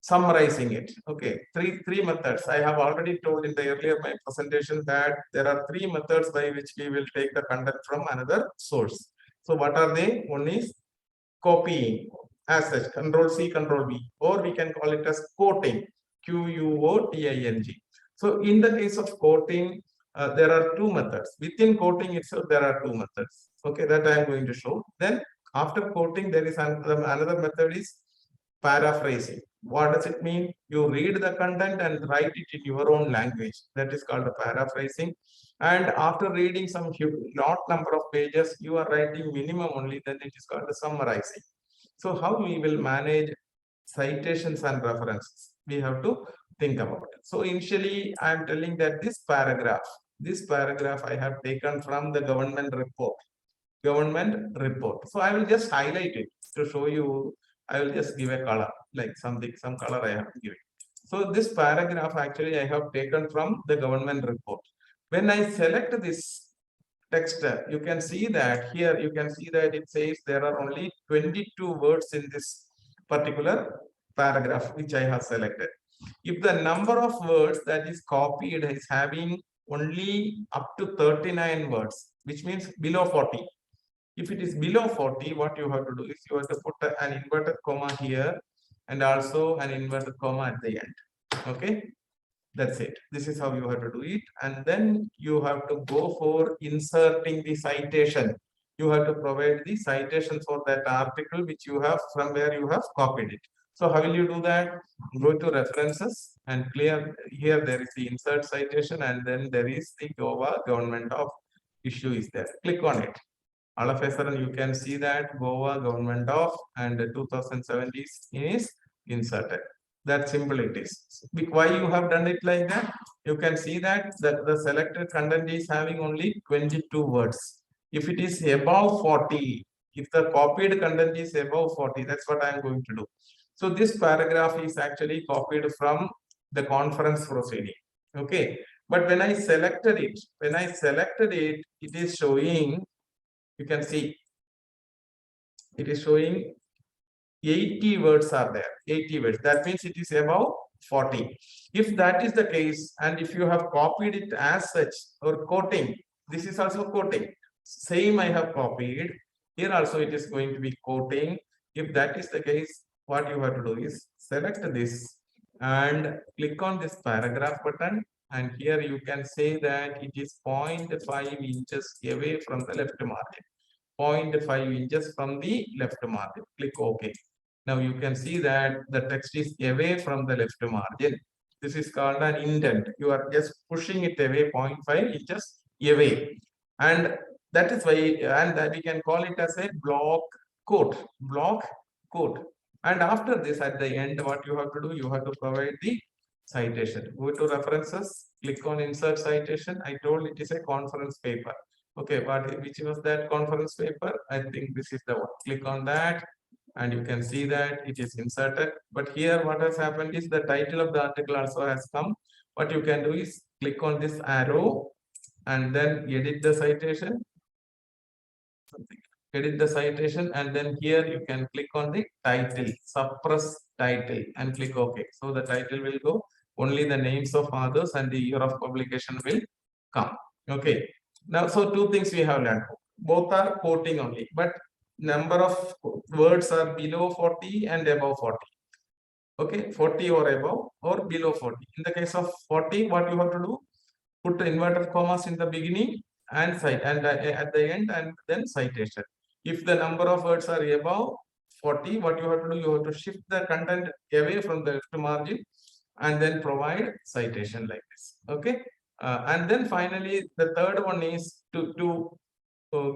summarizing it. Okay, three methods. I have already told in the earlier my presentation that there are three methods by which we will take the content from another source. So what are they? One is copying as such, Control C, Control V, or we can call it as quoting, QUOTING. So in the case of quoting, there are two methods. Within quoting itself, there are two methods. Okay, that I am going to show. Then after quoting, there is another method is paraphrasing. What does it mean? You read the content and write it in your own language. That is called a paraphrasing. And after reading some lot number of pages, you are writing minimum only, then it is called the summarizing. So how we will manage citations and references? We have to think about it. So initially, I am telling that this paragraph I have taken from the government report. So I will just highlight it to show you. I will just give a color, like some color I have given. So this paragraph actually I have taken from the government report. When I select this text, you can see that here it says there are only 22 words in this particular paragraph which I have selected. If the number of words that is copied is having only up to 39 words, which means below 40. If it is below 40, what you have to do is you have to put an inverted comma here and also an inverted comma at the end. Okay, that's it. This is how you have to do it. And then you have to go for inserting the citation. You have to provide the citation for that article which you have from where you have copied it. So how will you do that? Go to references and clear here there is the insert citation, and then there is the Goa government of issue is there. Click on it. All of a sudden, you can see that Goa government of and 2017 is inserted. That simple it is. Why you have done it like that? You can see that the selected content is having only 22 words. If it is above 40, if the copied content is above 40, that's what I am going to do. So this paragraph is actually copied from the conference proceeding. Okay. But when I selected it, it is showing, you can see, it is showing 80 words are there, 80 words. That means it is above 40. If that is the case, and if you have copied it as such or quoting, this is also quoting. Same I have copied. Here also it is going to be quoting. If that is the case, what you have to do is select this and click on this paragraph button. And here you can say that it is 0.5 inches away from the left margin. 0.5 inches from the left margin. Click OK. Now you can see that the text is away from the left margin. This is called an indent. You are just pushing it away 0.5 inches away. And that is why, and that we can call it as a block quote. Block quote. And after this, at the end, what you have to do, you have to provide the citation. Go to references, click on insert citation. I told it is a conference paper. Okay, which was that conference paper? I think this is the one. Click on that and you can see that it is inserted. But here what has happened is the title of the article also has come. What you can do is click on this arrow and then edit the citation. Edit the citation, and then here you can click on the title, suppress title, and click OK. So the title will go, only the names of authors and the year of publication will come. Okay. Now, so two things we have learned. Both are quoting only, but number of words are below 40 and above 40. Okay, 40 or above or below 40. In the case of 40, what you have to do? Put the inverted commas in the beginning and cite, and at the end, and then citation. If the number of words are above 40, what you have to do? You have to shift the content away from the left margin and then provide citation like this. Okay. And then finally, the third one is to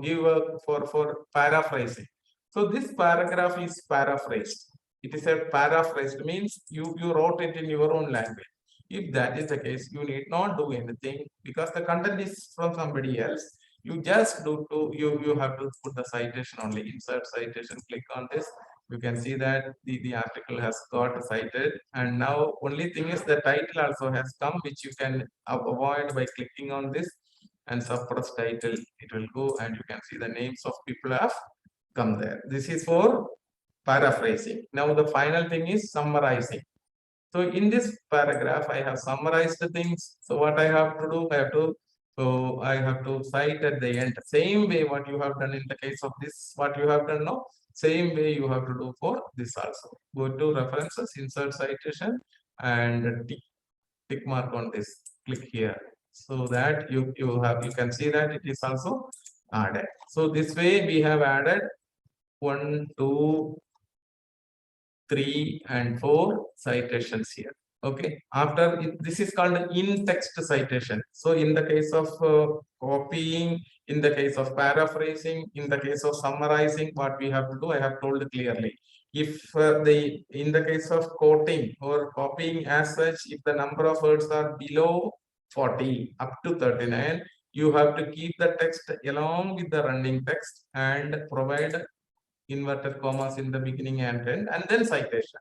give for paraphrasing. So this paragraph is paraphrased. It is a paraphrased, means you wrote it in your own language. If that is the case, you need not do anything because the content is from somebody else. You just you have to put the citation only, insert citation, click on this. You can see that the article has got cited, and now only thing is the title also has come, which you can avoid by clicking on this and suppress title. It will go and you can see the names of people have come there. This is for paraphrasing. Now the final thing is summarizing. So in this paragraph, I have summarized the things. So what I have to do, I have to cite at the end. Same way what you have done in the case of this, what you have done now, same way you have to do for this also. Go to references, insert citation, and tick mark on this. Click here, so that you can see that it is also added. So this way we have added 1, 2, 3 and 4 citations here. Okay, after this is called in-text citation. So in the case of copying, in the case of paraphrasing, in the case of summarizing, what we have to do, I have told clearly. If in the case of quoting or copying as such, if the number of words are below 40 up to 39, you have to keep the text along with the running text and provide inverted commas in the beginning and end, and then citation.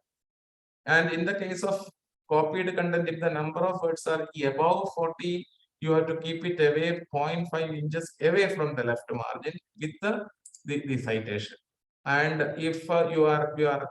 And in the case of copied content, if the number of words are above 40, you have to keep it away 0.5 inches away from the left margin with the citation. And if you are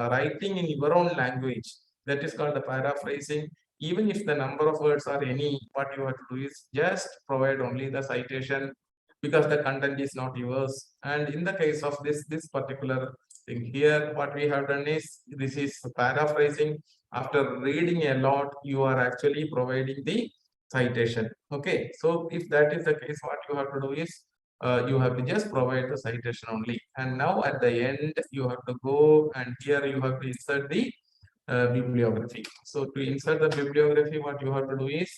writing in your own language, that is called the paraphrasing. Even if the number of words are any, what you have to do is just provide only the citation, because the content is not yours. And in the case of this particular thing here, what we have done is, this is paraphrasing. After reading a lot, you are actually providing the citation. Okay, so if that is the case, what you have to do is you have to just provide the citation only. And now at the end, you have to go and here you have to insert the bibliography. So to insert the bibliography, what you have to do is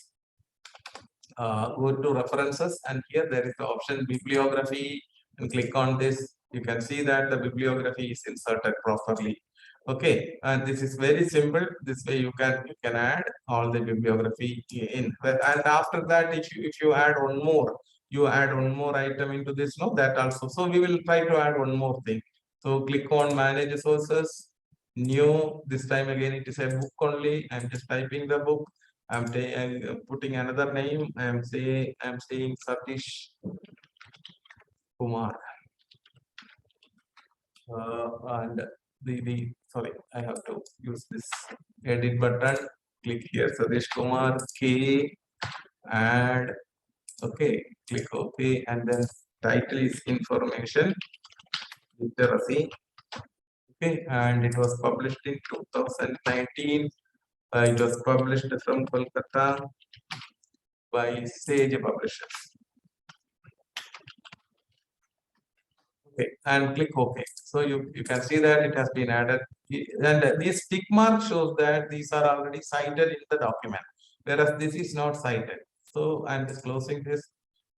go to references, and here there is the option bibliography, and click on this. You can see that the bibliography is inserted properly. Okay, and this is very simple. This way you can add all the bibliography in. And after that, if you add one more, you add one more item into this, no, that also. So we will try to add one more thing. So click on manage sources, new. This time again it is a book only. I'm just typing the book. I'm putting another name. I'm saying Satish Kumar. And the sorry, I have to use this edit button. Click here, Satish Kumar K, and okay, click OK, and then title is information literacy. Okay, and it was published in 2019. It was published from Kolkata by Sage Publishers. Okay, and click OK. So you can see that it has been added, and this tick mark shows that these are already cited in the document, whereas this is not cited. So I'm just closing this,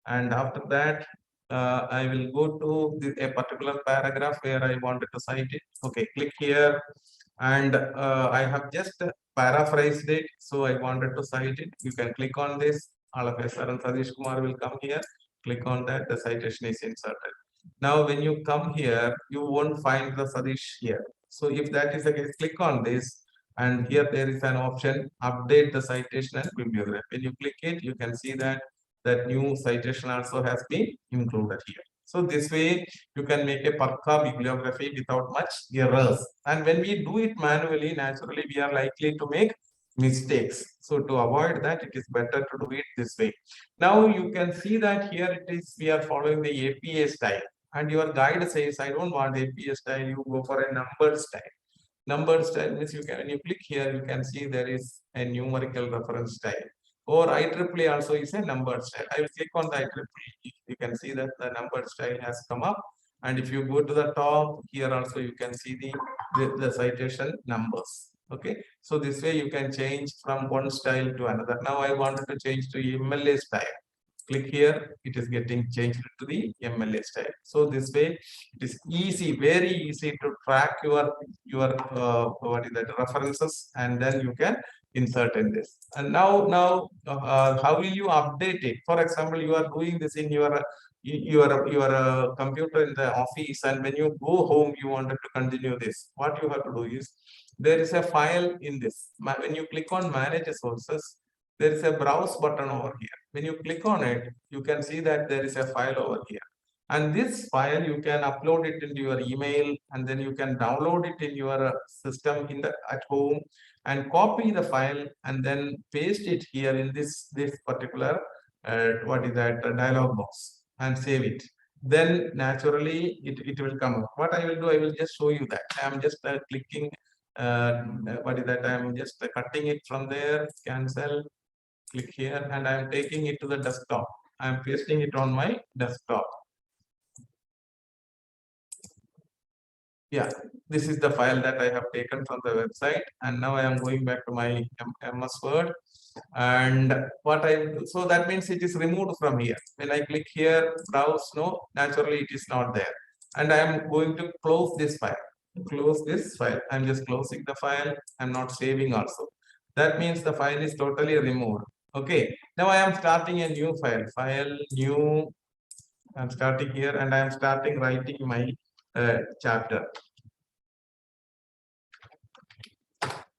and after that I will go to a particular paragraph where I wanted to cite it. Okay, click here, and I have just paraphrased it, so I wanted to cite it. You can click on this. All of a sudden, Satish Kumar will come here. Click on that. The citation is inserted. Now, when you come here, you won't find the Satish here. So if that is the case, click on this, and here there is an option, update the citation and bibliography. When you click it, you can see that that new citation also has been included here. So this way, you can make a Pakka bibliography without much errors. And when we do it manually, naturally, we are likely to make mistakes. So to avoid that, it is better to do it this way. Now you can see that here it is, we are following the APA style. And your guide says, I don't want APA style, you go for a numbered style. Numbered style means you can, when you click here, you can see there is a numerical reference style. Or IEEE also is a numbered style. I will click on the IEEE. You can see that the numbered style has come up. And if you go to the top, here also you can see the citation numbers. Okay, so this way you can change from one style to another. Now I wanted to change to MLA style. Click here, it is getting changed to the MLA style. So this way it is easy, very easy to track your what is that, references, and then you can insert in this. And now how will you update it? For example, you are doing this in your computer in the office, and when you go home you wanted to continue this. What you have to do is, there is a file in this. When you click on manage sources, there is a browse button over here. When you click on it, you can see that there is a file over here. And this file, you can upload it into your email, and then you can download it in your system at home, and copy the file and then paste it here in this particular what is that, dialog box, and save it. Then naturally it will come up. What I will do, I will just show you that. I am just clicking what is that, I am just cutting it from there, cancel, click here, and I am taking it to the desktop. I am pasting it on my desktop. Yeah, this is the file that I have taken from the website, and now I am going back to my MS Word. And what so that means it is removed from here. When I click here, browse, no, naturally it is not there. And I am going to close this file. Close this file. I'm just closing the file. I'm not saving also. That means the file is totally removed. Okay. Now I am starting a new file. File, new. I'm starting here, and I am starting writing my chapter.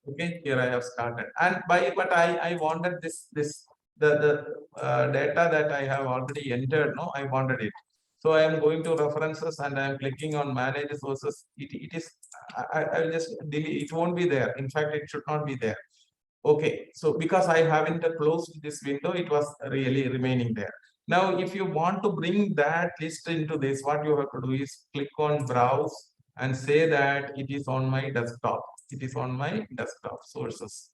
Okay, here I have started, and but I wanted the data that I have already entered. No, I wanted it. So I am going to references, and I am clicking on manage sources. It is, I will just delete. It won't be there. In fact, it should not be there. Okay, so because I haven't closed this window, it was really remaining there. Now, if you want to bring that list into this, what you have to do is click on browse and say that it is on my desktop. It is on my desktop sources.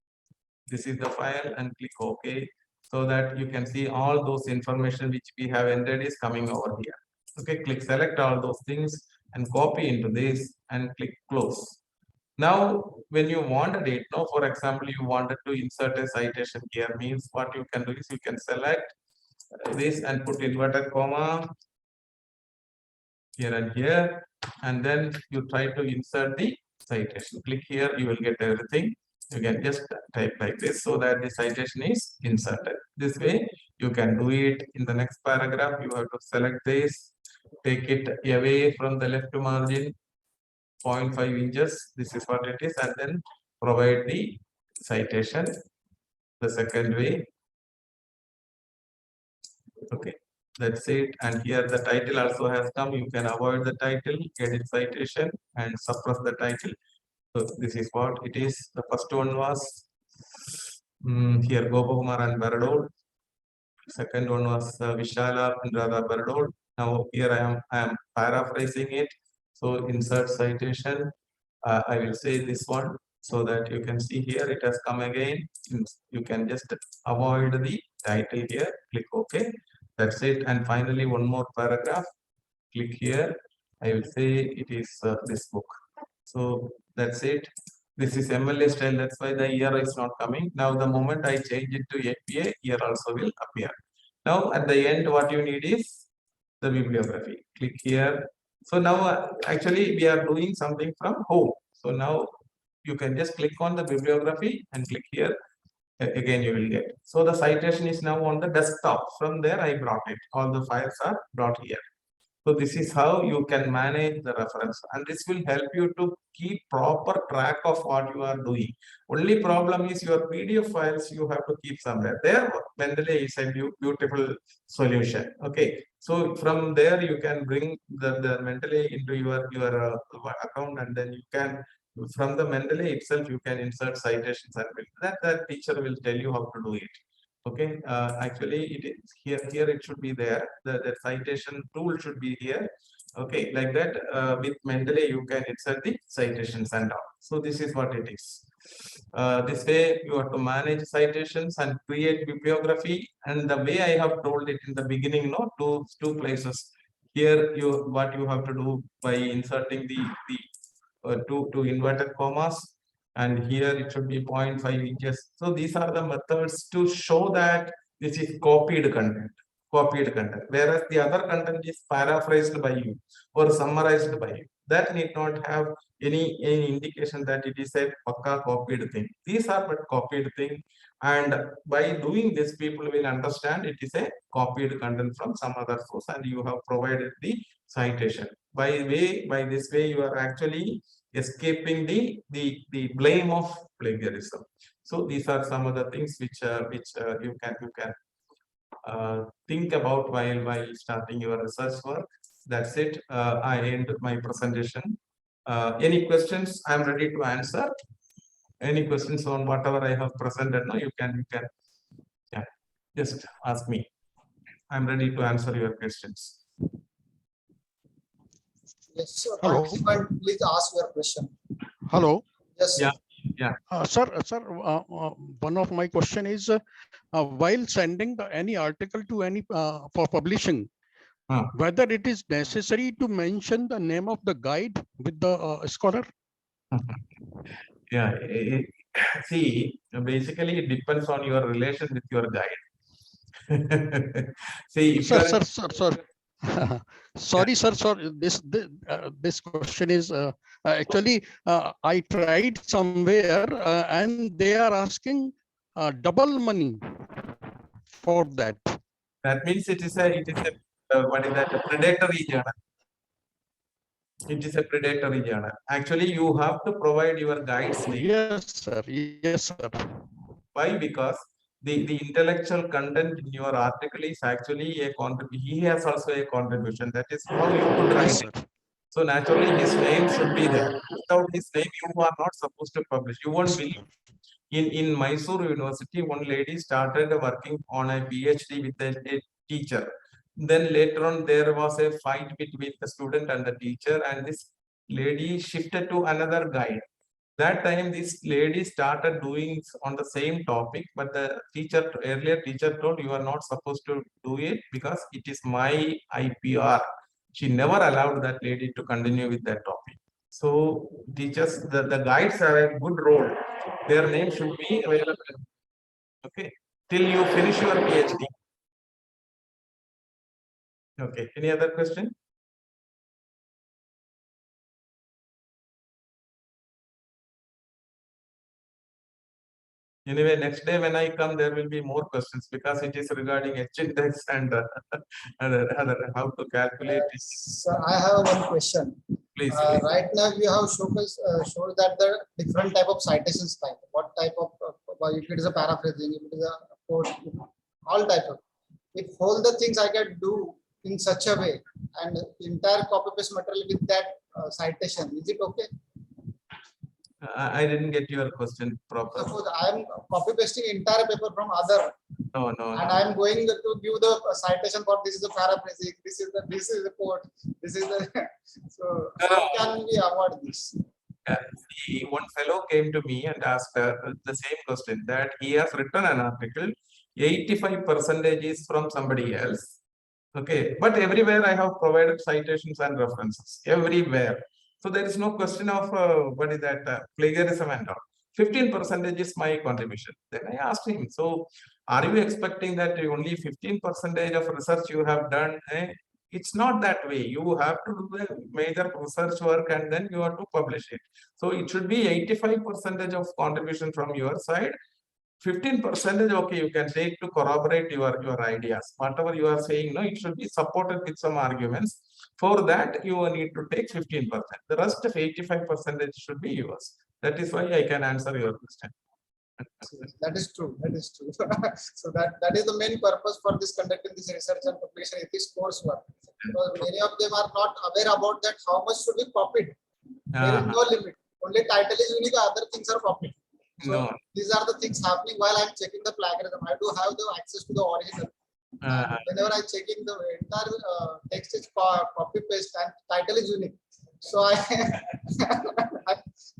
This is the file, and click OK, so that you can see all those information which we have entered is coming over here. Okay, click select all those things and copy into this and click close. Now, when you wanted it, no, for example, you wanted to insert a citation here, means what you can do is you can select this and put inverted comma, here and here, and then you try to insert the citation. Click here, you will get everything. You can just type like this so that the citation is inserted. This way you can do it. In the next paragraph, you have to select this, take it away from the left margin, 0.5 inches. This is what it is, and then provide the citation the second way. Okay, that's it. And here the title also has come. You can avoid the title, edit citation, and suppress the title. So this is what it is. The first one was here Gopakumar and Baradol. Second one was Vishala and Radha Baradol. Now here I am paraphrasing it. So insert citation. I will say this one so that you can see here it has come again. You can just avoid the title here. Click OK. That's it. And finally, one more paragraph. Click here. I will say it is this book. So that's it. This is MLA style. That's why the year is not coming. Now, the moment I change it to APA, year also will appear. Now, at the end, what you need is the bibliography. Click here. So now, actually, we are doing something from home. So now you can just click on the bibliography and click here. Again, you will get. So the citation is now on the desktop. From there, I brought it. All the files are brought here. So this is how you can manage the reference, and this will help you to keep proper track of what you are doing. Only problem is your PDF files you have to keep somewhere. There, Mendeley is a beautiful solution. Okay, so from there you can bring the Mendeley into your account, and then you can from the Mendeley itself you can insert citations, and that teacher will tell you how to do it. Okay, actually it is here it should be there. The citation tool should be here. Okay, like that with Mendeley you can insert the citations and all. So this is what it is. This way you have to manage citations and create bibliography, and the way I have told it in the beginning, no, two places. Here what you have to do by inserting the two inverted commas, and here it should be 0.5 inches. So these are the methods to show that this is copied content, whereas the other content is paraphrased by you or summarized by you. That need not have any indication that it is a pakka copied thing. These are but copied thing, and by doing this, people will understand it is a copied content from some other source, and you have provided the citation. By this way, you are actually escaping the blame of plagiarism. So these are some of the things which you can think about while starting your research work. That's it. I end my presentation. Any questions? I'm ready to answer. Any questions on whatever I have presented? No, you can yeah, just ask me. I'm ready to answer your questions. Yes, sir. Hello. Participant, please ask your question. Hello. Yes, sir. Yeah. Sir, one of my question is, while sending any article to any for publishing, whether it is necessary to mention the name of the guide with the scholar? Yeah. See, basically, it depends on your relation with your guide. See, if Sir. Sorry, sir. This question is actually I tried somewhere and they are asking double money for that. That means it is a what is that? A predatory journal. It is a predatory journal. Actually, you have to provide your guide's name. Yes, sir. Yes, sir. Why? Because the intellectual content in your article is actually a contribution. He has also a contribution. That is how you could write it. So naturally, his name should be there. Without his name, you are not supposed to publish. You won't believe. In Mysore University, one lady started working on a PhD with a teacher. Then later on, there was a fight between the student and the teacher, and this lady shifted to another guide. That time, this lady started doing on the same topic, but the earlier teacher told you are not supposed to do it because it is my IPR. She never allowed that lady to continue with that topic. So teachers, the guides have a good role. Their name should be available. Okay, till you finish your PhD. Okay, any other question? Anyway, next day when I come, there will be more questions because it is regarding H index and other how to calculate it. So I have one question. Please. Right now you have showed that the different type of citations type. What type of if it is a paraphrasing, if it is a quote, all type of. If all the things I can do in such a way and entire copy paste material with that citation, is it okay? I didn't get your question properly. Suppose I am copy pasting entire paper from other. No. And I am going to give the citation for this is the paraphrasing, this is the quote, this is the so how can we avoid this? One fellow came to me and asked the same question, that he has written an article, 85% is from somebody else. Okay, but everywhere I have provided citations and references everywhere. So there is no question of what is that plagiarism and all. 15% is my contribution. Then I asked him, so are you expecting that only 15% of research you have done? It's not that way. You have to do the major research work and then you have to publish it. So it should be 85% of contribution from your side. 15% okay, you can take to corroborate your ideas. Whatever you are saying, no, it should be supported with some arguments. For that, you need to take 15%. The rest of 85% should be yours. That is why I can answer your question. That is true. That is true. So that is the main purpose for this conducting this research and publication ethics coursework. Because many of them are not aware about that how much should be copied. There is no limit. Only title is unique, other things are copied. So these are the things happening while I'm checking the plagiarism. I do have the access to the original. Whenever I'm checking the entire text is copy paste and title is unique. So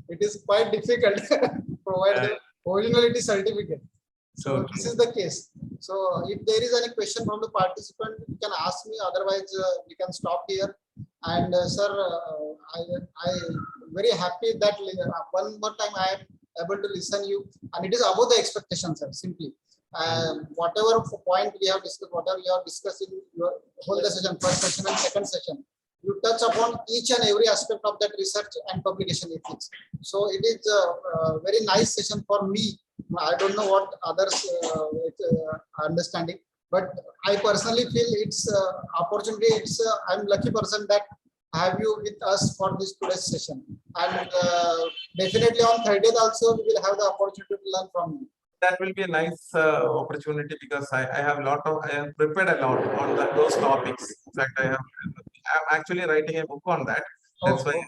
it is quite difficult to provide the originality certificate. So this is the case. So if there is any question from the participant, you can ask me. Otherwise, we can stop here. And sir, I very happy that one more time I am able to listen you, and it is above the expectations, sir. Simply, whatever point we have discussed, whatever you have discussed in your whole the session, first session and second session, you touch upon each and every aspect of that research and publication ethics. So it is a very nice session for me. I don't know what others are understanding, but I personally feel it's opportunity. It's I'm lucky person that have you with us for this today's session, and definitely on 30th also we will have the opportunity to learn from you. That will be a nice opportunity because I have prepared a lot on those topics. In fact, I'm actually writing a book on that. That's why.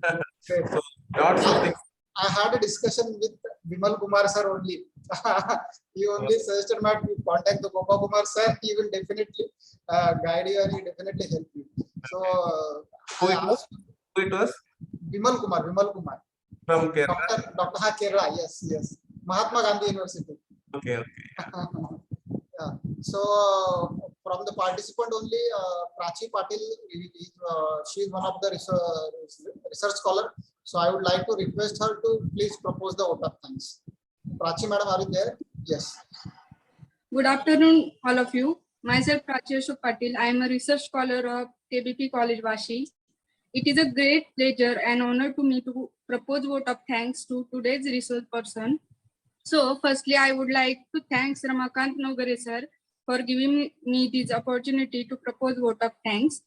Yeah. So lots of things. I had a discussion with Vimal Kumar sir only. He only suggested me to contact the Gopa Kumar sir. He will definitely guide you and he definitely help you. So who it was? Vimal Kumar. From Kerala. Dr. Kerala. Yes. Mahatma Gandhi University. Okay. Yeah. So from the participant only, Prachi Patil, she is one of the research scholar. So I would like to request her to please propose the vote of thanks. Prachi madam, are you there? Yes. Good afternoon, all of you. Myself, Prachi Patil. I am a research scholar of KBP College, Vashi. It is a great pleasure and honor to me to propose vote of thanks to today's resource person. So, firstly, I would like to thank Ramakant Nogare sir for giving me this opportunity to propose vote of thanks.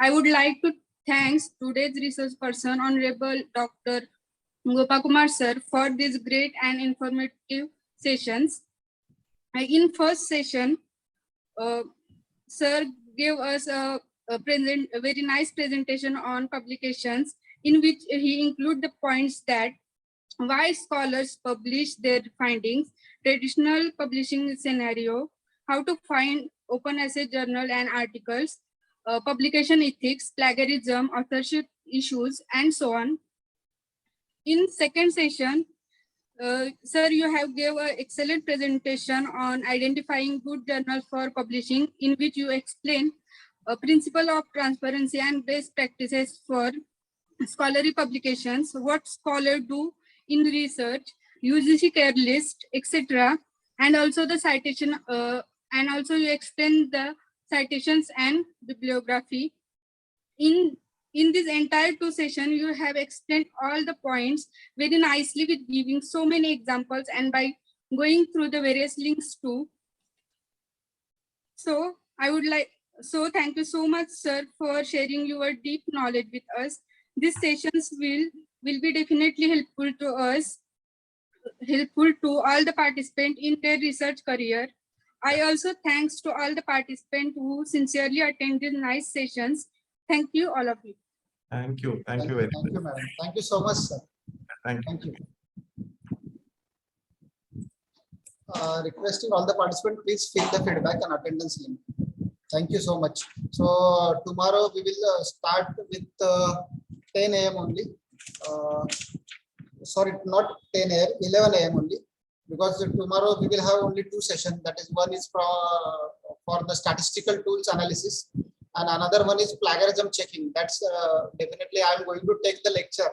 I would like to thank today's resource person, Honorable Dr. Gopakumar sir, for these great and informative sessions. In first session, sir gave us a very nice presentation on publications, in which he included the points that why scholars publish their findings, traditional publishing scenario, how to find open essay journal and articles, publication ethics, plagiarism, authorship issues, and so on. In second session, sir, you have gave an excellent presentation on identifying good journals for publishing, in which you explain a principle of transparency and best practices for scholarly publications, what scholars do in research, UGC care list, etc. And also the citation, and also you explain the citations and bibliography. In this entire two sessions, you have explained all the points very nicely with giving so many examples and by going through the various links too. So thank you so much, sir, for sharing your deep knowledge with us. These sessions will be definitely helpful to us, helpful to all the participants in their research career. I also thanks to all the participants who sincerely attended nice sessions. Thank you, all of you. Thank you. Thank you very Thank much. you, madam. Thank you so much, sir. Thank you. Thank you. Requesting all the participants, please fill the feedback and attendance link. Thank you so much. So tomorrow we will start with 10 a.m. only. Sorry, not 10 a.m., 11 a.m. only, because tomorrow we will have only two sessions. That is, one is for the statistical tools analysis, and another one is plagiarism checking. That's definitely I'm going to take the lecture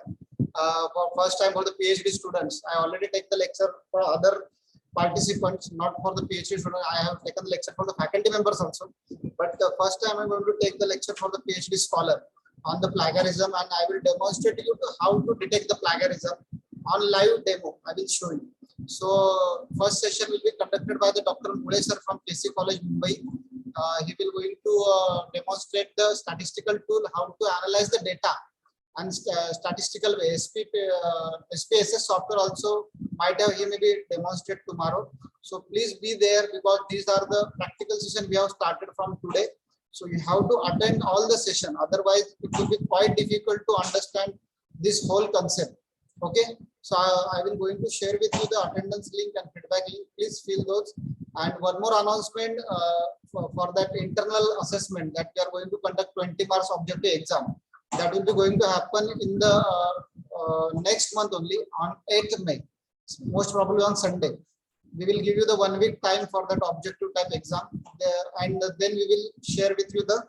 for first time for the PhD students. I already take the lecture for other participants, not for the PhD students. I have taken the lecture for the faculty members also, but the first time I'm going to take the lecture for the PhD scholar on the plagiarism, and I will demonstrate you how to detect the plagiarism on live demo. I will show you. So first session will be conducted by the Dr. Mule sir from KC College, Mumbai. He will going to demonstrate the statistical tool, how to analyze the data, and statistical SPSS software also might have he may be demonstrate tomorrow. So please be there, because these are the practical session we have started from today. So you have to attend all the session, otherwise it will be quite difficult to understand this whole concept. Okay, so I will going to share with you the attendance link and feedback link. Please fill those. And one more announcement for that internal assessment that we are going to conduct 20 marks objective exam. That will be going to happen in the next month only, on 8th May, most probably on Sunday. We will give you the 1 week time for that objective type exam, and then we will share with you the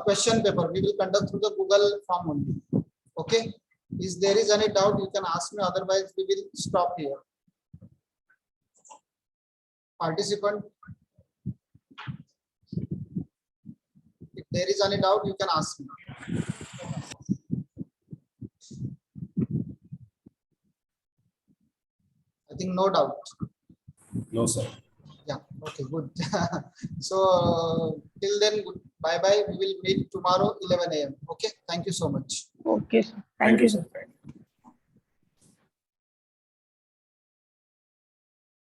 question paper. We will conduct through the Google form only. Okay. If there is any doubt, you can ask me. Otherwise, we will stop here. Participant, if there is any doubt, you can ask me. I think no doubt. No, sir. Yeah. Okay. Good. So till then, bye bye. We will meet tomorrow 11 a.m. Okay. Thank you so much. Okay, sir. Thank you, sir.